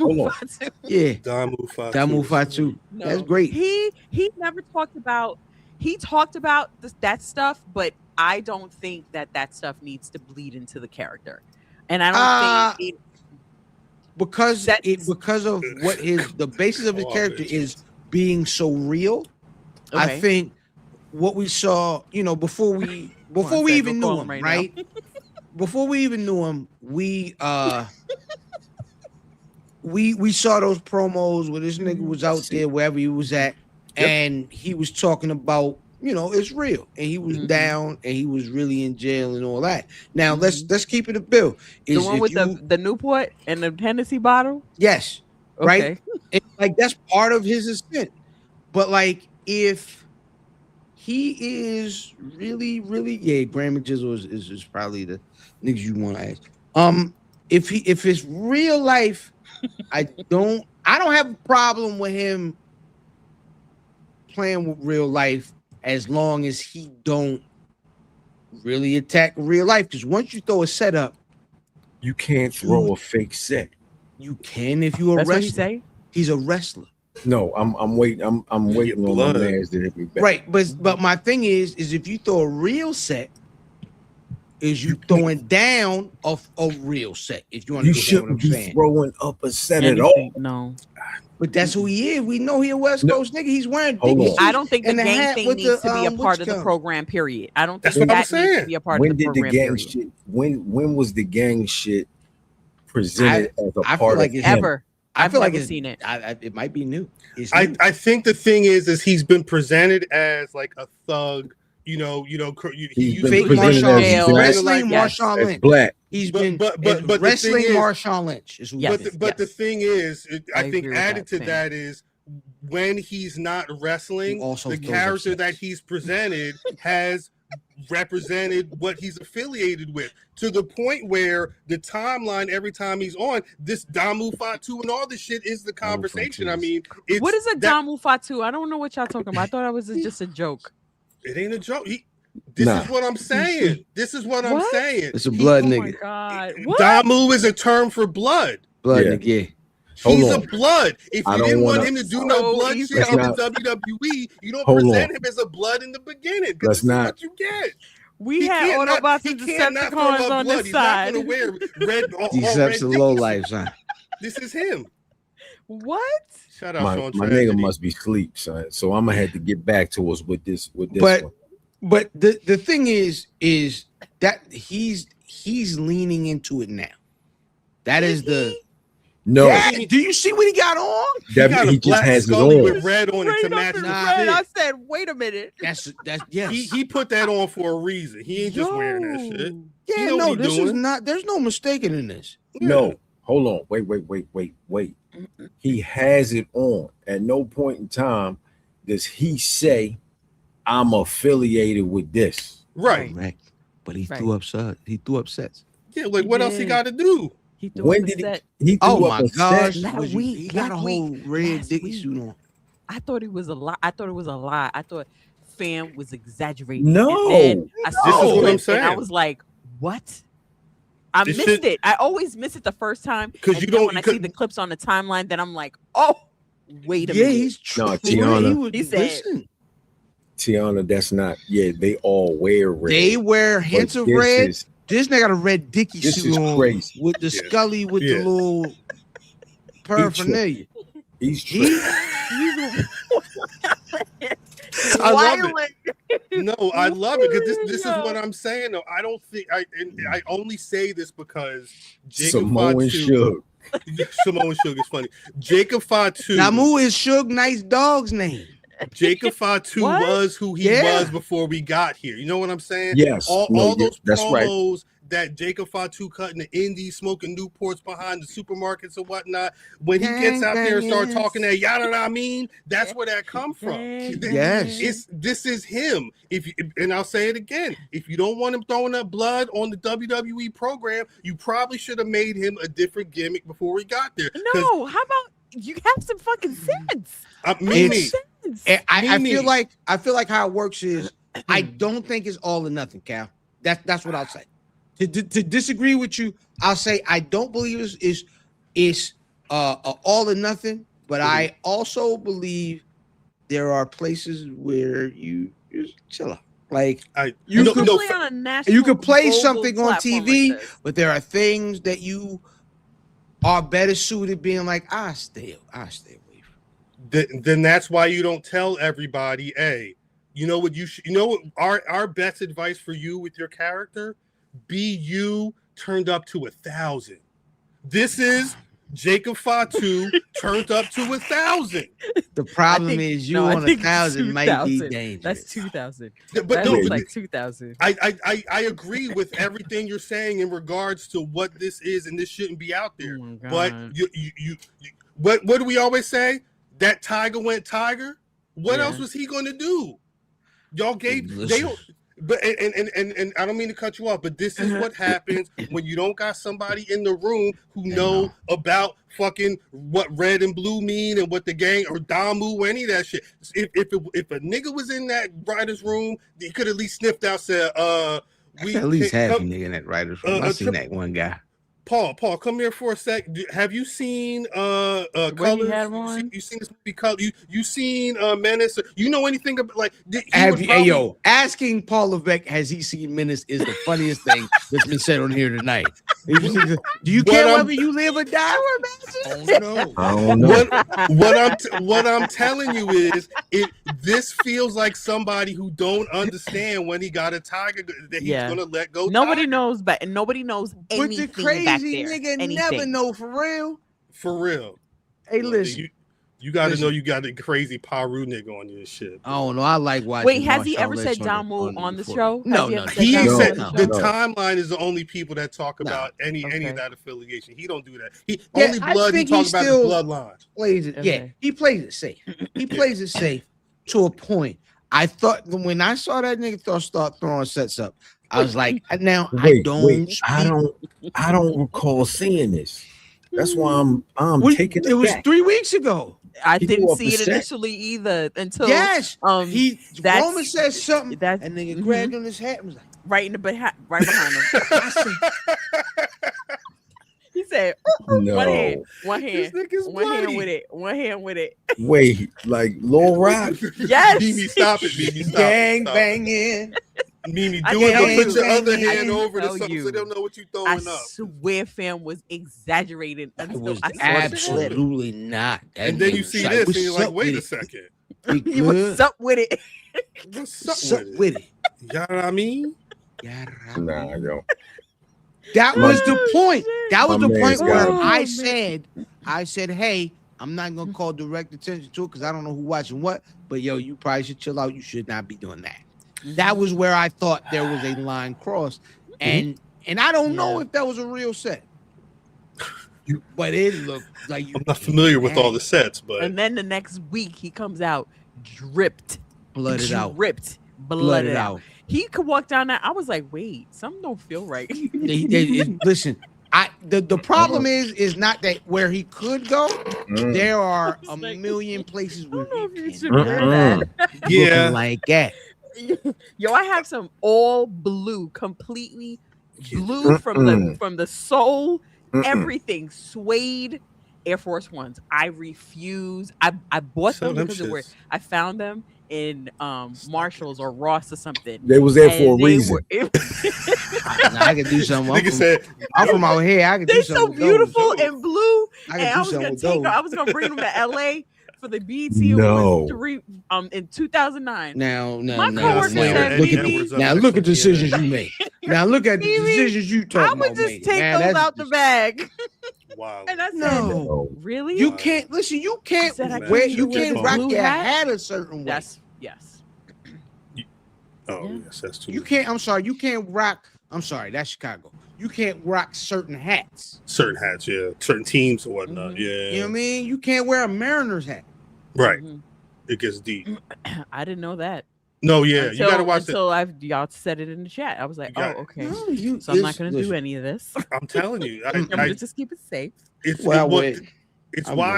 Hold on. Fatu. Yeah, Damu Fatu. Damu Fatu. No. That's great. He never talked about. He talked about that stuff, but I don't think that stuff needs to bleed into the character, and I don't think it, because That's- because of what the basis of his Oh, character bitch. is being so real. I Okay. think what we saw, before we Said, even go knew call him, him right right? Before we even knew him, we saw those promos where this nigga was out there wherever he was at, and he was talking about, it's real, and he was Mhm. down, and he was really in jail and all that. Now let's keep it a bill. the one with the Newport and the Hennessy bottle. yes, right? Okay. Like that's part of his ascent. But like if he is really, Graham and Jizzle is probably the niggas you want to ask. If it's real life, I don't have a problem with him playing with real life as long as he don't really attack real life. Because once you throw a setup, You can't throw a fake set. you can if you're a That's what he wrestler. say. He's a wrestler. No, I'm waiting. I'm waiting on my blood. mans to hit me back. Right, but my thing is if you throw a real set, is you throwing down off a real set? If you You understand what shouldn't I'm be saying. throwing up a set at all. Anything, no. But that's who he is. We know he a West No. Coast nigga. He's wearing Hold dicky on. suits I don't think the and gang hat thing with needs the, to be a part of the what's program. Period. I don't think That's what I'm that needs saying. to be a part When of the did the program. gang Period. shit? When was the gang shit presented as a I feel part like of it's him? Ever. I I've feel like never it's, seen it. it might be new. It's new. I think the thing is he's been presented as like a thug. He He's used been to fake present presented Marshawn as Lynch. black. Wrestling Yes. Marshawn As Lynch. black. He's But- been but the thing wrestling is- Marshawn Lynch. Is who Yes. he is. But the thing is, I I think agree with added that, to Sam. that is when he's not wrestling, He also the throws character upsets. that he's presented has represented what he's affiliated with, to the point where the timeline every time he's on this Damu Fatu and all this shit is the conversation. I mean, it's, What is a that- Damu Fatu? I don't know what y'all talking about. I thought it was just a joke. It ain't a joke. This Nah. is what I'm saying. This is what I'm What? saying. It's a blood Oh my nigga. god! What? Damu is a term for blood. Blood Yeah. nigga. Yeah. Hold He's on. a blood. If I you don't didn't want wanna- him to do So no blood easy. shit in the Let's WWE, you don't Hold present on. him as a blood in the beginning. 'Cause Let's this is not. what you get. We He had can't not- Autobots he and can't not throw Decepticons up on blood. this He's side. not gonna wear red. all Decepts red the low dickies. life, son. This is him. What? Shout out My Sean nigga Tragedy. must be asleep, son. So I'm gonna have to get back to us with this But- one. But the thing is that he's leaning into it now. That is the No, Yeah, do you see what he got on? that got a he just black has it Scully on. with red on it to Straight match up in the Nah. red. I shit. said, wait a minute. That's yes. He put that on for a reason. He ain't just wearing that shit. yeah, he know no, what he this is doing. not. There's no mistaking in this. No, hold on. Wait. He has it on. At no point in time does he say I'm affiliated with this. Right. Correct. But he threw upset. He threw upsets. Yeah, like what else he got to do? He threw When up a did set. he Oh threw my up a gosh! set? That Was you- week, he got a last whole week, red last Dickie week. suit on. I thought it was a lie. I thought Fam was exaggerating. No. And then I This saw is the what I'm clip and I saying. was like, what? I This missed shit- it. I always miss it the first time. 'Cause And you then don't- when I you see the clips on the timeline, then I'm like, oh, wait a Yeah, minute. he's true. No, Tiana. would He said- listen. Tiana, that's not. Yeah, they all wear red. They wear hints But of this red. is- This nigga got a red Dickie This suit is on crazy. with the Yeah. Scully with Yeah. the little paraphernalia. He's He, true. I love it. No, I love it because this is what I'm saying. Though I don't think I only say this because Jacob Samoan Fatu, Suge. Samoan Suge is funny. Jacob Fatu. Namu is Suge Knight's dog's name. Jacob Fatu What? was who he Yeah. was before we got here. You know what I'm saying? Yes. All No, those yeah, that's right. promos that Jacob Fatu cut in the indies, smoking Newports behind the supermarkets and whatnot. When he gets out there and starts talking that yada I mean, that's where that come from. Yes. This is him. And I'll say it again. If you don't want him throwing up blood on the WWE program, you probably should have made him a different gimmick before he got there. No, how about you have some fucking sense? Mimi, I Mimi. feel like how it works is I don't think it's all or nothing, Cal. That's what I'll say. To disagree with you, I'll say I don't believe it's all or nothing, but I also believe there are places where you just chill out. Like you could play something on TV, but there are things that you are better suited being like, I stay away from. Then that's why you don't tell everybody, hey, you know what our best advice for you with your character, be you turned up to 1,000. This is Jacob Fatu turned up to 1,000. The problem is you on 1,000 might be dangerous. That's 2,000. But that no, looks like 2,000. I agree with everything you're saying in regards to what this is, and this shouldn't be out there. Oh but you what do we always say? That tiger went tiger. What else was he going to do? Y'all gave they don't. But and I don't mean to cut you off, but this is what happens when you don't got somebody in the room who know about fucking what red and blue mean and what the gang or Damu or any of that shit. If a nigga was in that writer's room, he could at least sniffed out, said, we at least have a nigga in that writer's room. I seen that one guy. Paul, come here for a sec. Have you seen Colors? You seen this movie Colors? You seen Menace? You know anything about like? Asking Paul Levesque has he seen Menace is the funniest thing that's been said on here tonight. Do you care whether you live or die? I don't know. What I'm telling you is, this feels like somebody who don't understand when he got a tiger that he's gonna let go. Nobody knows, but nobody knows anything. But the crazy nigga anything. never know for real. For real. Hey, listen. You got to know you got a crazy Paru nigga on your shit. I don't know. I like watching. Wait, has he ever said Damu on the show? No. He said the timeline is the only people that talk about any of that affiliation. He don't do that. Only blood. He talks about the bloodline. Plays it. Yeah, he plays it safe. He plays it safe to a point. I thought when I saw that nigga start throwing sets up, I was like, now I don't recall seeing this. That's why I'm taking it. It was 3 weeks ago. I didn't see it initially either until Roman said something that and nigga grabbed on his hat and was like right behind him. He said, no. one hand with it. Wait, like Lil Rock? Yes. Mimi, stop it, Mimi. Stop. Gang banging. Mimi, do it. Put your other hand over to something so they don't know what you're throwing up. I swear, fam was exaggerated. It was absolutely not. And then you see this, and you're like, wait a second. He was up with it. What's up with it? You know what I mean? Nah, yo. That was the point. That was the point where I said, hey, I'm not gonna call direct attention to it because I don't know who watching what, but yo, you probably should chill out. You should not be doing that. That was where I thought there was a line crossed, and I don't know if that was a real set, but it looked like I'm not familiar with all the sets, but and then the next week he comes out dripped Blooded out. Dripped. Blooded out. He could walk down that. I was like, wait, something don't feel right. Listen, the problem is not that where he could go. There are a million places where he can looking like that. Yo, I have some all blue, completely blue from the sole, everything suede Air Force Ones. I refuse. I bought them because of where I found them in Marshalls or Ross or something. They was there for a reason. I could do something. I'm from out here. I could do something. They're so beautiful and blue. I was gonna bring them to LA for the BT Awards in 2009. Now look at the decisions you make. Now look at the decisions you talk about. I would just take those out the bag. Wow. And I said, really? You can't listen. You can't rock your hat a certain way. Yes. Yes, that's true. You can't. I'm sorry. You can't rock. I'm sorry. That's Chicago. You can't rock certain hats. Certain hats, yeah. Certain teams or whatnot, yeah. You know what I mean? You can't wear a Mariners hat. Right. It gets deep. I didn't know that. No, yeah. You gotta watch until y'all said it in the chat. I was like, okay. No, so I'm not gonna do any of this. I'm telling you. I'm gonna just keep it safe. It's why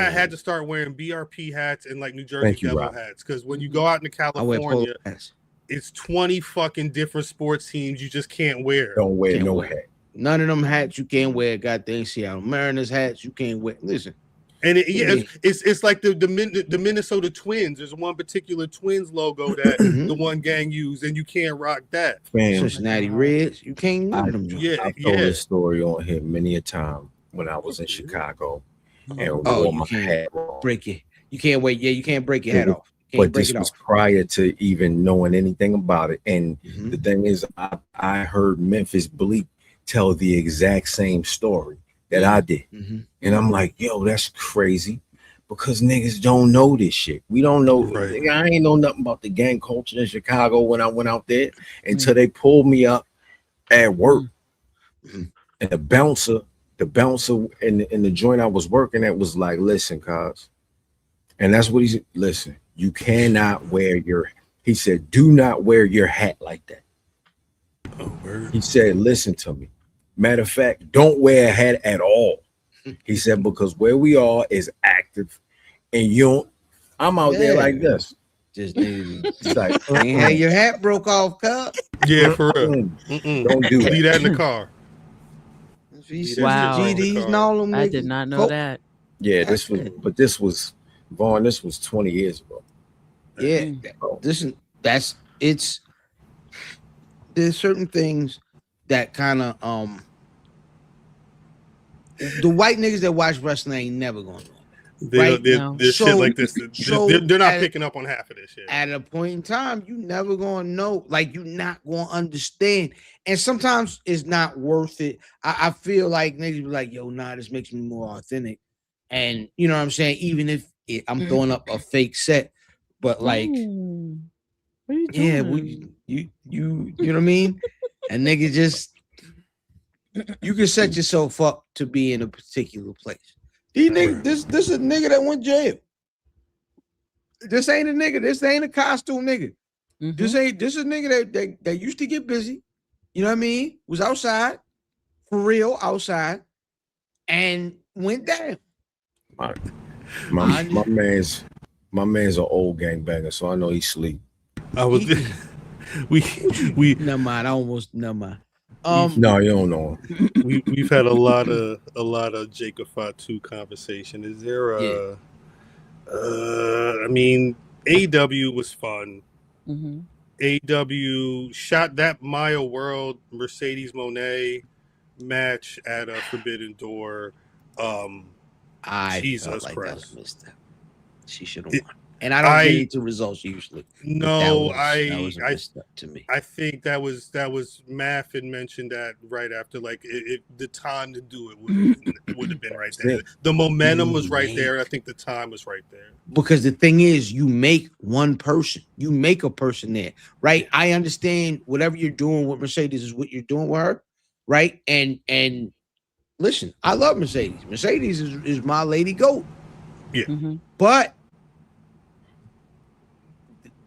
I had to start wearing BRP hats and like New Jersey Devil hats. Because when you go out into California, it's 20 fucking different sports teams you just can't wear. Don't wear no hat. None of them hats you can't wear. Goddamn Seattle Mariners hats you can't wear. Listen. And it's like the Minnesota Twins. There's one particular Twins logo that the one gang used, and you can't rock that. Cincinnati Reds, you can't wear them. I've told this story on here many a time when I was in Chicago, and wore my hat wrong. Break it. You can't wait. Yeah, you can't break your hat off. But this was prior to even knowing anything about it. And the thing is, I heard Memphis Bleak tell the exact same story that I did. And I'm like, yo, that's crazy because niggas don't know this shit. We don't know. Right. I ain't know nothing about the gang culture in Chicago when I went out there until they pulled me up at work. And the bouncer in the joint I was working at was like, listen, cuz. And that's what he said. Listen, you cannot wear he said, do not wear your hat like that. He said, listen to me. Matter of fact, don't wear a hat at all. He said, because where we are is active and I'm out there like this. Just like, your hat broke off, cuz. Yeah, for real. Don't do that. Leave that in the car. Wow. GDs and all them. I did not know that. Yeah, this was Vaughn, this was 20 years ago. Yeah. There's certain things that kind of the white niggas that watch wrestling ain't never gonna know. There's shit like this. They're not picking up on half of this shit. At a point in time, you never gonna know. Like, you're not gonna understand. And sometimes it's not worth it. I feel like niggas be like, yo, nah, this makes me more authentic. And you know what I'm saying? Even if I'm throwing up a fake set, but like, what are you doing? you know what I mean? And nigga just, you can set yourself up to be in a particular place. These niggas, this is a nigga that went jail. This ain't a nigga. This ain't a costume nigga. This is a nigga that used to get busy. You know what I mean? Was outside, for real, outside, and went down. My man's an old gangbanger, so I know he sleep. We never mind. Never mind. No, you don't know. We've had a lot of Jacob Fatu conversation. Is there I mean, AEW was fun. AEW shot that Maya World Mercedes Moné match at a Forbidden Door. Jesus Christ. She should have won. And I don't get into results usually. No, that was a misstep to me. I think that was Math had mentioned that right after, like, the time to do it would have been right there. The momentum was right there. I think the time was right there. Because the thing is, you make one person, you make a person there, right? I understand whatever you're doing with Mercedes is what you're doing with her, right? And listen, I love Mercedes. Mercedes is my lady goat. Yeah. But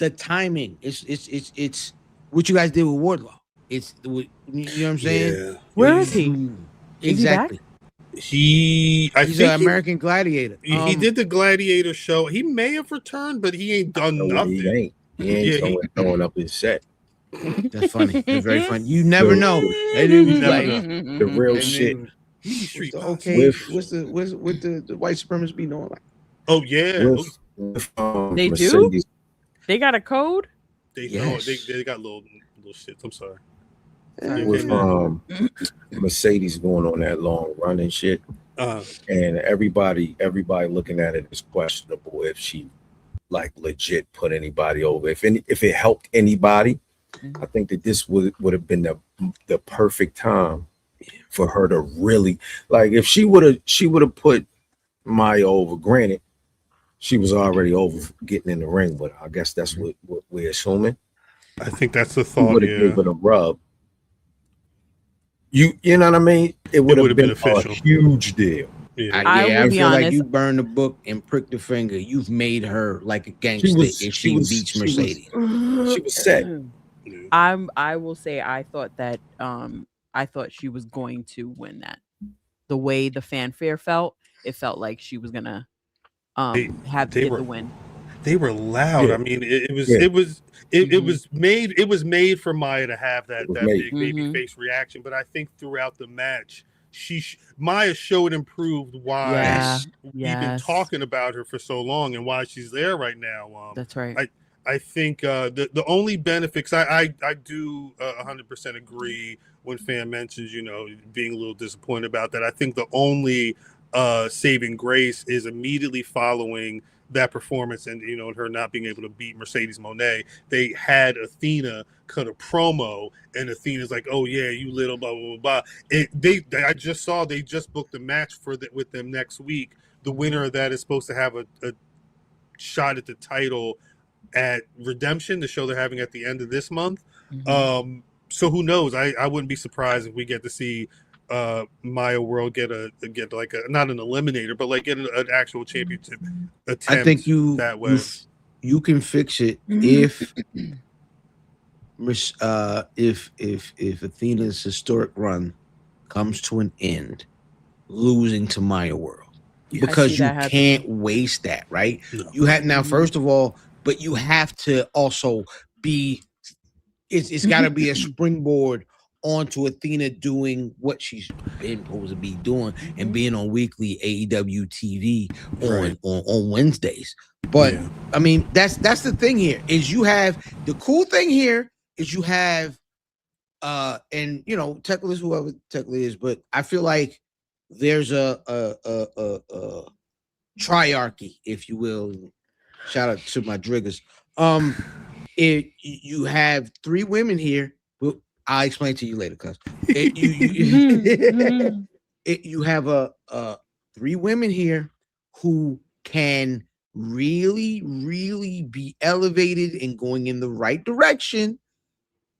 the timing. It's what you guys did with Wardlow. It's you know what I'm saying? Yeah. Where is he? Exactly. He's an American Gladiator. He did the Gladiator show. He may have returned, but he ain't done nothing. He ain't throwing up his set. That's funny. It's very funny. You never know. The real shit. Okay. What's the white supremacists be doing? Like? Oh yeah. They Mercedes. do. They got a code. They got little shits. I'm sorry. With Mercedes going on that long run and shit, and everybody looking at it as questionable if she like legit put anybody over. If it helped anybody, I think that this would have been the perfect time for her to really like. If she would have put Maya over. Granted, she was already over getting in the ring, but I guess that's what we're assuming. I think that's the thought. Would have given a rub. You know what I mean? It would have been official. A huge deal. Yeah. I feel like you burn the book and prick the finger. You've made her like a gangster if she beats Mercedes. She was set. I will say I thought that I thought she was going to win that. The way the fanfare felt, it felt like she was gonna have to get the win. They were loud. Yeah. I mean, it was made for Maya to have that big baby face reaction. But I think throughout the match, Maya showed and proved why we've been talking about her for so long and why she's there right now. That's right. I think the only benefits I do 100% agree when Fan mentions being a little disappointed about that. I think the only saving grace is immediately following that performance and her not being able to beat Mercedes Moné. They had Athena cut a promo and Athena's like, oh yeah, you little blah blah blah. I just saw they just booked a match with them next week. The winner of that is supposed to have a shot at the title at Redemption, the show they're having at the end of this month. So who knows? I wouldn't be surprised if we get to see Maya World get like a not an eliminator, but like get an actual championship attempt. I think that way. You can fix it if Athena's historic run comes to an end, losing to Maya World, because you can't waste that, right? No. You have now, first of all, but you have to also be. It's got to be a springboard onto Athena doing what she's been supposed to be doing and being on weekly AEW TV on Wednesdays. But I mean, that's the thing here is you have the cool thing here is you have and Techless, whoever Techless is, but I feel like there's a triarchy, if you will. Shout out to my driggers. You have three women here. I'll explain to you later, cuz you have three women here who can really, really be elevated and going in the right direction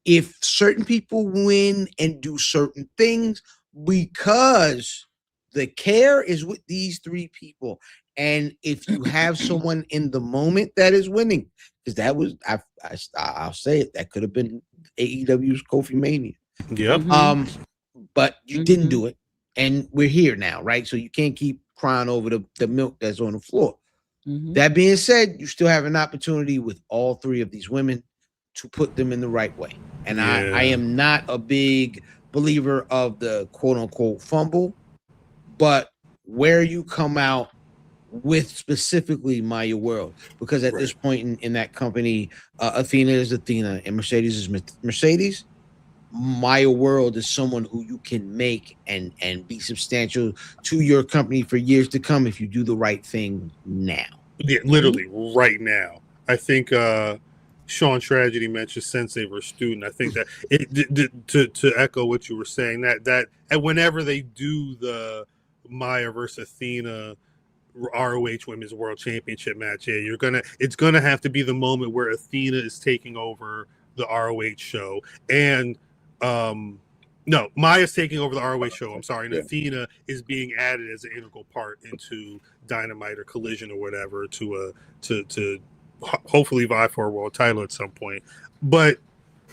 if certain people win and do certain things, because the care is with these three people. And if you have someone in the moment that is winning, because that was I'll say it, that could have been AEW's Kofi Mania. Yep. But you didn't do it, and we're here now, right? So you can't keep crying over the milk that's on the floor. That being said, you still have an opportunity with all three of these women to put them in the right way. And I am not a big believer of the quote unquote fumble, but where you come out with specifically Maya World, because at this point in that company, Athena is Athena and Mercedes is Mercedes. Maya World is someone who you can make and be substantial to your company for years to come if you do the right thing now. Yeah, literally right now. I think Sean Tragedy mentioned Sensei versus student. I think that to echo what you were saying, that and whenever they do the Maya versus Athena ROH Women's World Championship match, it's gonna have to be the moment where Athena is taking over the ROH show, and no, Maya's taking over the ROH show. I'm sorry, and Athena is being added as an integral part into Dynamite or Collision or whatever to hopefully vie for a world title at some point. But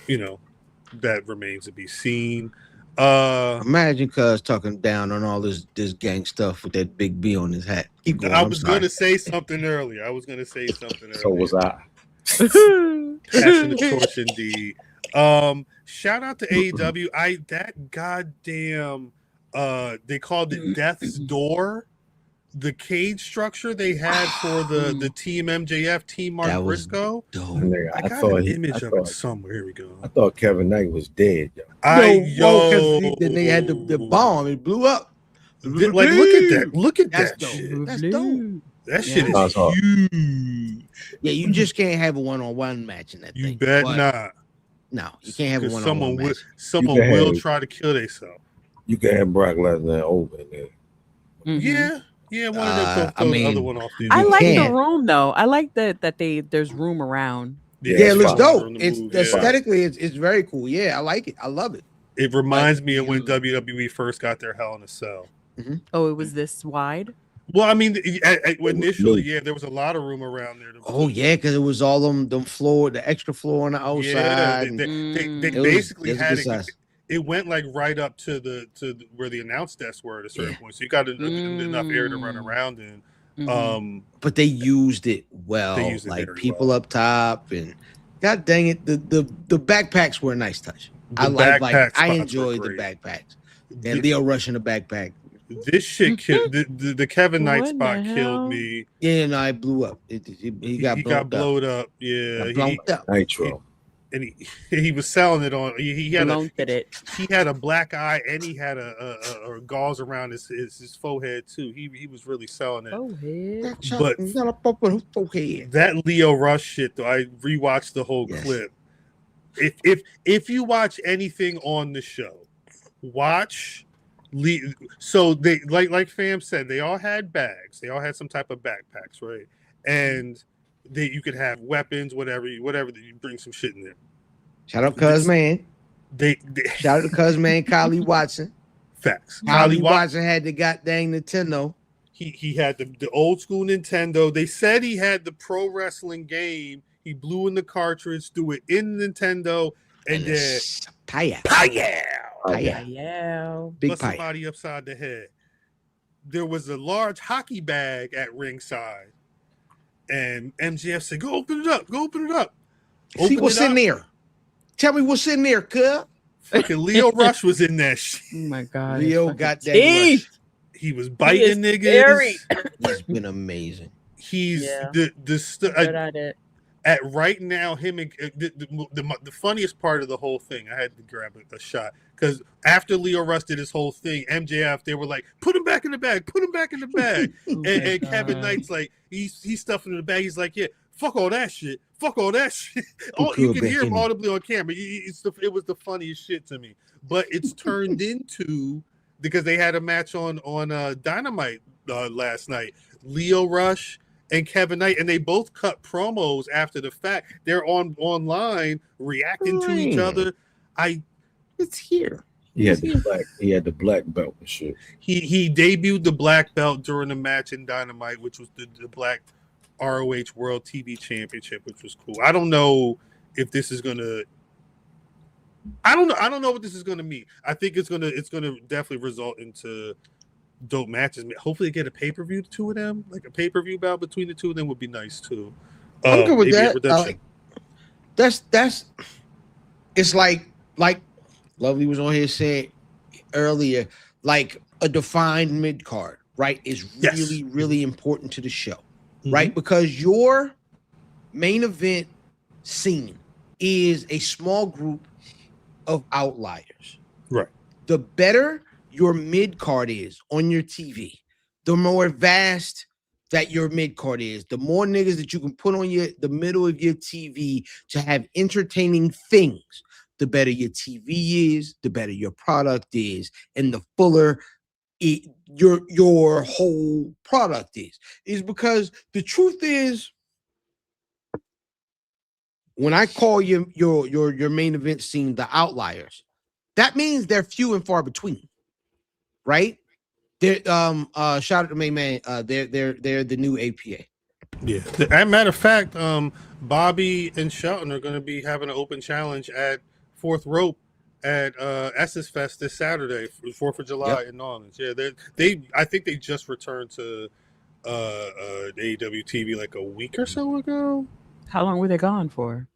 that remains to be seen. Imagine Cuz talking down on all this gang stuff with that big B on his hat. Keep going. I was going to say something earlier. So was I. Passing the torch indeed. Shout out to AEW. That goddamn they called it Death's Door. The cage structure they had for the Team MJF, Team Mark Briscoe. I got an image of it somewhere. Here we go. I thought Kevin Knight was dead. Then they had the bomb. It blew up. Like, look at that. Look at that dope. shit. That's dope. That shit is huge. Yeah, you just can't have a one-on-one match in that thing. You bet not. No, you can't have a one-on-one match. Someone will try to kill themselves. You can have Brock Lesnar over there. Mm-hmm. Yeah, one of them throw the other one off. I like the room though. I like that there's room around. Yeah, it looks dope. It's aesthetically, it's very cool. Yeah, I like it. I love it. It reminds me of when WWE first got their Hell in a Cell. Mm-hmm. Oh, it was this wide? Well, I mean, initially, there was a lot of room around there. Because it was all them floor, the extra floor on the outside. They basically had it. It went like right up to where the announce desks were at a certain point, so you got enough area to run around in. But they used it well. They used it people up top, and god dang it, the backpacks were a nice touch. I enjoyed the backpacks. And Leo Rush in the backpack. This shit killed the Kevin Knight spot killed me. Yeah, no, it blew up. He got blowed up. Yeah, Nitro. And he was selling it on. He had a black eye, and he had a gauze around his forehead too. He was really selling it. But that Leo Rush shit though, I rewatched the whole clip. If you watch anything on the show, watch. So they like Fam said, they all had bags. They all had some type of backpacks, right? And you could have weapons, whatever you bring some shit in there. Shout out Cuz Man. Shout out to Cuz Man, Kylie Watson. Facts. Kylie Watson had the goddamn Nintendo. He had the old school Nintendo. They said he had the pro wrestling game. He blew in the cartridge, threw it in Nintendo, and then big somebody upside the head. There was a large hockey bag at ringside. And MJF said, "Go open it up. Go open it up. See what's in there. Tell me what's in there, cuz." Fucking Leo Rush was in that shit. Oh my god, Leo got that rush. He was biting niggas. He's been amazing. He's good at it. At right now, him and the funniest part of the whole thing, I had to grab a shot because after Leo Rush did his whole thing, MJF, they were like, "Put him back in the bag, put him back in the bag," and Kevin Knight's like, he's stuffing in the bag. He's like, "Yeah, fuck all that shit, fuck all that shit." You can hear him audibly on camera. It was the funniest shit to me, but it's turned into because they had a match on Dynamite last night. Leo Rush and Kevin Knight, and they both cut promos after the fact. They're online reacting to each other. It's here. He had the black belt and shit. He debuted the black belt during the match in Dynamite, which was the black ROH World TV Championship, which was cool. I don't know if this is gonna. I don't know what this is gonna mean. I think it's gonna definitely result into dope matches. Hopefully, get a pay-per-view, the two of them, like a pay-per-view bout between the two of them would be nice too. I'm good with that. That's it's like Lovely was on here saying earlier, like a defined mid card, right? Is really, really important to the show, right? Because your main event scene is a small group of outliers, right? The better your mid card is on your TV, the more vast that your mid card is, the more niggas that you can put on the middle of your TV to have entertaining things, the better your TV is, the better your product is, and the fuller your whole product is because the truth is, when I call your main event scene the outliers, that means they're few and far between. Right? They're shout out to main man. They're the new APA. Yeah. As a matter of fact, Bobby and Shelton are going to be having an open challenge at Fourth Rope at Essex Fest this Saturday, 4th of July in New Orleans. Yeah, I think they just returned to AEW TV like a week or so ago. How long were they gone for?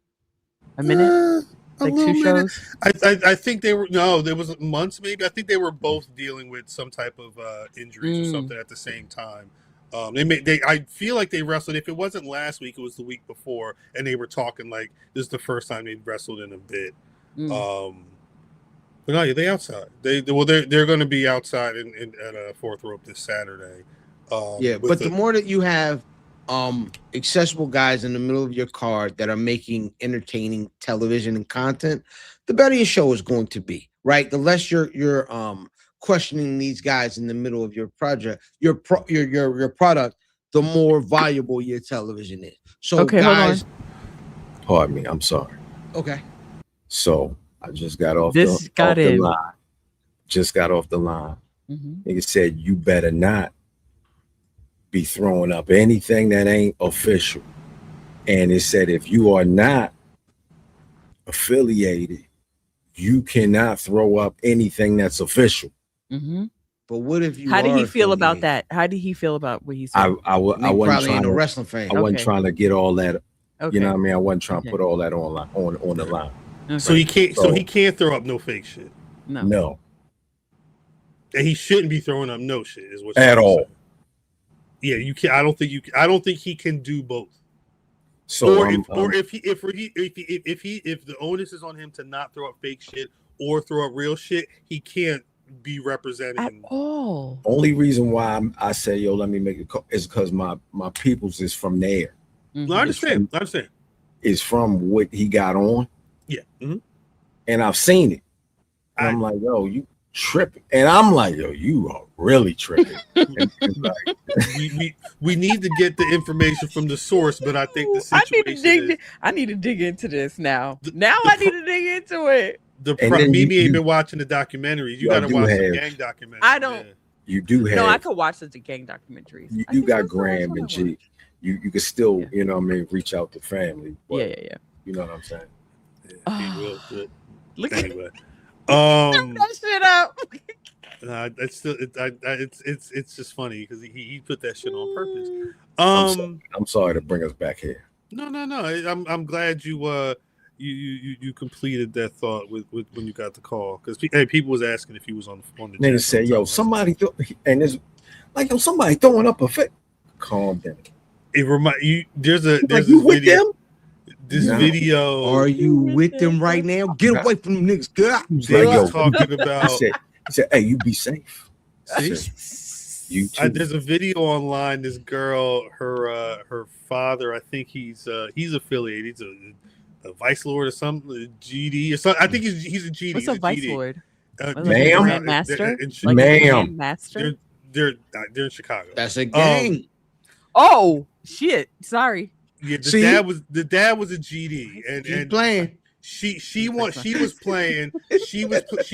A minute? Like 2 shows? I think they were there was months maybe. I think they were both dealing with some type of injuries or something at the same time. I feel like they wrestled. If it wasn't last week, it was the week before, and they were talking like this is the first time they wrestled in a bit. But no, they outside. They're going to be outside at Fourth Rope this Saturday. But the more that you have accessible guys in the middle of your card that are making entertaining television and content, the better your show is going to be, right? The less you're questioning these guys in the middle of your project, your product, the more valuable your television is. So guys, pardon me, I'm sorry. Okay. So I just got off the line. Just got off the line. Nigga said you better not be throwing up anything that ain't official. And it said if you are not affiliated, you cannot throw up anything that's official. But what if you? How did he feel about that? How did he feel about what he said? I wasn't trying a wrestling fan. I wasn't trying to get all that. Okay. You know what I mean? I wasn't trying to put all that on the line. Okay. So he can't. So he can't throw up no fake shit. No. And he shouldn't be throwing up no shit. Is what at all. Saying. Yeah, you can. I don't think he can do both. So if the onus is on him to not throw up fake shit or throw up real shit, he can't be representing at all. Only reason why I say let me make it is because my peoples is from there. I understand. Is from what he got on. Yeah. And I've seen it. And I'm like, you tripping. And I'm like, you are really tripping. And like, we need to get the information from the source, but I think the situation I need to dig into this now. I need to dig into it. Mimi ain't been watching the documentaries. You gotta watch the gang documentaries. I don't. You do have. No, I could watch the gang documentaries. You got Graham and G. You can still, you know what I mean, reach out to family. But, yeah. You know what I'm saying? Yeah, real good. Look anyway. that shit up. It's just funny because he put that shit on purpose. I'm sorry to bring us back here. No. I'm glad you completed that thought with when you got the call because people was asking if he was on the. Nigga said, somebody somebody throwing up a fit. Calm down. It remind you. There's a with video. Them? This video. Are you with them right now? Get away from them niggas. Good. Talking about. He said, hey, you be safe. You too. There's a video online. This girl, her father, I think he's affiliated. He's a vice lord or something, a GD or something. I think he's a GD. What's a vice lord? Ma'am, master. Ma'am, master. They're in Chicago. That's a gang. Oh shit! Sorry. Yeah, the dad was a GD, and playing. She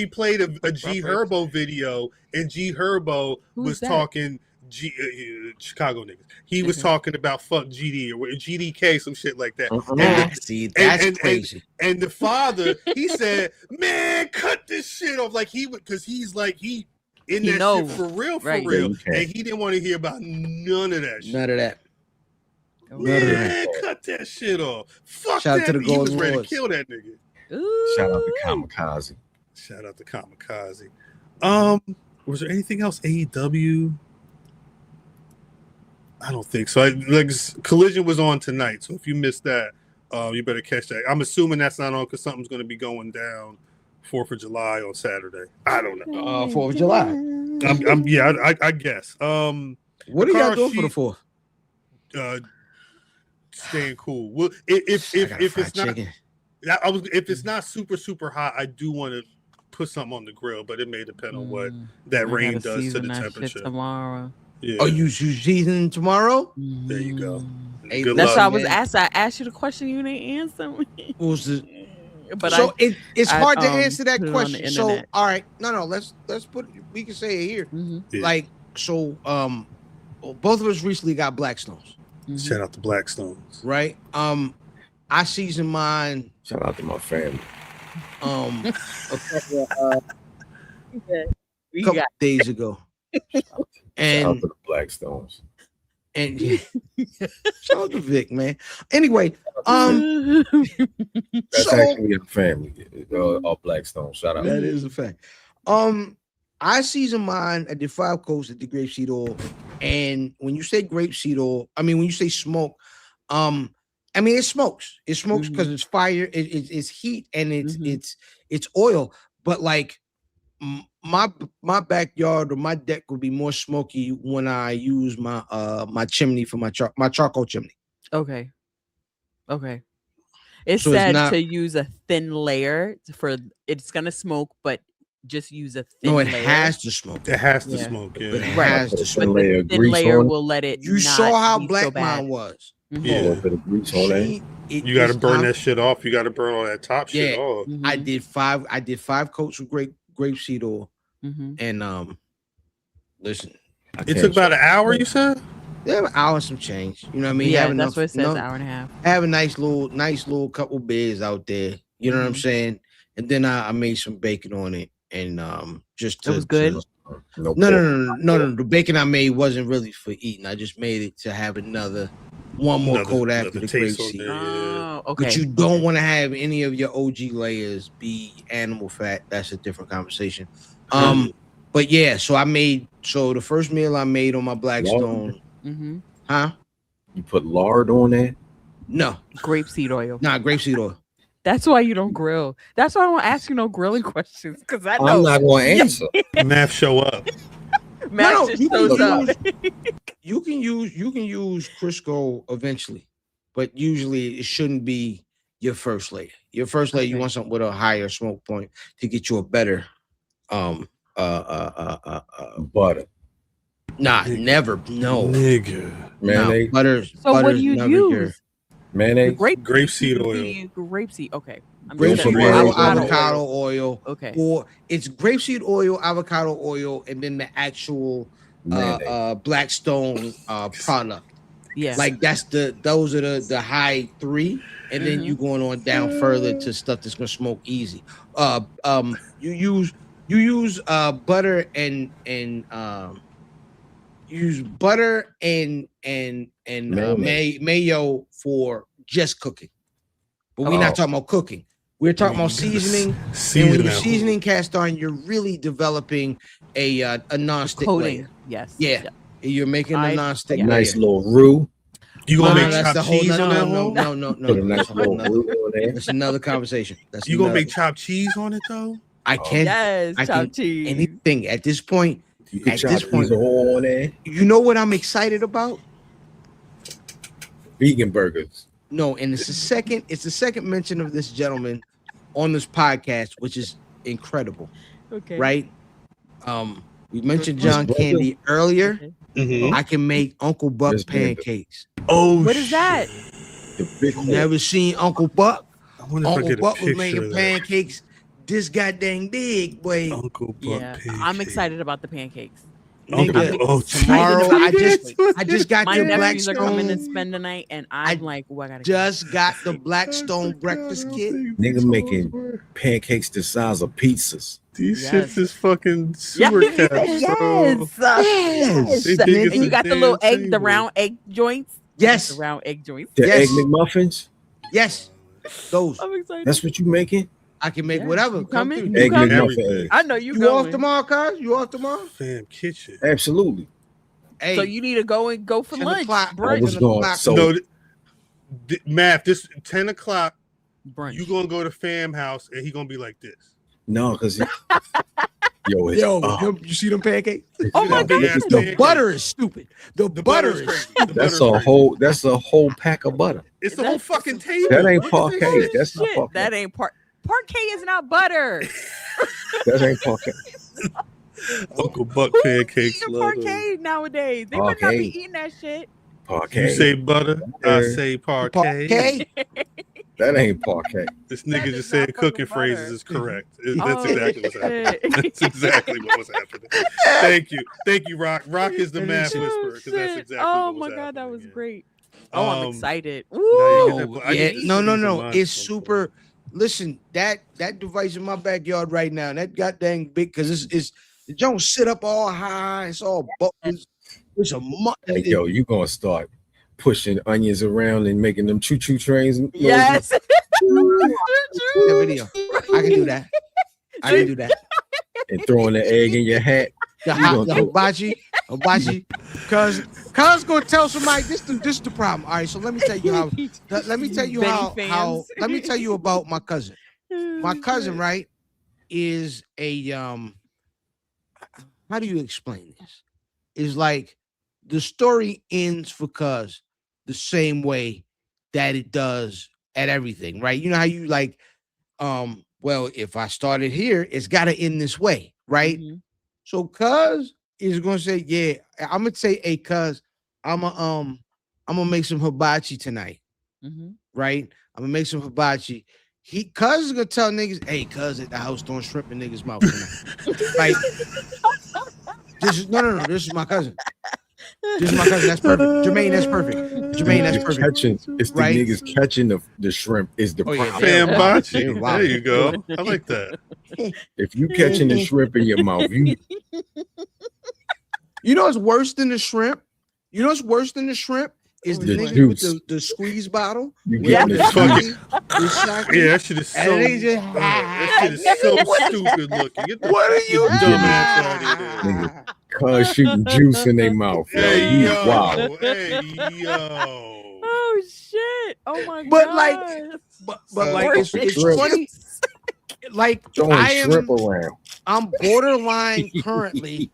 played a G Herbo video, and G Herbo was talking Chicago niggas. He was talking about fuck GD or GDK, some shit like that. That's crazy. And the father, he said, "Man, cut this shit off!" Like because he's like he in that shit for real, and he didn't want to hear about none of that shit. None of that. Man, cut that shit off. Fuck Shout that. To the he was Golden ready Lords. to kill that nigga. Ooh. Shout out to Kamikaze. Was there anything else? AEW? I don't think so. Collision was on tonight, so if you missed that, you better catch that. I'm assuming that's not on because something's going to be going down 4th of July on Saturday. I don't know. 4th of July. I guess. What are y'all doing for the 4th? Staying cool. Well, if it's not, chicken. if it's not super hot, I do want to put something on the grill, but it may depend on what that rain does to the temperature tomorrow. Yeah. Oh, you seasoning tomorrow? There you go. Hey, Good that's luck. why I was asked. I asked you the question, you didn't answer me. What was the? But so it's hard to answer that put it on the question. So internet. all right, no, let's put it. We can say it here. Mm-hmm. Yeah. Like so, both of us recently got Blackstones. Shout out to Blackstones. Right. I seasoned mine. Shout out to my family. A couple days ago. And shout out to the Blackstones. And shout out to Vic, man. Anyway, that's actually a family. All Blackstones. Shout out. That is a fact. I seasoned mine. I did 5 coats at the grapeseed oil. And when you say grapeseed oil, I mean when you say smoke, I mean it smokes. It smokes because it's fire. It's heat and it's oil. But like my backyard or my deck would be more smoky when I use my my chimney for my charcoal chimney. Okay. It So said it's to use a thin layer for it's gonna smoke, but just use a thin No, it layer. has to smoke. It has to smoke. Yeah. It has to smoke. But the thin layer will let it. You not saw how be black so bad. mine was. Yeah. A little bit of grease on that. You got to burn that shit off. You got to burn all that top shit off. I did 5 coats of grapeseed oil. And listen, it took about an hour. You said? Yeah, an hour and some change. You know what I mean? Yeah, Have that's what it says. enough, Hour and a half. Have a nice little couple beers out there. You know what I'm saying? And then I made some bacon on it, and just to, it was good. No. The bacon I made wasn't really for eating. I just made it to have one more coat after the grapeseed. Oh, okay. But you don't want to have any of your OG layers be animal fat. That's a different conversation. But yeah, so the first meal I made on my Blackstone. Huh? You put lard on that? No. Grapeseed oil. Nah, grapeseed oil. That's why you don't grill. That's why I don't ask you no grilling questions, because I know I'm not going to answer. Math show up. Math just shows up. You can use Crisco eventually, but usually it shouldn't be your first layer. Your first layer, you want something with a higher smoke point to get you a better butter. Nah, never. No. Nigga. Mayonnaise. No, butter. So what do you use? Mayonnaise. Grapeseed oil. Grapeseed. Okay. Grapeseed oil, avocado oil. Okay. Or it's grapeseed oil, avocado oil, and then the actual Blackstone product. Yeah. Like those are the high 3, and then you going on down further to stuff that's gonna smoke easy. You use butter and use butter and mayo for just cooking, but we're not talking about cooking. We're talking about seasoning. And when you're seasoning cast iron, you're really developing a non-stick coating. layer. Yes. Yeah. You're making a non-stick nice layer. little roux. You gonna make chopped cheese on that one? No. Put a nice little roux on there. That's another conversation. You gonna make chopped cheese on it though? I can. Yes, chopped cheese. Anything at this point. You can chop cheese on there. You know what I'm excited about? Vegan burgers. No, and it's the second mention of this gentleman on this podcast, which is incredible. Okay. Right? We mentioned John Candy earlier. Mm-hmm. I can make Uncle Buck pancakes. Oh, what is that? Never seen Uncle Buck? Uncle Buck was making pancakes this goddamn big, boy. Uncle Buck pancakes. I'm excited about the pancakes. Tomorrow I just got my the nephews are coming Blackstone. and spend the night, and I'm like, I gotta just got the Blackstone breakfast kit. Nigga making pancakes the size of pizzas. These shits is fucking super caps, bro. Yes. And you got the little egg, the round egg joints. Yes. The round egg joints. The egg McMuffins. Yes. Those. I'm excited. That's what you making? I can make whatever. Come in. Egg McMuffin. I know you You going. off tomorrow, cuz? You off tomorrow? Fam, kitchen. Absolutely. Hey, So you need to go for 10 lunch. o'clock. I Brunch. was going. So No, Math, this 10 o'clock, Brunch. you gonna go to fam house and he gonna be like this. no, because you you see them pancakes? Oh my God. The butter is stupid. The butter is crazy. that's a whole pack of butter. It's the whole fucking table. That ain't What is parquet. this? That's not Shit, parquet. that ain't parquet is not butter. That ain't parquet. Uncle Buck pancakes. Eating Love them. parquet nowadays. They would not be eating that shit. Parquet. You say butter, I say parquet. parquet. That ain't parquet. This That nigga is just not said cooking fucking butter. phrases is correct. That's Oh, exactly what's happening. shit. That's exactly what was happening. Thank you, Rock. Rock is the math whisperer because that's exactly. Oh what my was God, that happening, was yeah. great. I'm excited. No, it's super. Listen, that device in my backyard right now, that goddamn big, because it's the don't sit up all high. It's all buttons. It's a hey, yo, you gonna start pushing onions around and making them choo-choo trains? Yes. The video. I can do that. I can do that. And throwing the egg in your hat. The hibachi. Cause gonna tell somebody this is the problem. All right, so let me tell you how. Let me tell you how. Let me tell you about my cousin. My cousin, right, is a How do you explain this? Is like the story ends for cuz the same way that it does at everything, right? You know how you like, well, if I started here, it's got to end this way, right? Mm-hmm. So cuz is gonna say, yeah, I'm gonna say, hey, cuz, I'm gonna make some hibachi tonight, right? I'm gonna make some hibachi. Cuz is gonna tell niggas, hey, cuz at the house throwing shrimp in niggas' mouth tonight. Like, this is no. This is my cousin. This is my cousin. That's perfect. Jermaine, that's perfect. Jermaine, that's perfect. It's the niggas catching the shrimp is the problem. Hibachi. Wow. There you go. I like that. If you catching the shrimp in your mouth, you know what's worse than the shrimp? You know what's worse than the shrimp? Is the nigga with the squeeze bottle? Yeah, that shit is so. That shit is so stupid looking. Get the, what are you dumb ass out of here? Cuz shooting juice in their mouth. Hey, yo. Wow. Hey, yo. Oh shit. Oh my god. But like it's funny. Like I'm borderline currently.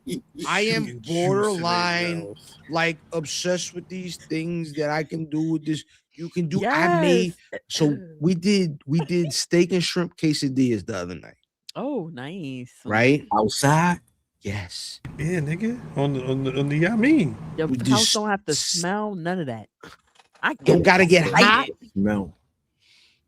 I am borderline like obsessed with these things that I can do with this. You can do. Yes. We did steak and shrimp quesadillas the other night. Oh, nice. Right outside. Yes. Yeah, nigga. On the Yamin. Your house don't have to smell none of that. I don't gotta get hot. No.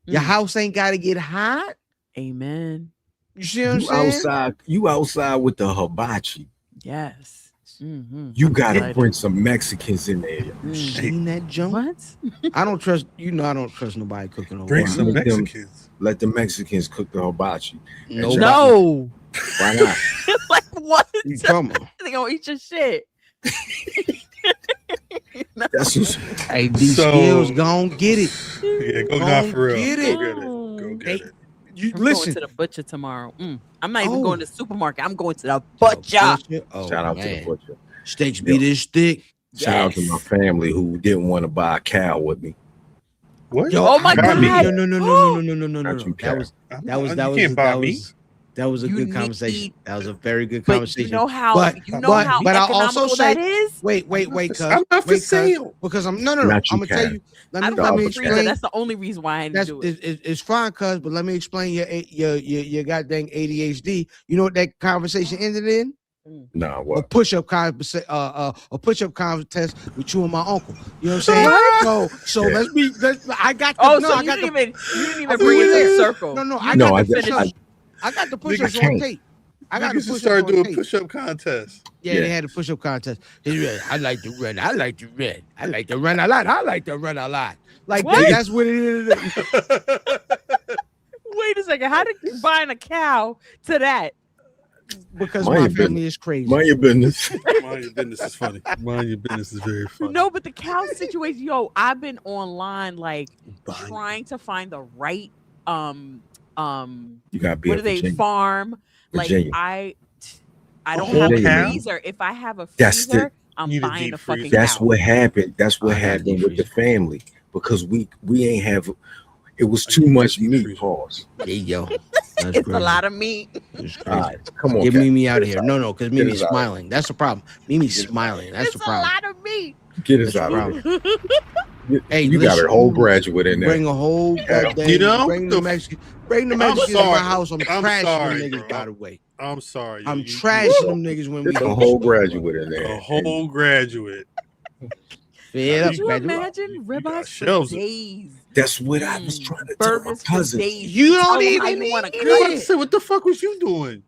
Your house ain't gotta get hot. Amen. You see what I'm saying? You outside with the hibachi. Yes. Mm-hmm. You gotta bring some Mexicans in there. Seen that junk? What? I don't trust. I don't trust nobody cooking. Bring some Mexicans. Let the Mexicans cook the hibachi. No. Why not? Like what? Come on. They gonna eat your shit. No. Hey, these skills gon' get it. Yeah, go down for real. Get it. Go get it. I'm going to the butcher tomorrow. I'm not even going to the supermarket. I'm going to the butcher. Shout out to the butcher. Steaks be this thick. Shout out to my family who didn't want to buy a cow with me. What? Yo, oh my god! No. That was a good conversation. That was a very good conversation. You know how but I'll also say that is? Wait, cuz I'm not for sale. Because I'm I'm gonna tell you. Let me explain. That's the only reason why I didn't do it. It's fine, cuz, but let me explain your goddamn ADHD. You know what that conversation ended in? Nah, what? A push-up contest with you and my uncle. You know what I'm saying? So let's be. I got. You didn't even bring it to the circle. No, I got the push-ups on tape. I got to start doing push-up contests. Yeah, they had a push-up contest. I like to run. I like to run. I like to run a lot. I like to run a lot. Like that's what it is. Wait a second. How did you bind a cow to that? Because my family is crazy. Mind your business. Mind your business is funny. Mind your business is very funny. No, but the cow situation, yo, I've been online like trying to find the right you gotta be what do they farm? Virginia. Like I don't have a freezer. If I have a freezer, I'm buying a fucking cow. That's what happened. That's what happened with the family because we ain't have. It was too much meat. Pause. There you go. It's a lot of meat. All right, come on. Get Mimi out of here. No, because Mimi's smiling. That's the problem. Mimi's smiling. That's the problem. It's a lot of meat. Get us out of here. Hey, you got a whole graduate in there. Bring a whole goddamn. Bring the Mexican. Bring the Mexicans to my house. I'm trashing them niggas, by the way. I'm sorry. I'm trashing them niggas when we go. A whole graduate in there. A whole graduate. Could you imagine ribeyes for days? That's what I was trying to tell my cousin. You don't even want to cut. What the fuck was you doing?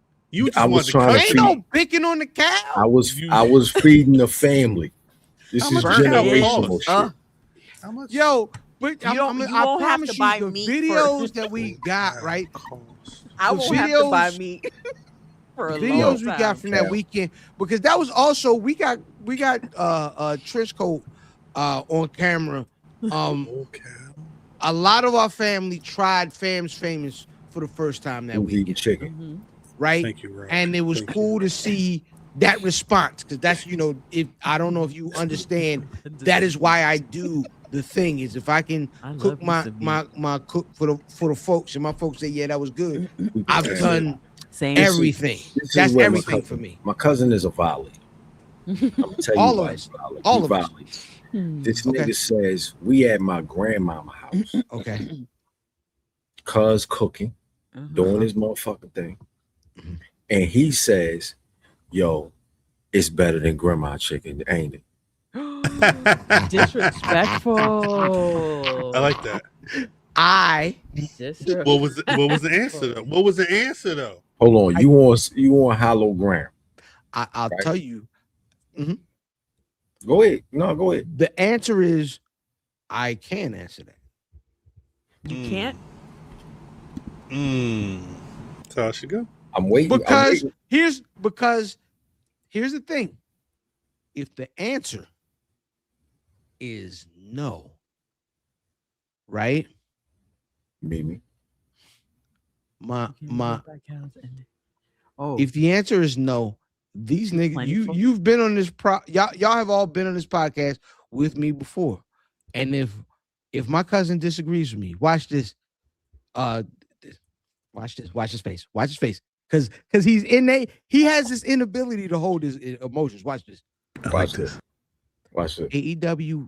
I was trying to ain't no picking on the cow. I was feeding the family. This is generational shit. How much? Yo, but You won't have promise to buy you the meat videos that we got, right? I The won't have to buy videos- meat for a long Videos we time. got from that weekend, because that was also we got trench coat on camera. Okay. A lot of our family tried Fam's Famous for the first time that Who's eating weekend, chicken? right? Thank you, Rob. And it was Thank cool you. to see that response, because that's, if I don't know if you understand, that is why I do the thing, is if I can cook my cook for the folks, and my folks say, yeah, that was good, I've done Same. everything. This is That's where everything for me. My cousin is a volley. I'm gonna tell you All why of he's us. volley. All He of us. volleys. This Okay. nigga says we at my grandmama house, Okay. cuz cooking, doing his motherfucking thing, and he says, "Yo, it's better than grandma chicken, ain't it?" Disrespectful. I like that. What was the answer though? What was the answer though? Hold on, you want hollow gram? I'll Right. tell you. Go ahead. No, go ahead. The answer is I can answer that. You can't. So I should go. I'm waiting. Because here's the thing. If the answer is no, right? Mimi. Oh, If the answer is no, these niggas, Plentiful. you've been on this y'all have all been on this podcast with me before. And if my cousin disagrees with me, watch this. Watch his face. Watch his face. Because he's innate, he has this inability to hold his emotions. Watch this. Watch this. Watch this. AEW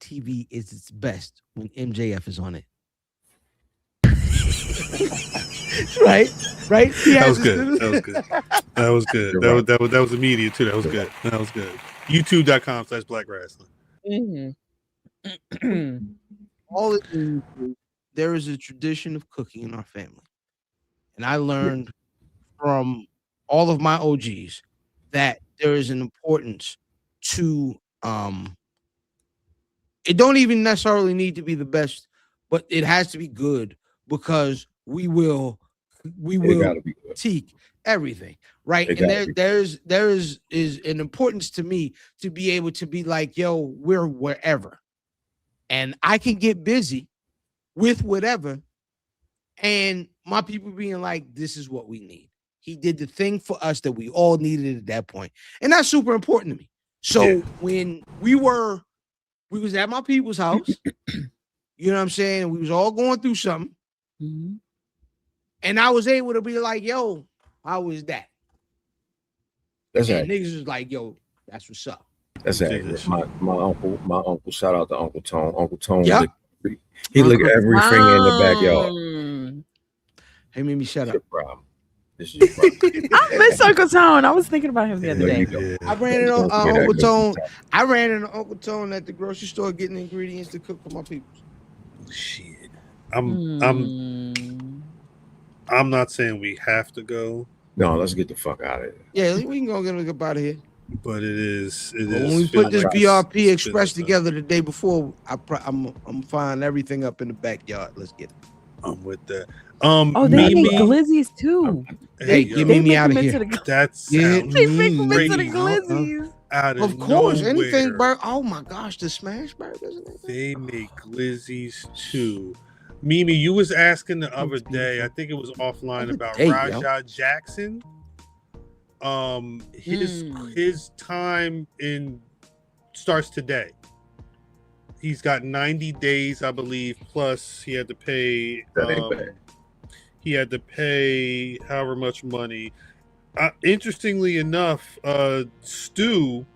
TV is its best when MJF is on it. right? He That has was this good. little- That was good. That was good. You're right. That was immediate too. That was good. That was good. YouTube.com/Black Rasslin. All it means is there is a tradition of cooking in our family. And I learned from all of my OGs that there is an importance to it don't even necessarily need to be the best, but it has to be good, because we will It gotta be good. critique everything, right? It And gotta be. there is an importance to me to be able to be like, yo, we're wherever, and I can get busy with whatever, and my people being like, this is what we need. He did the thing for us that we all needed at that point, and that's super important to me. So when we was at my people's house, you know what I'm saying, we was all going through something. And I was able to be like, yo, how was that? That's And right. niggas was like, yo, that's what's up. That's right. My uncle. Shout out to Uncle Tone. Uncle Tone. Yep. He look at everything in the backyard. Hey, made me shut It's your up. problem. This is your problem. I miss Uncle Tone. I was thinking about him the other No, you day. don't. I ran into Don't forget Uncle that. Tone. I ran into Uncle Tone at the grocery store getting ingredients to cook for my people. Shit. I'm not saying we have to go, No, let's get the fuck out of here. Yeah, we can go get up out of here. but it is. But when we put this feeling- BRP it's Express feeling together the day before, I'm find everything up in the backyard. Let's get it. I'm with that. Oh, they Mimi, make glizzies too. Hey, yo, give me out of them here. into the- That Yeah. sounds They make them into the crazy. glizzies. Out Of course, nowhere. anything burger. Oh my gosh, the smash burgers. They make glizzies too. Mimi, you was asking the other day, I think it was offline, Other about day, yo. Rajah Jackson. His time starts today. He's got 90 days, I believe, plus he had to pay That ain't bad. he had to pay however much money. Interestingly enough, Stu,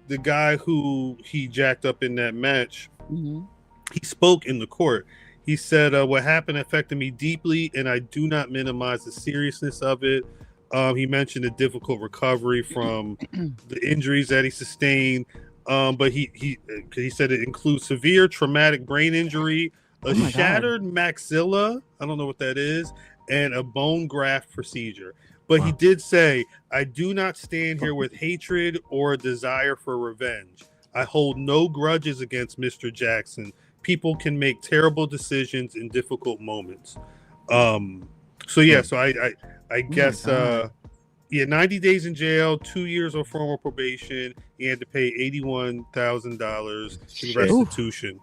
the guy who he jacked up in that match, he spoke in the court. He said, what happened affected me deeply, and I do not minimize the seriousness of it. He mentioned a difficult recovery from the injuries that he sustained. But he said it includes severe traumatic brain injury, a shattered maxilla, I don't know what that is, and a bone graft procedure. But he did say, I do not stand here with hatred or a desire for revenge. I hold no grudges against Mr. Jackson. People can make terrible decisions in difficult moments. So I guess 90 days in jail, 2 years on formal probation. He had to pay $81,000 in restitution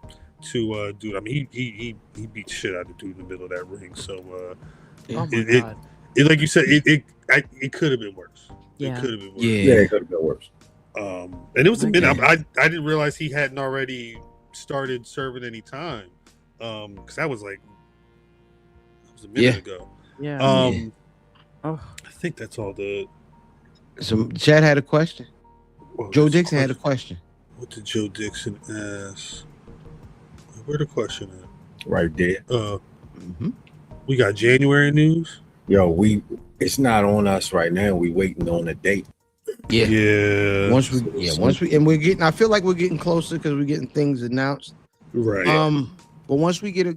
to dude. I mean, he beat the shit out of the dude in the middle of that ring. So it like you said, it could have been worse. Yeah. It could have been worse. Yeah, it could have been worse. And it was a minute. I didn't realize he hadn't already started serving any time. Because that was a minute ago. Yeah. I think that's all the. So Chad had a question. Joe Dixon had a question. What did Joe Dixon ask? Where the question at? Right there. We got January news. Yo, it's not on us right now. We waiting on a date. Yeah. Once we're getting. I feel like we're getting closer because we're getting things announced. Right. But once we get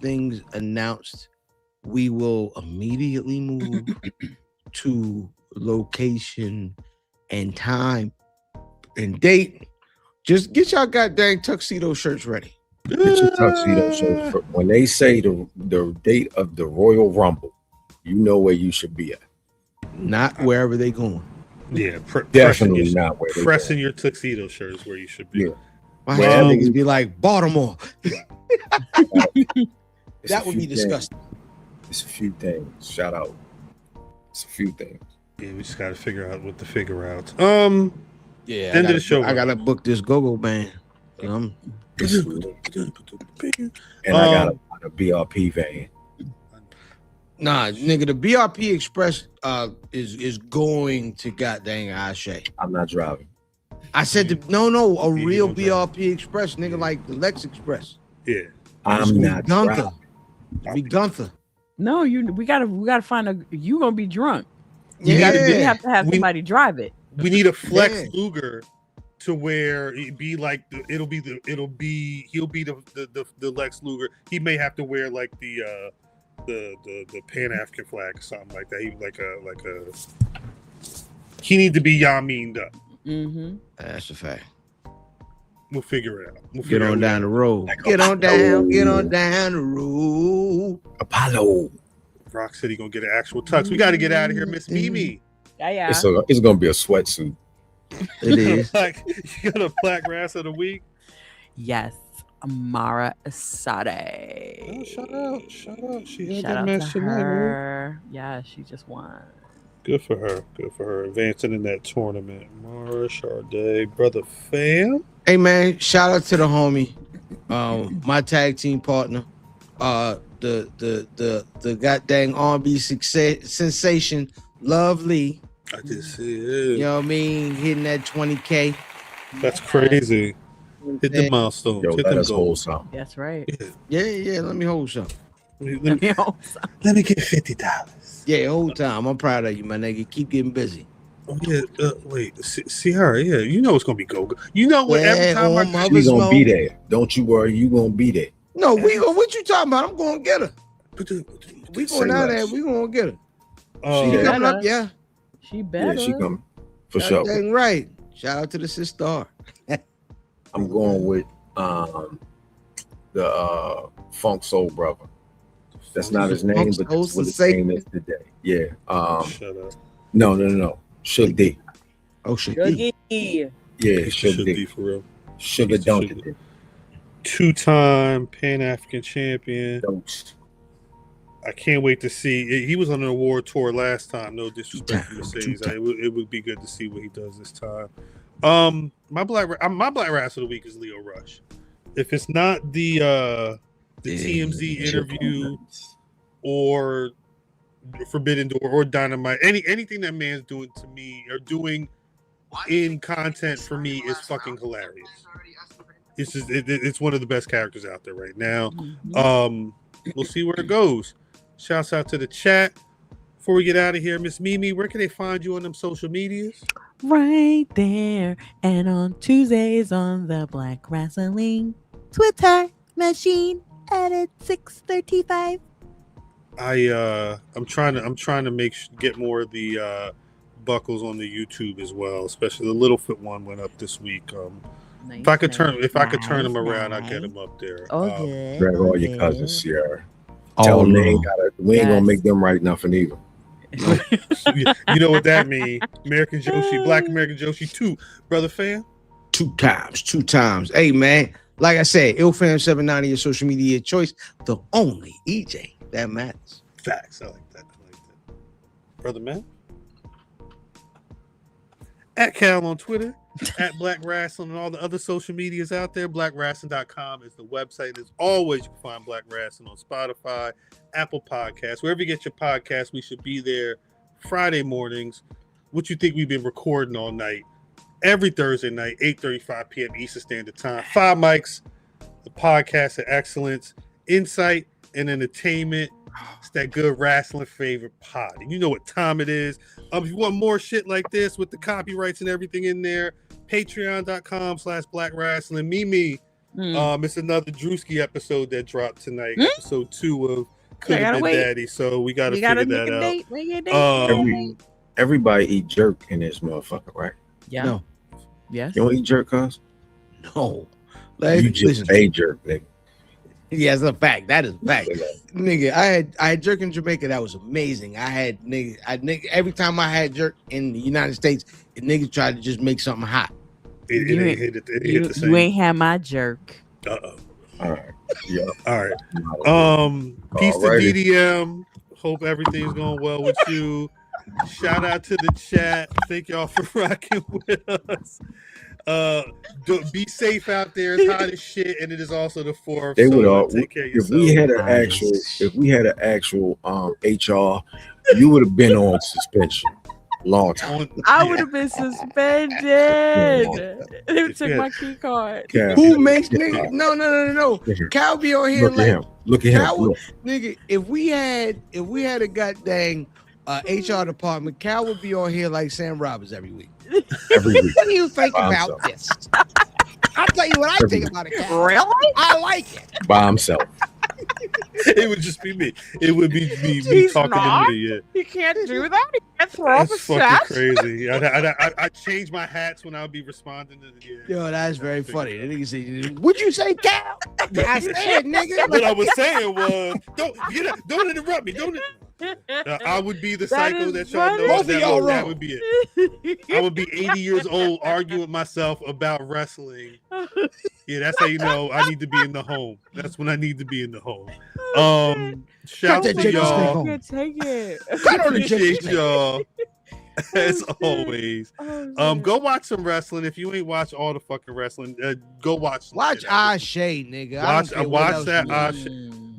things announced, we will immediately move to location and time and date. Just get y'all goddamn tuxedo shirts ready. Get your tuxedo shirts. When they say the date of the Royal Rumble, you know where you should be at. Not wherever they going. Yeah, definitely not where they pressing your tuxedo shirt is where you should be. Yeah. My niggas be like Baltimore. That would be disgusting. It's a few things. Shout out. It's a few things. Yeah, we just got to figure out what to figure out. Yeah. End of the show. I gotta book this go-go band. And I got a BRP van. Nah, nigga, the BRP Express is going to goddamn Ashe. I'm not driving. I said a real BRP Express, nigga, like the Lex Express. Yeah. I'm not driving. Be Gunther. No, we gotta find you gonna be drunk. You have to have somebody drive it. We need a Flex Luger to where he'll be the Lex Luger. He may have to wear like the Pan African flag or something like that. He need to be Yamined up. Mm-hmm. That's a fact. We'll figure it out. Get on down the road. Get on down the road. Apollo. Rock City gonna get an actual tux. We got to get out of here, Miss Mimi. Yeah. It's gonna be a sweatsuit. It is. You got a Black Rasslin of the week? Yes, Amara Asade. Oh, shout out. She had Shout that out match to tonight, man. her. Yeah, she just won. Good for her. Advancing in that tournament. Mara, Sade, brother fam. Hey man, shout out to the homie, my tag team partner, the goddamn R&B sensation, Lovely. I just see it. You know what I mean? Hitting that 20K. That's crazy. Hit the milestones. Yo, Hit let them us hold goals. something. That's right. Yeah. Let me hold something. Let me get $50. Yeah, whole time. I'm proud of you, my nigga. Keep getting busy. Oh yeah. Wait. See her. Yeah. You know it's gonna be go. You know what? Every time She's gonna be there. Don't you worry. You gonna be there. No, what you talking about? I'm gonna get her. We going out there. We gonna get her. She coming up. Yeah. She better. Yeah, she coming for sure. Dang right. Shout out to the sister. I'm going with the Funk Soul Brother. That's not his name, but that's what his name is today. Yeah. Shut up. No. Sugar D. Oh, Sugar D. Yeah, Sugar D. For real. Sugar Duncan. 2-time Pan African champion. Don't. I can't wait to see. He was on an award tour last time. No disrespect to Mercedes. It would be good to see what he does this time. My Black Rasslin of the week is Leo Rush. If it's not the TMZ interview or Forbidden Door or Dynamite, anything that man's doing to me or doing in content for me is fucking hilarious. It's just it's one of the best characters out there right now. We'll see where it goes. Shouts out to the chat. Before we get out of here, Miss Mimi, where can they find you on them social medias? Right there. And on Tuesdays on the Black Rasslin Twitter machine at 6:35. I'm trying to get more of the buckles on the YouTube as well. Especially the Littlefoot one went up this week. If I could turn them around, I'd get them up there. Good. Drag all your cousins, Sierra. Tell them we ain't gonna make them write nothing either. You know what that means? American Joshi, Black American Joshi 2, brother fam. Two times. Hey man, like I said, IlFam790, your social media choice, the only EJ that matters. Facts. I like that. Brother man. At Cal on Twitter, at Black Rasslin and all the other social medias out there. BlackRasslin.com is the website. As always, you can find Black Rasslin on Spotify, Apple Podcasts, wherever you get your podcasts. We should be there Friday mornings. What you think we've been recording all night? Every Thursday night, 8:35 p.m. Eastern Standard Time. 5 mics, the podcast of excellence, insight, and entertainment. It's that good wrestling favorite pod. And you know what time it is. If you want more shit like this with the copyrights and everything in there, patreon.com/Black Rasslin. Mimi. It's another Drewski episode that dropped tonight. Episode 2 of Could Have Been Daddy. So we gotta figure that out. Everybody eat jerk in this motherfucker, right? Yeah. No. Yes. You don't eat jerk, cuz? No. You just a jerk, nigga. Yeah, that's a fact. That is a fact. Nigga, I had jerk in Jamaica. That was amazing. Every time I had jerk in the United States, the niggas tried to just make something hot. You ain't had my jerk. Uh-oh. All right. Yeah. All right. Peace to DDM. Hope everything's going well with you. Shout out to the chat. Thank y'all for rocking with us. Be safe out there. It's hot as shit, and it is also the 4th. They would all. Take care of if we had an actual HR, you would have been on suspension long time. I would have been suspended. They took my key card. Cal, Who makes nigga? No. Cal be on here Look at him. Look. Nigga, if we had a goddamn HR department, Cal would be on here like Sam Roberts every week. Every week. What do you think about this? I'll tell you what I think about it, Cal. Really? I like it. By himself. It would just be me. It would be me talking to me. Yeah. He can't do that. He can't throw up a That's fucking shot. crazy. I change my hats when I would be responding to the. Yeah. Yo, that's very funny. The nigga say, "What'd you say, Cal?" I said, "Nigga." What I was saying was, don't interrupt me. Don't. I would be the psycho that y'all know. Both of y'all that wrong. would be it. I would be 80 years old arguing with myself about wrestling. Yeah, that's how you know I need to be in the home. That's when I need to be in the home. Shout out to y'all. Take it. Appreciate y'all. As always. Go watch some wrestling. If you ain't watch all the fucking wrestling, go watch some Watch shit. Ashe, nigga. Watch that Ashe.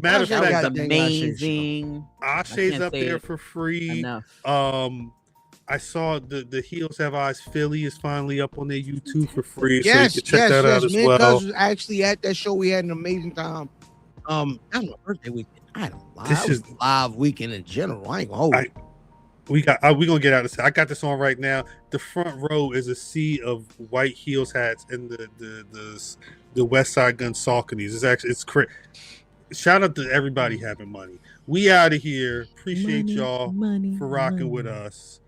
Matter of Ashe fact, got amazing. Ashe's up there for free. Enough. I saw the Heels Have Eyes Philly is finally up on their YouTube for free. Yes, so you can check that out as me and well. Cuz was actually at that show. We had an amazing time. That was my birthday weekend. I had a live weekend in general. I ain't gonna hold it. We gonna get out of this. I got this on right now. The front row is a sea of white Heels hats and the West Side Gun Sauconies. It's crazy. Shout out to everybody having money. We out of here. Appreciate y'all for rocking with us.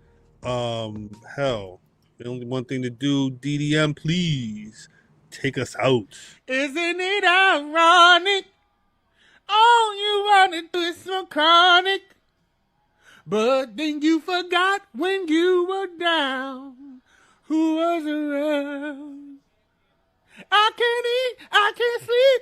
Hell, the only one thing to do, DDM, please take us out. Isn't it ironic? All you wanna do is so chronic. But then you forgot when you were down, who was around. I can't eat, I can't sleep.